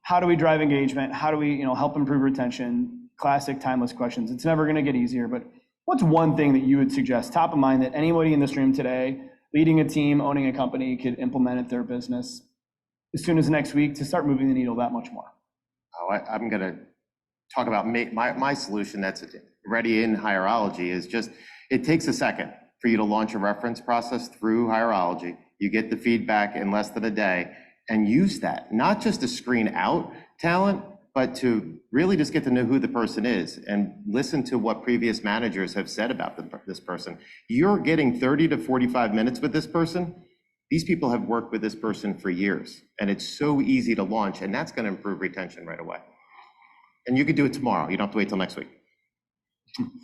How do we drive engagement? How do we, help improve retention? Classic timeless questions. It's never going to get easier, but what's one thing that you would suggest, top of mind, that anybody in this room today, leading a team, owning a company, could implement at their business as soon as next week to start moving the needle that much more? I'm going to talk about my solution that's ready in Hireology is just, it takes a second for you to launch a reference process through Hireology. You get the feedback in less than a day and use that, not just to screen out talent, but to really just get to know who the person is and listen to what previous managers have said about this person. You're getting 30 to 45 minutes with this person. These people have worked with this person for years, and it's so easy to launch, and that's going to improve retention right away. And you could do it tomorrow. You don't have to wait till next week.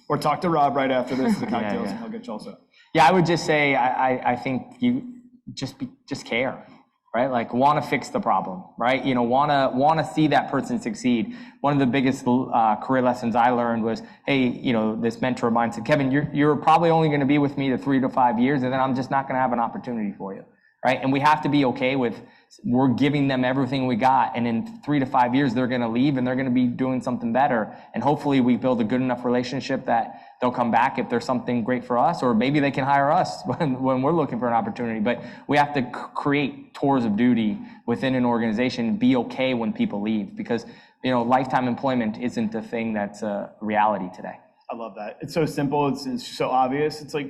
Or talk to Rob right after this, the cocktails, and he'll get you also. Yeah, I would just say, I think you just care, right? Like, want to fix the problem, right? Want to see that person succeed. One of the biggest career lessons I learned was, hey, this mentor of mine said, Kevin, you're probably only going to be with me to 3 to 5 years, and then I'm just not going to have an opportunity for you, right? And we have to be okay with, we're giving them everything we got, and in 3 to 5 years, they're going to leave and they're going to be doing something better. And hopefully we build a good enough relationship that they'll come back if there's something great for us, or maybe they can hire us when we're looking for an opportunity. But we have to create tours of duty within an organization, be okay when people leave, because lifetime employment isn't a thing that's a reality today. I love that. It's so simple. It's so obvious. It's like,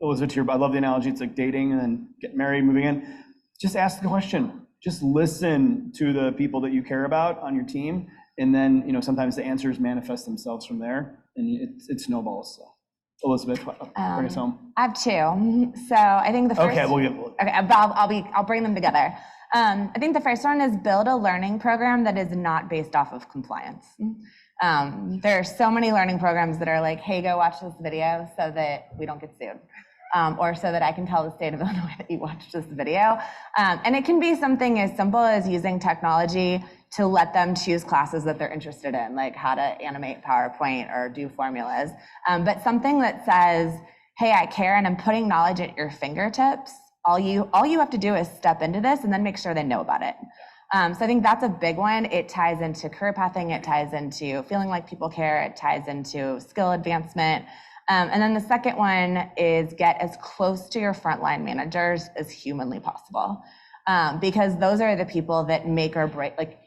Elizabeth, I love the analogy. It's like dating and then get married, moving in. Just ask the question. Just listen to the people that you care about on your team. And then, sometimes the answers manifest themselves from there, and it snowballs. So, Elizabeth, bring us home. I have two. So I think the first. Okay, I'll bring them together. I think the first one is build a learning program that is not based off of compliance. There are so many learning programs that are like, hey, go watch this video so that we don't get sued. Or so that I can tell the state of Illinois that you watched this video. And it can be something as simple as using technology to let them choose classes that they're interested in, like how to animate PowerPoint or do formulas. But something that says, hey, I care and I'm putting knowledge at your fingertips. All you have to do is step into this and then make sure they know about it. So I think that's a big one. It ties into career pathing. It ties into feeling like people care. It ties into skill advancement. And then the second one is get as close to your frontline managers as humanly possible. Because those are the people that make or break, like,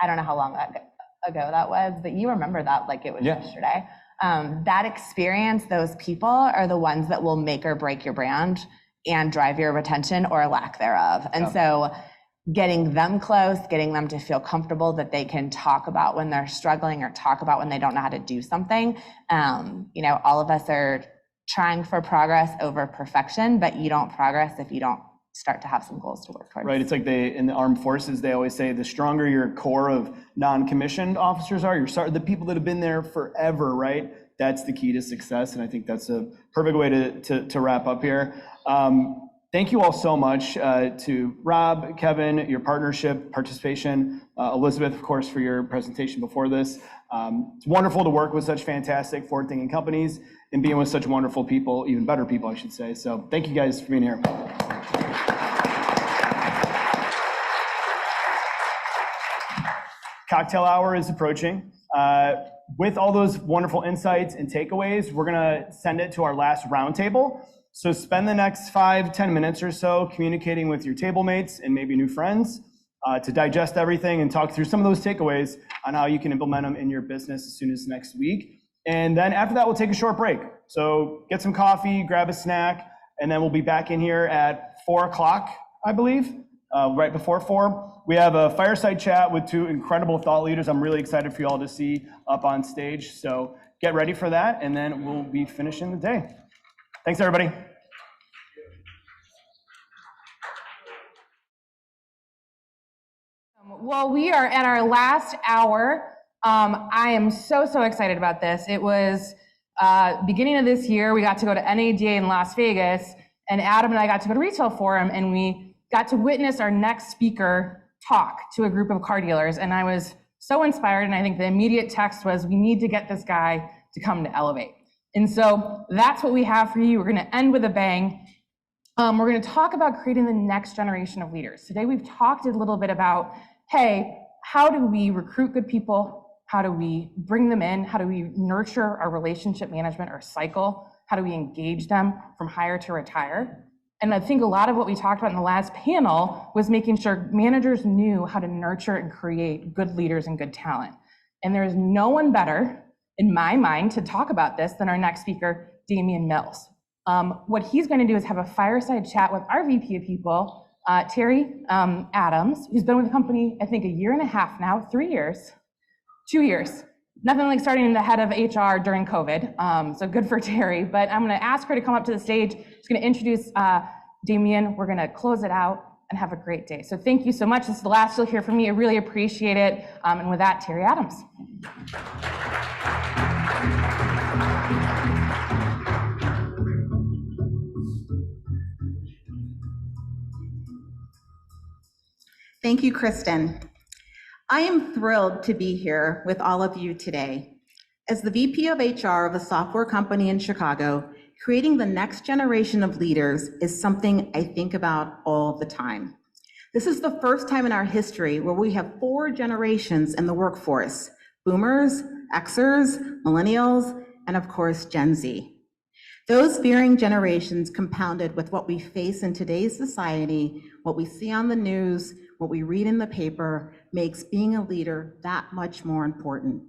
I don't know how long ago that was, but you remember that like it was yesterday. That experience, those people are the ones that will make or break your brand and drive your retention or lack thereof. And so getting them close, getting them to feel comfortable that they can talk about when they're struggling or talk about when they don't know how to do something. All of us are trying for progress over perfection, but you don't progress if you don't start to have some goals to work towards. Right, it's like in the armed forces, they always say the stronger your core of non-commissioned officers are, the people that have been there forever, right? That's the key to success, and I think that's a perfect way to wrap up here. Thank you all so much to Rob, Kevin, your partnership, participation, Elizabeth, of course, for your presentation before this. It's wonderful to work with such fantastic forward-thinking companies and being with such wonderful people, even better people, I should say. So thank you guys for being here. Cocktail hour is approaching. With all those wonderful insights and takeaways, we're gonna send it to our last roundtable. So spend the next 5-10 minutes or so communicating with your table mates and maybe new friends to digest everything and talk through some of those takeaways on how you can implement them in your business as soon as next week. And then after that, we'll take a short break. So get some coffee, grab a snack, and then we'll be back in here at 4 o'clock, I believe, right before 4. We have a fireside chat with 2 incredible thought leaders I'm really excited for you all to see up on stage. So get ready for that, and then we'll be finishing the day. Thanks, everybody. Well, we are at our last hour. I am so excited about this. It was beginning of this year, we got to go to NADA in Las Vegas, and Adam and I got to go to Retail Forum, and we got to witness our next speaker talk to a group of car dealers, and I was so inspired, and I think the immediate text was, we need to get this guy to come to Elevate. And so that's what we have for you. We're gonna end with a bang. We're gonna talk about creating the next generation of leaders. Today we've talked a little bit about, hey, how do we recruit good people? How do we bring them in? How do we nurture our relationship management or cycle? How do we engage them from hire to retire? And I think a lot of what we talked about in the last panel was making sure managers knew how to nurture and create good leaders and good talent. And there is no one better, in my mind, to talk about this than our next speaker, Damian Mills. What he's going to do is have a fireside chat with our VP of People, Terry Adams, who's been with the company, I think, 1.5 years now, 3 years, 2 years. Nothing like starting in the head of HR during COVID, so good for Terry. But I'm going to ask her to come up to the stage. She's going to introduce Damian. We're going to close it out and have a great day. So thank you so much. This is the last you'll hear from me. I really appreciate it. And with that, Terry Adams. Thank you, Kristin. I am thrilled to be here with all of you today. As the VP of HR of a software company in Chicago, creating the next generation of leaders is something I think about all the time. This is the first time in our history where we have 4 generations in the workforce: boomers, Xers, millennials, and of course, Gen Z. Those varying generations compounded with what we face in today's society, what we see on the news, what we read in the paper, makes being a leader that much more important.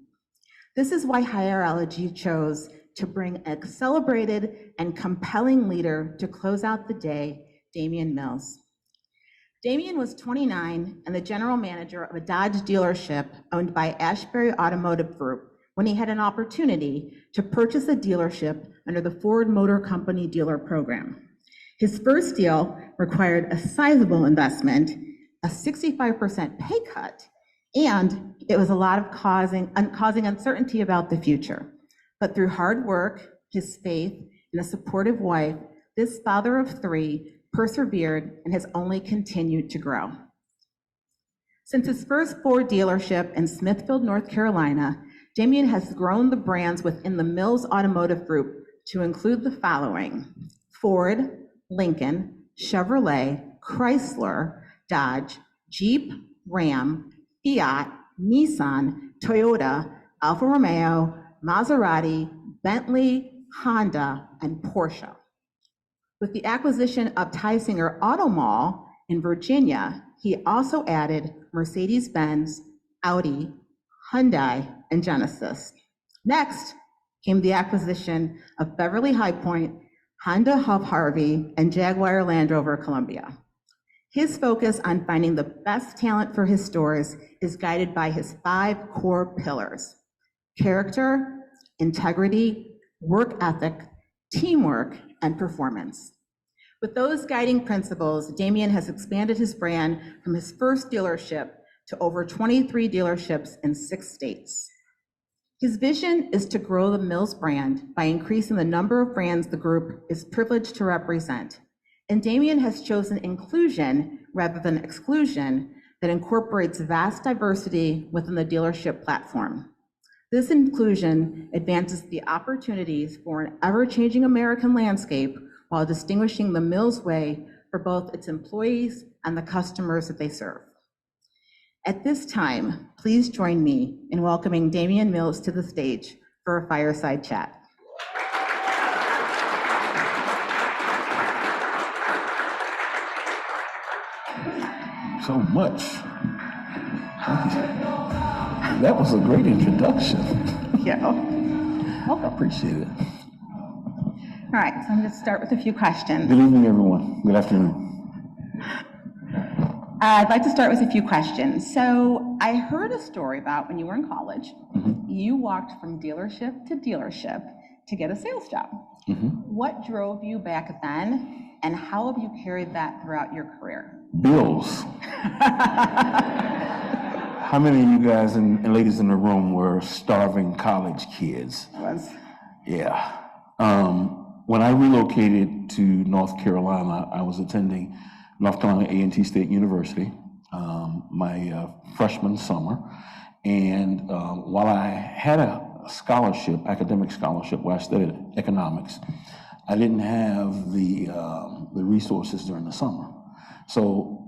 This is why Hireology chose to bring a celebrated and compelling leader to close out the day, Damian Mills. Damian was 29 and the general manager of a Dodge dealership owned by Ashbury Automotive Group when he had an opportunity to purchase a dealership under the Ford Motor Company dealer program. His first deal required a sizable investment, a 65% pay cut, and it was a lot of causing uncertainty about the future. But through hard work, his faith, and a supportive wife, this father of 3 persevered and has only continued to grow. Since his first Ford dealership in Smithfield, North Carolina, Damian has grown the brands within the Mills Automotive Group to include the following: Ford, Lincoln, Chevrolet, Chrysler, Dodge, Jeep, Ram, Fiat, Nissan, Toyota, Alfa Romeo, Maserati, Bentley, Honda, and Porsche. With the acquisition of Tysinger Auto Mall in Virginia, he also added Mercedes-Benz, Audi, Hyundai, and Genesis. Next came the acquisition of Beverly High Point, Honda Hub Harvey, and Jaguar Land Rover Columbia. His focus on finding the best talent for his stores is guided by his 5 core pillars: character, integrity, work ethic, teamwork, and performance. With those guiding principles, Damian has expanded his brand from his first dealership to over 23 dealerships in 6 states. His vision is to grow the Mills brand by increasing the number of brands the group is privileged to represent. And Damian has chosen inclusion rather than exclusion that incorporates vast diversity within the dealership platform. This inclusion advances the opportunities for an ever-changing American landscape while distinguishing the Mills way for both its employees and the customers that they serve. At this time, please join me in welcoming Damian Mills to the stage for a fireside chat. So much. That was a great introduction. Yeah. I appreciate it. All right, so I'm going to start with a few questions. Good evening, everyone. Good afternoon. I'd like to start with a few questions. So I heard a story about when you were in college, you walked from dealership to dealership to get a sales job. What drove you back then, and how have you carried that throughout your career? Bills. How many of you guys and ladies in the room were starving college kids? I was. Yeah. When I relocated to North Carolina, I was attending North Carolina A&T State University, my freshman summer. And while I had a scholarship, academic scholarship, where I studied economics, I didn't have the resources during the summer. So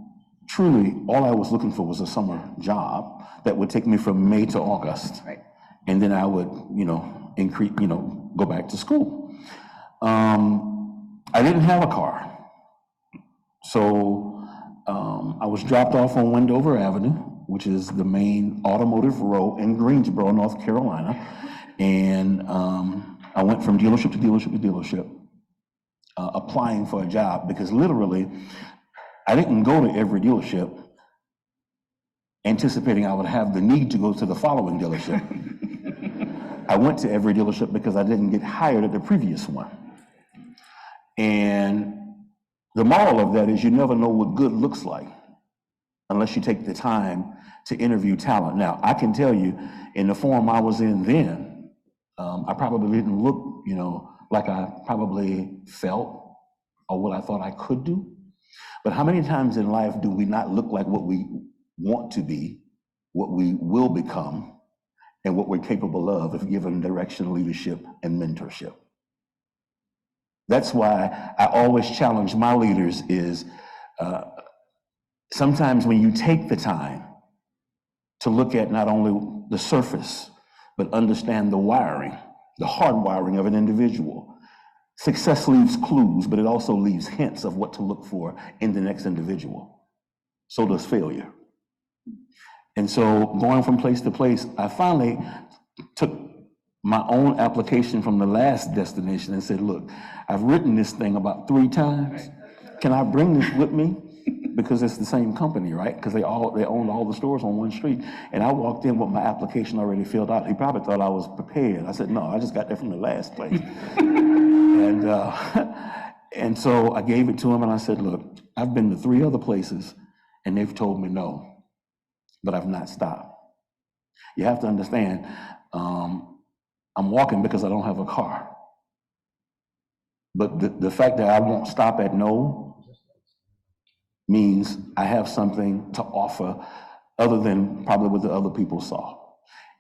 truly, all I was looking for was a summer job that would take me from May to August. Right. And then I would, go back to school. I didn't have a car. So I was dropped off on Wendover Avenue, which is the main automotive row in Greensboro, North Carolina. And I went from dealership to dealership to dealership, applying for a job, because literally, I didn't go to every dealership anticipating I would have the need to go to the following dealership. I went to every dealership because I didn't get hired at the previous one. And the moral of that is you never know what good looks like unless you take the time to interview talent. Now, I can tell you, in the form I was in then, I probably didn't look, like I probably felt or what I thought I could do. But how many times in life do we not look like what we want to be, what we will become, and what we're capable of if given direction, leadership, and mentorship? That's why I always challenge my leaders is sometimes when you take the time to look at not only the surface, but understand the wiring, the hard wiring of an individual. Success leaves clues, but it also leaves hints of what to look for in the next individual. So does failure. And so going from place to place, I finally took my own application from the last destination and said, look, I've written this thing about 3 times. Can I bring this with me? Because it's the same company, right? Because they owned all the stores on one street. And I walked in with my application already filled out. He probably thought I was prepared. I said, no, I just got that from the last place. And so I gave it to him and I said, look, I've been to 3 other places and they've told me no, but I've not stopped. You have to understand, I'm walking because I don't have a car. But the fact that I won't stop at no means I have something to offer other than probably what the other people saw.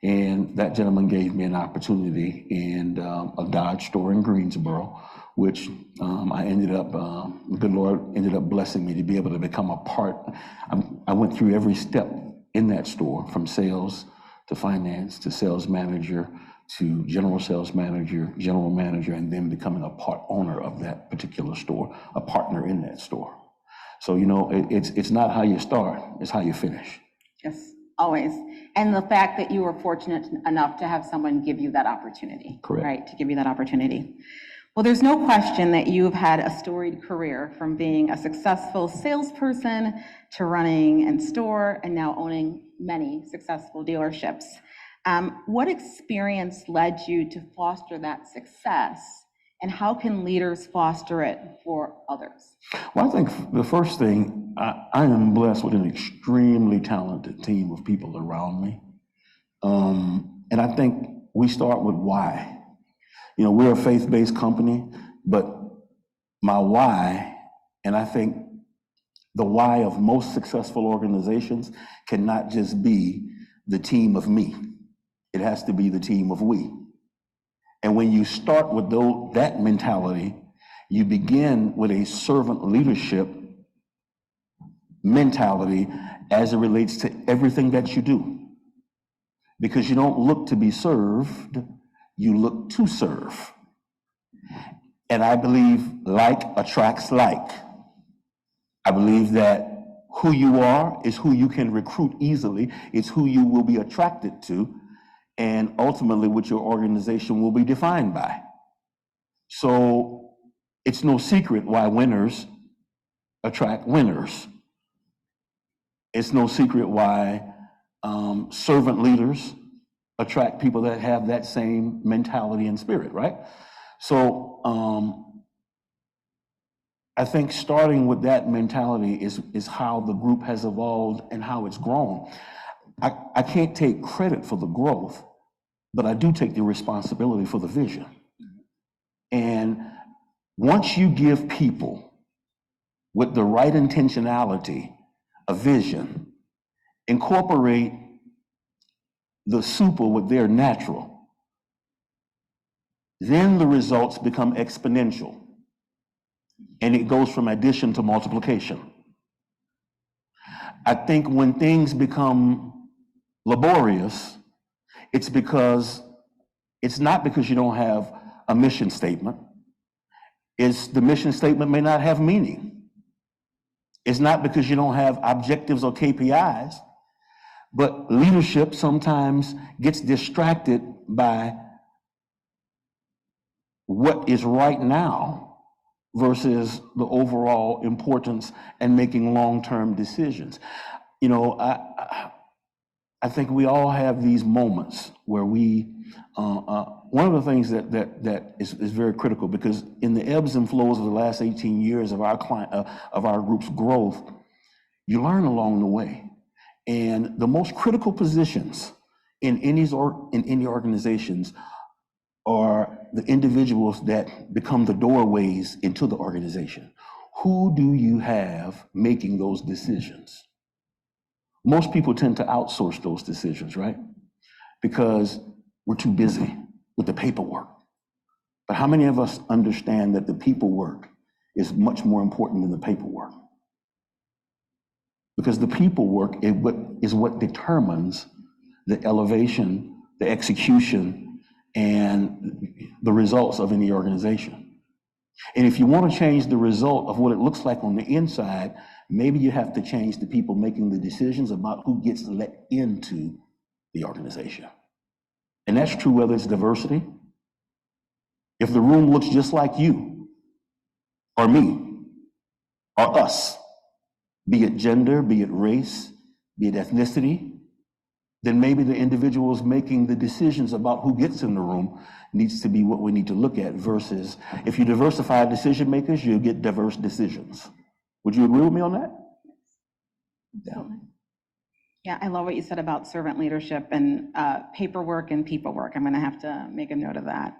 And that gentleman gave me an opportunity in a Dodge store in Greensboro, which I ended up, the good Lord ended up blessing me to be able to become a part. I went through every step in that store, from sales to finance to sales manager to general sales manager, general manager, and then becoming a part owner of that particular store, a partner in that store. So, it's not how you start, it's how you finish. Yes, always. And the fact that you were fortunate enough to have someone give you that opportunity. Correct. Right, to give you that opportunity. Well, there's no question that you've had a storied career, from being a successful salesperson to running a store and now owning many successful dealerships. What experience led you to foster that success, and how can leaders foster it for others? Well, I think the first thing, I am blessed with an extremely talented team of people around me. And I think we start with why. We're a faith-based company, but my why, and I think the why of most successful organizations cannot just be the team of me. It has to be the team of we. And when you start with that mentality, you begin with a servant leadership mentality as it relates to everything that you do. Because you don't look to be served, you look to serve. And I believe like attracts like. I believe that who you are is who you can recruit easily. It's who you will be attracted to, and ultimately what your organization will be defined by. So it's no secret why winners attract winners. It's no secret why servant leaders attract people that have that same mentality and spirit, right? So I think starting with that mentality is how the group has evolved and how it's grown. I can't take credit for the growth, but I do take the responsibility for the vision. And once you give people with the right intentionality, a vision, incorporate the super with their natural, then the results become exponential. And it goes from addition to multiplication. I think when things become laborious, it's not because you don't have a mission statement. The mission statement may not have meaning. It's not because you don't have objectives or KPIs, but leadership sometimes gets distracted by what is right now versus the overall importance and making long-term decisions. You know, I think we all have these moments where one of the things that is very critical, because in the ebbs and flows of the last 18 years of our group's growth, you learn along the way. And the most critical positions in any organizations are the individuals that become the doorways into the organization. Who do you have making those decisions? Most people tend to outsource those decisions, right? Because we're too busy with the paperwork. But how many of us understand that the people work is much more important than the paperwork? Because the people work is what determines the elevation, the execution, and the results of any organization. And if you want to change the result of what it looks like on the inside, maybe you have to change the people making the decisions about who gets let into the organization. And that's true whether it's diversity. If the room looks just like you, or me, or us, be it gender, be it race, be it ethnicity, then maybe the individuals making the decisions about who gets in the room needs to be what we need to look at, versus if you diversify decision makers, you'll get diverse decisions. Would you agree with me on that? Yeah. Yeah, I love what you said about servant leadership and paperwork and people work. I'm going to have to make a note of that.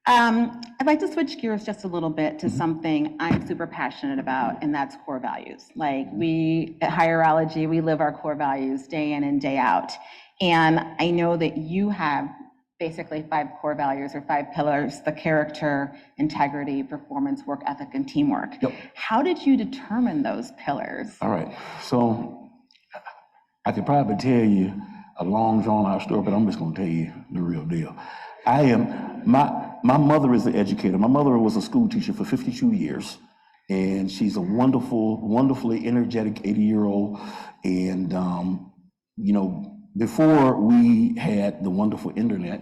I'd like to switch gears just a little bit to something I'm super passionate about, and that's core values. Like we at Hireology, we live our core values day in and day out. And I know that you have basically 5 core values or 5 pillars: the character, integrity, performance, work ethic, and teamwork. Yep. How did you determine those pillars? All right, so I could probably tell you a long drawn out story, but I'm just gonna tell you the real deal. My mother is an educator. My mother was a school teacher for 52 years, and she's a wonderfully energetic 80-year-old. And, you know, before we had the wonderful internet,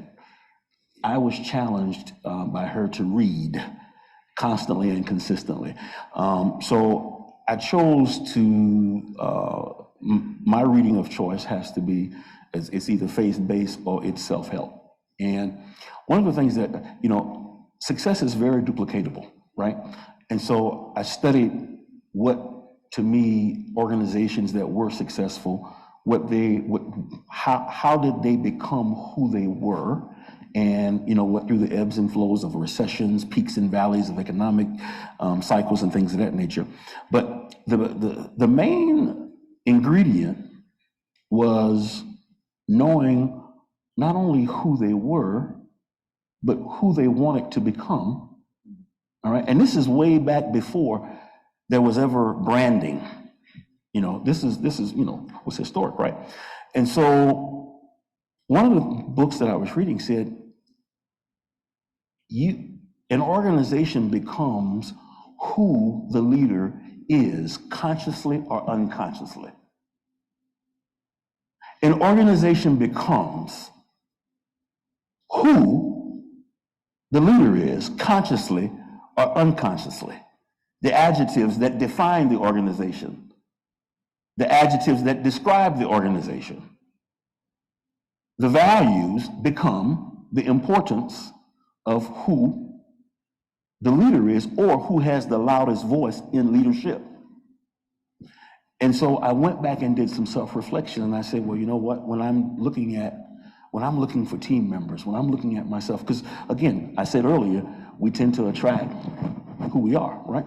I was challenged by her to read constantly and consistently. So I chose to, my reading of choice has to be, it's either faith-based or it's self-help. And one of the things that, you know, success is very duplicatable, right? And so I studied what, to me, organizations that were successful, how did they become who they were? And, you know, what through the ebbs and flows of recessions, peaks and valleys of economic cycles and things of that nature. But the main ingredient was knowing not only who they were, but who they wanted to become. All right, and this is way back before there was ever branding. You know, this is you know, was historic, right? And so one of the books that I was reading said, an organization becomes who the leader is, consciously or unconsciously. An organization becomes who the leader is, consciously or unconsciously. The adjectives that define the organization, the adjectives that describe the organization. The values become the importance of who the leader is, or who has the loudest voice in leadership. And so I went back and did some self-reflection, and I said, well, you know what, when I'm looking for team members, when I'm looking at myself, because again, I said earlier, we tend to attract who we are, right?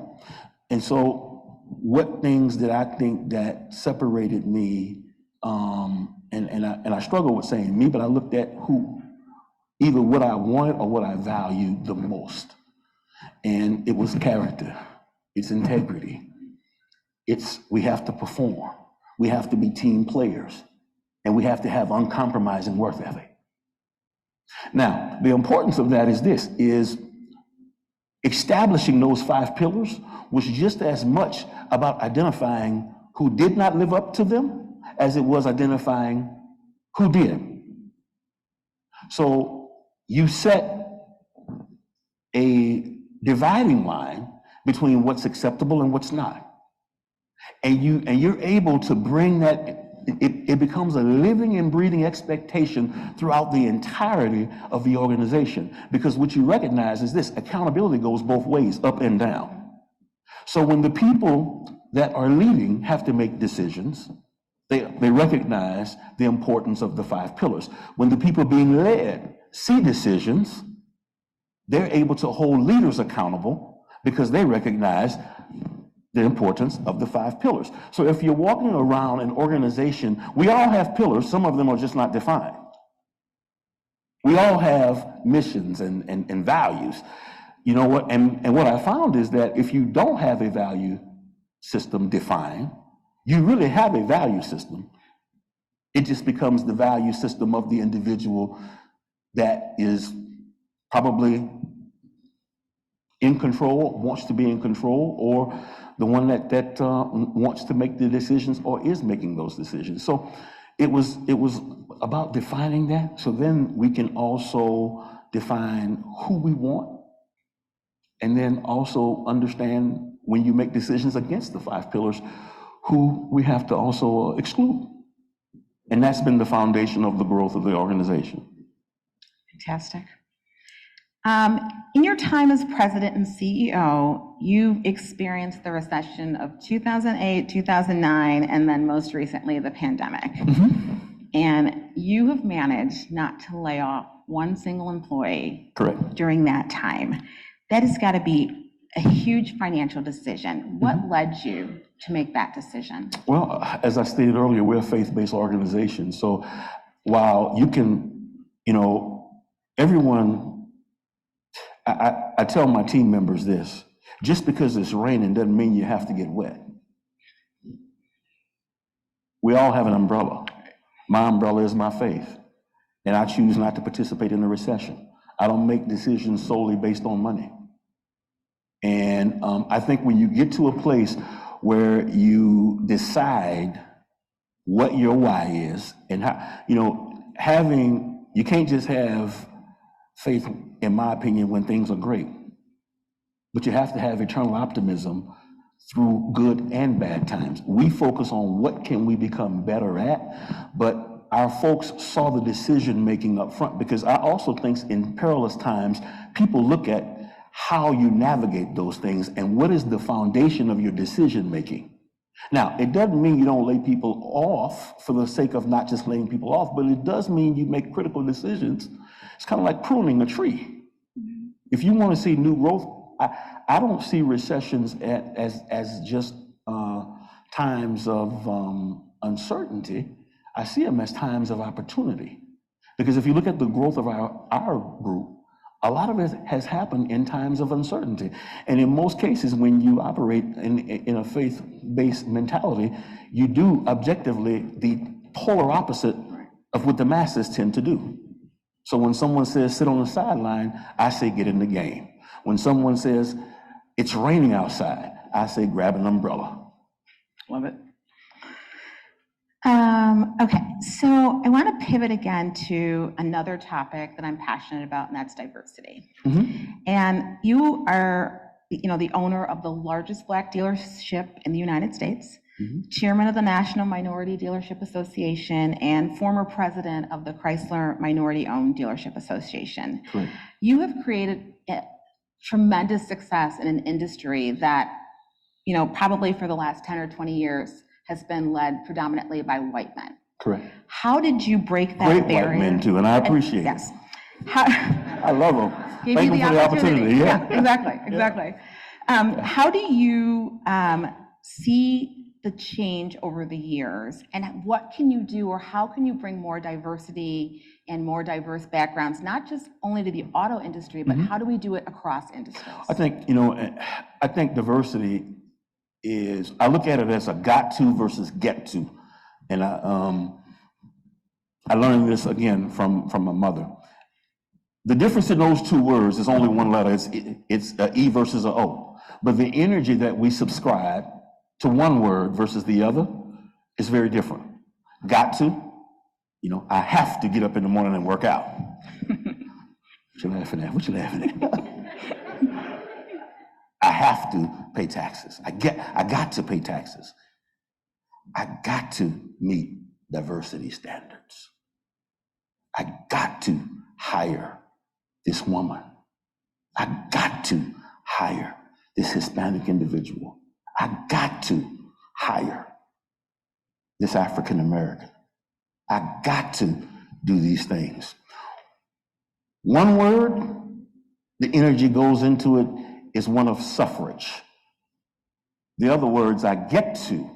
And so what things did I think that separated me, and I struggle with saying me, but I looked at either what I wanted or what I valued the most. And it was character, it's integrity, we have to perform, we have to be team players, and we have to have uncompromising work ethic. Now, the importance of that is establishing those 5 pillars was just as much about identifying who did not live up to them as it was identifying who did. So you set a dividing line between what's acceptable and what's not. And you're able to bring that, it becomes a living and breathing expectation throughout the entirety of the organization. Because what you recognize is this: accountability goes both ways, up and down. So when the people that are leading have to make decisions, they recognize the importance of the 5 pillars. When the people being led see decisions, they're able to hold leaders accountable because they recognize the importance of the 5 pillars. So if you're walking around an organization, we all have pillars, some of them are just not defined. We all have missions and values. You know what, and what I found is that if you don't have a value system defined, you really have a value system. It just becomes the value system of the individual that is probably in control, wants to be in control, or the one that wants to make the decisions or is making those decisions. So it was about defining that, so then we can also define who we want, and then also understand when you make decisions against the 5 pillars, who we have to also exclude. And that's been the foundation of the growth of the organization. Fantastic. In your time as president and CEO, you've experienced the recession of 2008, 2009, and then most recently the pandemic. And you have managed not to lay off one single employee. Correct. During that time. That has got to be a huge financial decision. What led you to make that decision? Well, as I stated earlier, we're a faith-based organization. So while you can, everyone, I tell my team members this: just because it's raining doesn't mean you have to get wet. We all have an umbrella. My umbrella is my faith, and I choose not to participate in the recession. I don't make decisions solely based on money. And I think when you get to a place where you decide what your why is and how, you can't just have faith, in my opinion, when things are great, but you have to have eternal optimism through good and bad times. We focus on what can we become better at, but our folks saw the decision making up front, because I also think in perilous times, people look at how you navigate those things and what is the foundation of your decision making. Now, it doesn't mean you don't lay people off for the sake of not just laying people off, but it does mean you make critical decisions. It's kind of like pruning a tree. If you want to see new growth, I don't see recessions as just times of uncertainty. I see them as times of opportunity. Because if you look at the growth of our group, a lot of it has happened in times of uncertainty. And in most cases, when you operate in a faith-based mentality, you do objectively the polar opposite of what the masses tend to do. So when someone says sit on the sideline, I say get in the game. When someone says it's raining outside, I say grab an umbrella. Love it. Okay, so I want to pivot again to another topic that I'm passionate about, and that's diversity. And you are, the owner of the largest Black dealership in the United States, chairman of the National Minority Dealership Association, and former president of the Chrysler Minority-Owned Dealership Association. Correct. You have created tremendous success in an industry that, probably for the last 10 or 20 years has been led predominantly by white men. Correct. How did you break that Great barrier? white men too, and I appreciate it. Yes. I love them. Gave Thank you them for the opportunity. Yeah, exactly. How do you see the change over the years, and what can you do, or how can you bring more diversity and more diverse backgrounds, not just only to the auto industry, but how do we do it across industries? I think, I think diversity is, I look at it as a got to versus get to. And I learned this again from my mother. The difference in those two words is only one letter. It's a E versus a O. But the energy that we subscribe to one word versus the other is very different. Got to, I have to get up in the morning and work out. What you laughing at? What you laughing at? I have to pay taxes. I got to pay taxes. I got to meet diversity standards. I got to hire this woman. I got to hire this Hispanic individual. I got to hire this African American. I got to do these things. One word, the energy goes into it, is one of suffrage. The other words, I get to,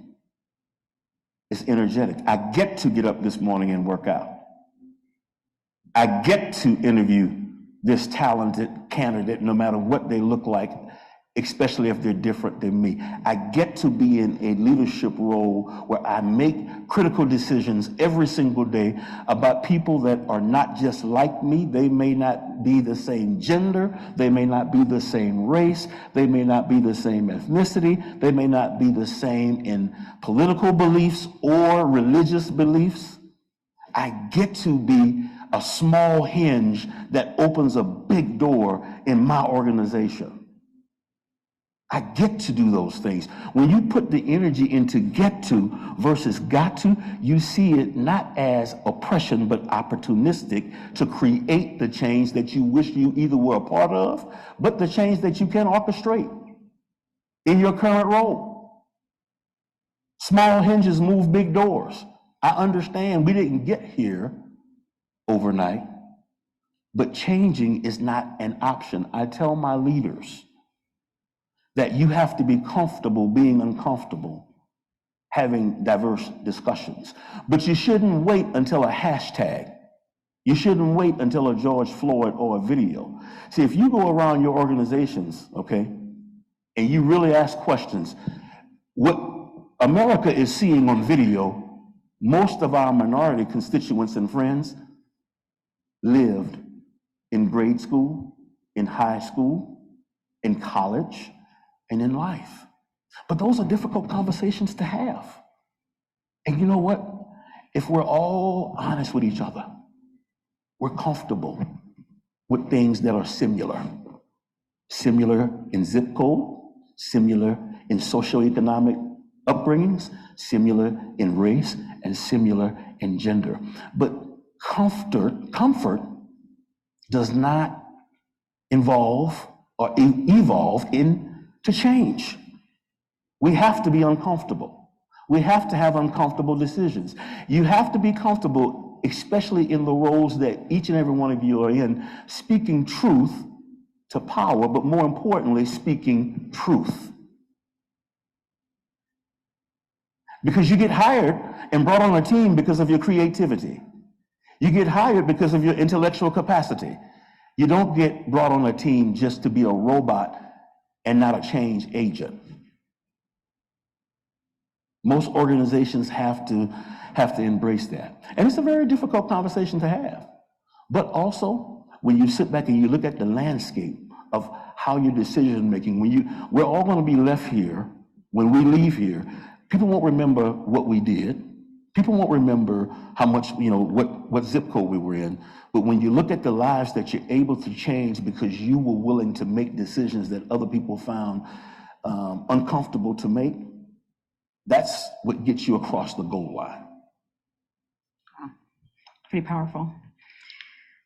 is energetic. I get to get up this morning and work out. I get to interview this talented candidate, no matter what they look like, especially if they're different than me. I get to be in a leadership role where I make critical decisions every single day about people that are not just like me. They may not be the same gender. They may not be the same race. They may not be the same ethnicity. They may not be the same in political beliefs or religious beliefs. I get to be a small hinge that opens a big door in my organization. I get to do those things. When you put the energy into get to versus got to, you see it not as oppression, but opportunistic to create the change that you wish you either were a part of, but the change that you can orchestrate in your current role. Small hinges move big doors. I understand we didn't get here overnight, but changing is not an option. I tell my leaders that you have to be comfortable being uncomfortable, having diverse discussions. But you shouldn't wait until a hashtag. You shouldn't wait until a George Floyd or a video. See, if you go around your organizations, okay, and you really ask questions, what America is seeing on video, most of our minority constituents and friends lived in grade school, in high school, in college, and in life. But those are difficult conversations to have. And you know what? If we're all honest with each other, we're comfortable with things that are similar. Similar in zip code, similar in socioeconomic upbringings, similar in race, and similar in gender. But comfort does not involve or evolve into change. We have to be uncomfortable. We have to have uncomfortable decisions. You have to be comfortable, especially in the roles that each and every one of you are in, speaking truth to power, but more importantly, speaking truth. Because you get hired and brought on a team because of your creativity. You get hired because of your intellectual capacity. You don't get brought on a team just to be a robot and not a change agent. Most organizations have to embrace that. And it's a very difficult conversation to have. But also, when you sit back and you look at the landscape of how your decision making, we're all going to be left here, when we leave here, people won't remember what we did. People won't remember how much, what zip code we were in. But when you look at the lives that you're able to change because you were willing to make decisions that other people found uncomfortable to make, that's what gets you across the goal line. Pretty powerful.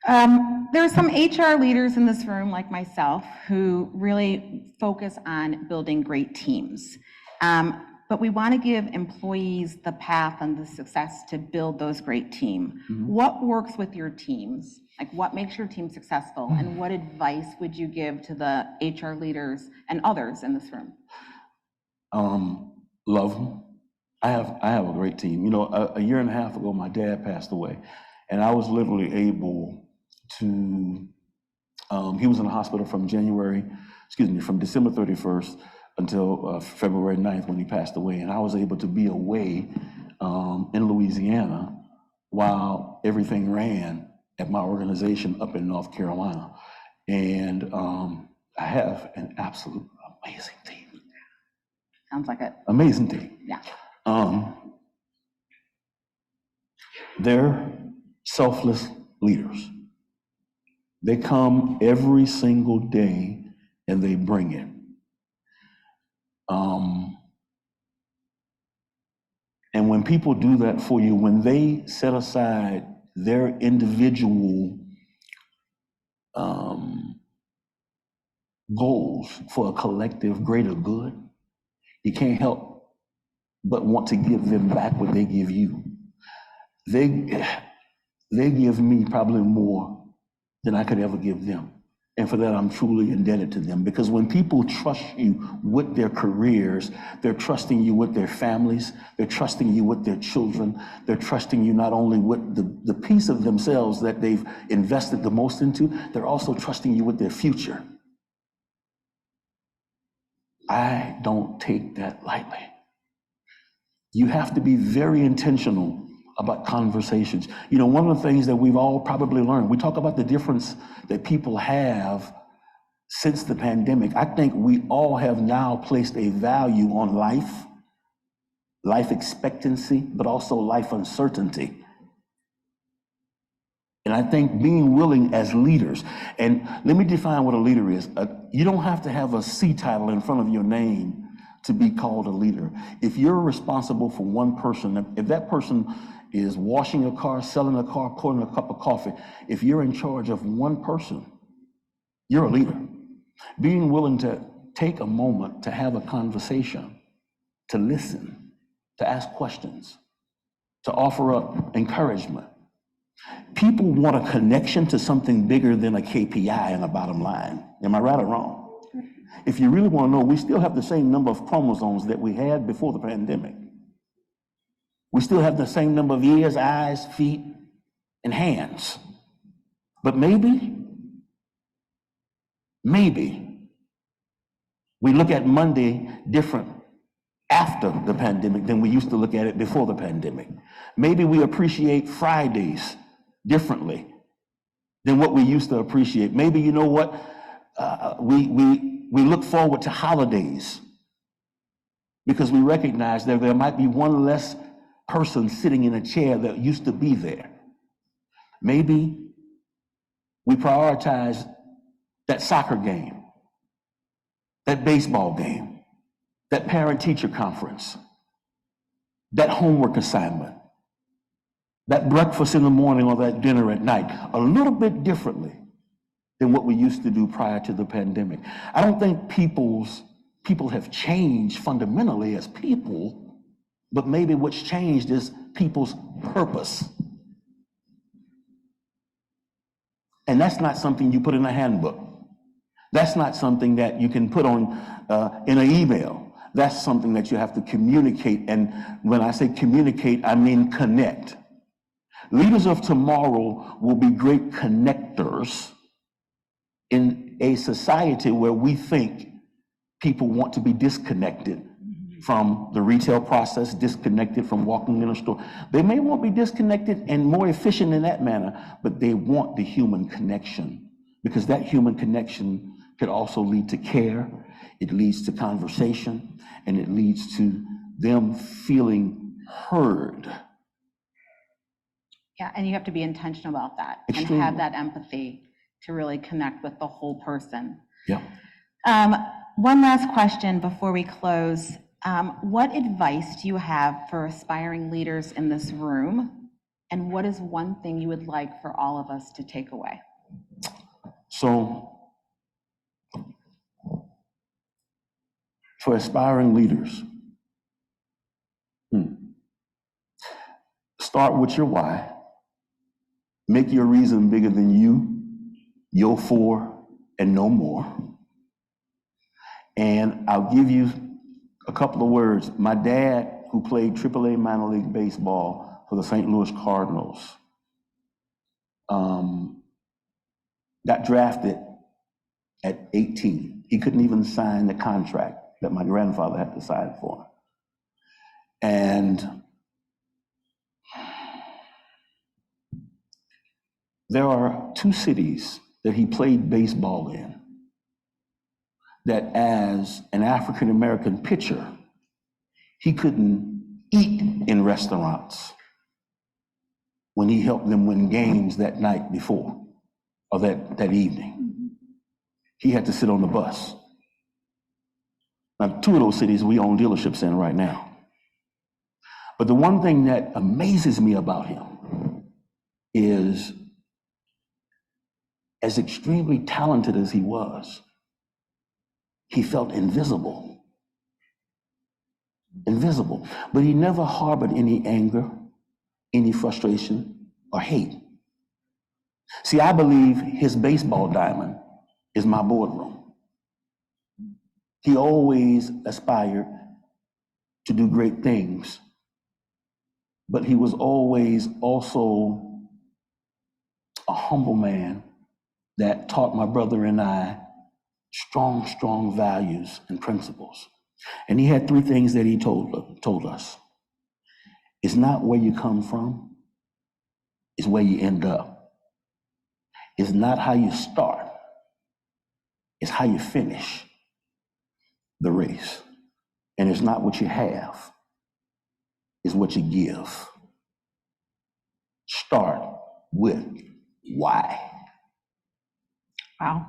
There are some HR leaders in this room, like myself, who really focus on building great teams. But we want to give employees the path and the success to build those great teams. Mm-hmm. What works with your teams? Like, what makes your team successful? Mm-hmm. And what advice would you give to the HR leaders and others in this room? love them. I have a great team. You know, a year and a half ago, my dad passed away, and I was literally able to, he was in the hospital from December 31st until February 9th when he passed away, and I was able to be away in Louisiana while everything ran at my organization up in North Carolina. And I have an absolute amazing team. Sounds like it. Amazing team. Yeah. They're selfless leaders. They come every single day and they bring it. And when people do that for you, when they set aside their individual goals for a collective greater good, you can't help but want to give them back what they give you. They give me probably more than I could ever give them. And for that, I'm truly indebted to them, because when people trust you with their careers, they're trusting you with their families, they're trusting you with their children, they're trusting you not only with the piece of themselves that they've invested the most into, they're also trusting you with their future. I don't take that lightly. You have to be very intentional about conversations. You know, one of the things that we've all probably learned, we talk about the difference that people have since the pandemic. I think we all have now placed a value on life expectancy, but also life uncertainty. And I think being willing as leaders, and let me define what a leader is. You don't have to have a C title in front of your name to be called a leader. If you're responsible for one person, if that person is washing a car, selling a car, pouring a cup of coffee, if you're in charge of one person, you're a leader. Being willing to take a moment to have a conversation, to listen, to ask questions, to offer up encouragement. People want a connection to something bigger than a KPI and a bottom line. Am I right or wrong? If you really want to know, we still have the same number of chromosomes that we had before the pandemic. We still have the same number of ears, eyes, feet, and hands. But maybe we look at Monday different after the pandemic than we used to look at it before the pandemic. Maybe we appreciate Fridays differently than what we used to appreciate. Maybe, you know what, we look forward to holidays because we recognize that there might be one less person sitting in a chair that used to be there. Maybe we prioritize that soccer game, that baseball game, that parent-teacher conference, that homework assignment, that breakfast in the morning or that dinner at night, a little bit differently than what we used to do prior to the pandemic. I don't think people have changed fundamentally as people, but maybe what's changed is people's purpose. And that's not something you put in a handbook. That's not something that you can put on in an email. That's something that you have to communicate. And when I say communicate, I mean connect. Leaders of tomorrow will be great connectors in a society where we think people want to be disconnected from the retail process, disconnected from walking in a store. They may want to be disconnected and more efficient in that manner, but they want the human connection, because that human connection could also lead to care, it leads to conversation, and it leads to them feeling heard. Yeah, and you have to be intentional about that Extremely. And have that empathy to really connect with the whole person. Yeah. One last question before we close. What advice do you have for aspiring leaders in this room? And what is one thing you would like for all of us to take away? So, for aspiring leaders, start with your why. Make your reason bigger than you, your for, and no more. And I'll give you a couple of words. My dad, who played AAA minor league baseball for the St. Louis Cardinals, got drafted at 18. He couldn't even sign the contract that my grandfather had to sign for him. And there are 2 cities that he played baseball in that as an African-American pitcher, he couldn't eat in restaurants when he helped them win games that night before or that evening. He had to sit on the bus. Now, 2 of those cities we own dealerships in right now. But the one thing that amazes me about him is, as extremely talented as he was, he felt invisible. Invisible. But he never harbored any anger, any frustration, or hate. See, I believe his baseball diamond is my boardroom. He always aspired to do great things, but he was always also a humble man that taught my brother and I strong, strong values and principles. And he had 3 things that he told us. It's not where you come from, it's where you end up. It's not how you start, it's how you finish the race. And it's not what you have, it's what you give. Start with why. Wow.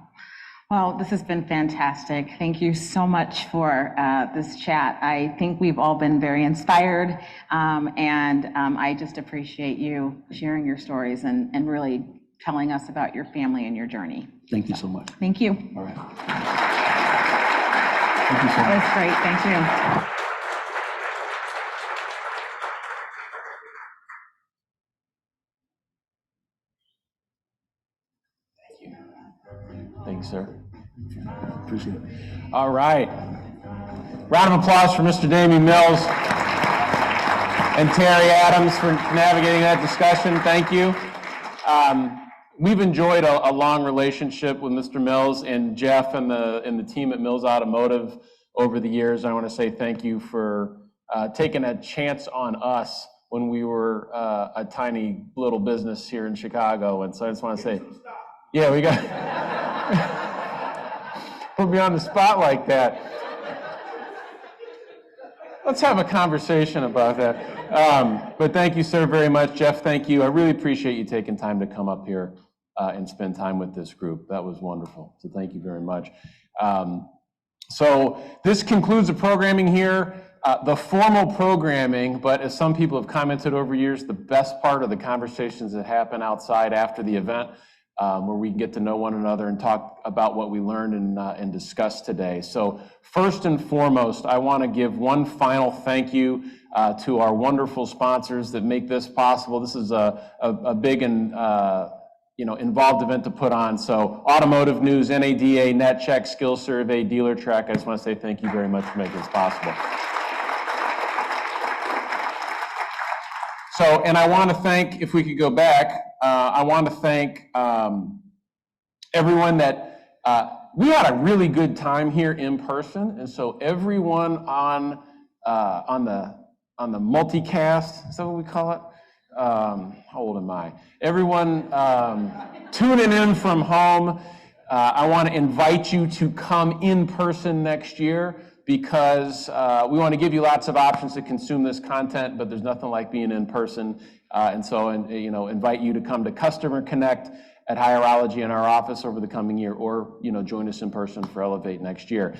Well, this has been fantastic. Thank you so much for this chat. I think we've all been very inspired, and I just appreciate you sharing your stories and really telling us about your family and your journey. Thank you so much. Thank you. All right. Thank you so much. That was great. Thank you. Thanks, sir. Appreciate it. All right. Round of applause for Mr. Damian Mills and Terry Adams for navigating that discussion. Thank you. We've enjoyed a long relationship with Mr. Mills and Jeff and the team at Mills Automotive over the years. I want to say thank you for taking a chance on us when we were a tiny little business here in Chicago. And so I just want to say, yeah, we got put me on the spot like that. Let's have a conversation about that. But thank you, sir, very much. Jeff, thank you. I really appreciate you taking time to come up here and spend time with this group. That was wonderful. So thank you very much. So this concludes the programming here. The formal programming, but as some people have commented over years, the best part of the conversations that happen outside after the event, where we can get to know one another and talk about what we learned and discuss today. So first and foremost, I want to give one final thank you to our wonderful sponsors that make this possible. This is a big and involved event to put on. So Automotive News, NADA, Netchex, SkillSurvey, Dealer Track. I just want to say thank you very much for making this possible. So, and I want to thank, if we could go back, I want to thank everyone that, we had a really good time here in person, and so everyone on the multicast, is that what we call it? How old am I? Everyone tuning in from home, I want to invite you to come in person next year, because we want to give you lots of options to consume this content, but there's nothing like being in person. And so, invite you to come to Customer Connect at Hireology in our office over the coming year, or, join us in person for Elevate next year.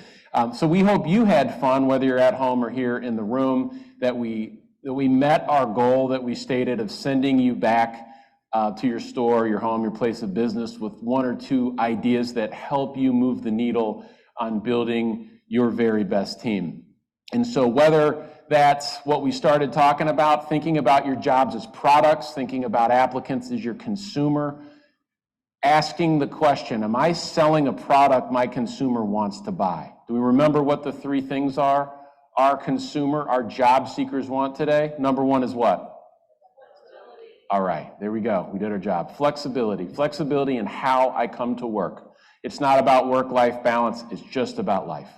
So we hope you had fun, whether you're at home or here in the room, that we met our goal that we stated of sending you back to your store, your home, your place of business with 1 or 2 ideas that help you move the needle on building your very best team. And so whether that's what we started talking about, thinking about your jobs as products, thinking about applicants as your consumer, asking the question, am I selling a product my consumer wants to buy? Do we remember what the 3 things are? our consumer, our job seekers want today? Number one is what? All right, there we go. We did our job. Flexibility. Flexibility in how I come to work. It's not about work-life balance. It's just about life.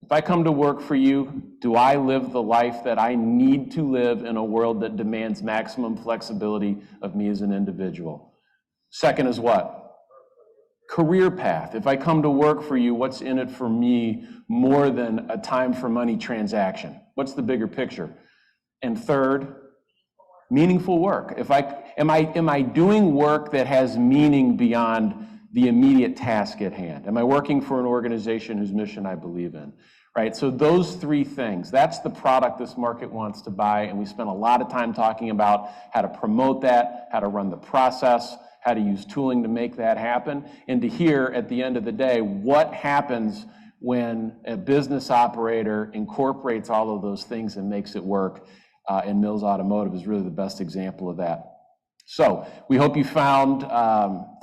If I come to work for you, do I live the life that I need to live in a world that demands maximum flexibility of me as an individual? Second is what? Career path. If I come to work for you, what's in it for me more than a time for money transaction? What's the bigger picture? And third, meaningful work. Am I doing work that has meaning beyond the immediate task at hand? Am I working for an organization whose mission I believe in? Right? So those three things, that's the product this market wants to buy, and we spent a lot of time talking about how to promote that, how to run the process, how to use tooling to make that happen, and to hear at the end of the day what happens when a business operator incorporates all of those things and makes it work. And Mills Automotive is really the best example of that. So we hope you found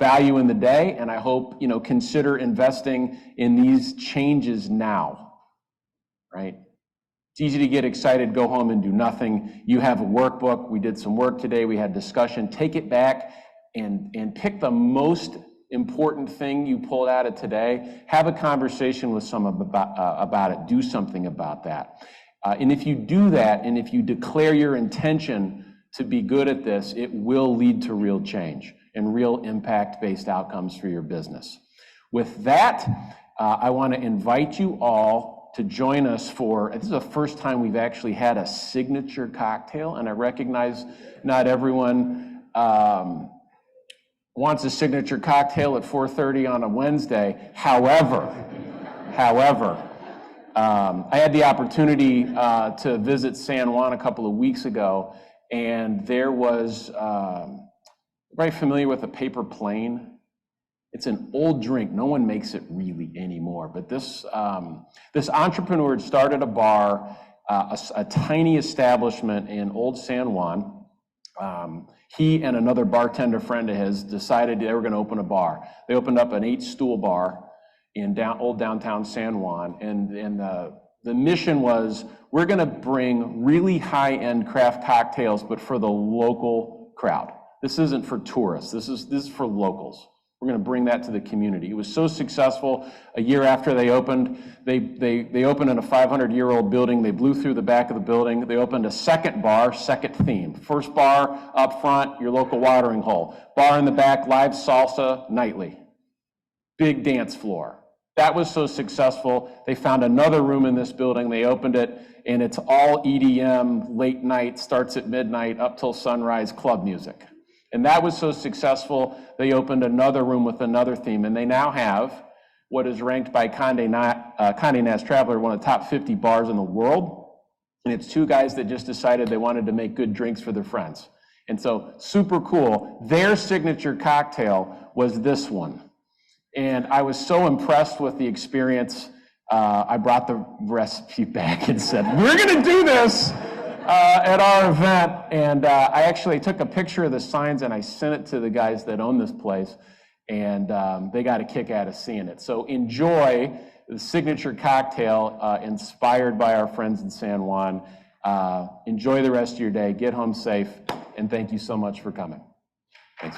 value in the day, and I hope consider investing in these changes now, right? It's easy to get excited, go home and do nothing. You have a workbook. We did some work today. We had discussion. Take it back and pick the most important thing you pulled out of today. Have a conversation with someone about it. Do something about that. And if you do that, and if you declare your intention to be good at this, it will lead to real change and real impact-based outcomes for your business. With that, I want to invite you all to join us for, this is the first time we've actually had a signature cocktail, and I recognize not everyone wants a signature cocktail at 4:30 on a Wednesday. However, I had the opportunity to visit San Juan a couple of weeks ago, and there was, very familiar with a paper plane? It's an old drink. No one makes it really anymore. But this entrepreneur had started a bar, a tiny establishment in Old San Juan. He and another bartender friend of his decided they were going to open a bar. They opened up an 8-stool bar in old downtown San Juan, and the mission was, we're going to bring really high-end craft cocktails, but for the local crowd. This isn't for tourists. This is for locals. We're going to bring that to the community. It was so successful. A year after they opened, they opened in a 500-year-old building. They blew through the back of the building. They opened a second bar, second theme. First bar up front, your local watering hole. Bar in the back, live salsa nightly. Big dance floor. That was so successful, they found another room in this building. They opened it, and it's all EDM, late night, starts at midnight, up till sunrise club music. And that was so successful, they opened another room with another theme, and they now have what is ranked by Condé Nast Traveler one of the top 50 bars in the world. And it's two guys that just decided they wanted to make good drinks for their friends. And so, super cool. Their signature cocktail was this one. And I was so impressed with the experience, I brought the recipe back and said, we're going to do this at our event. And I actually took a picture of the signs and I sent it to the guys that own this place, and they got a kick out of seeing it. So enjoy the signature cocktail inspired by our friends in San Juan. Enjoy the rest of your day. Get home safe. And thank you so much for coming. Thanks.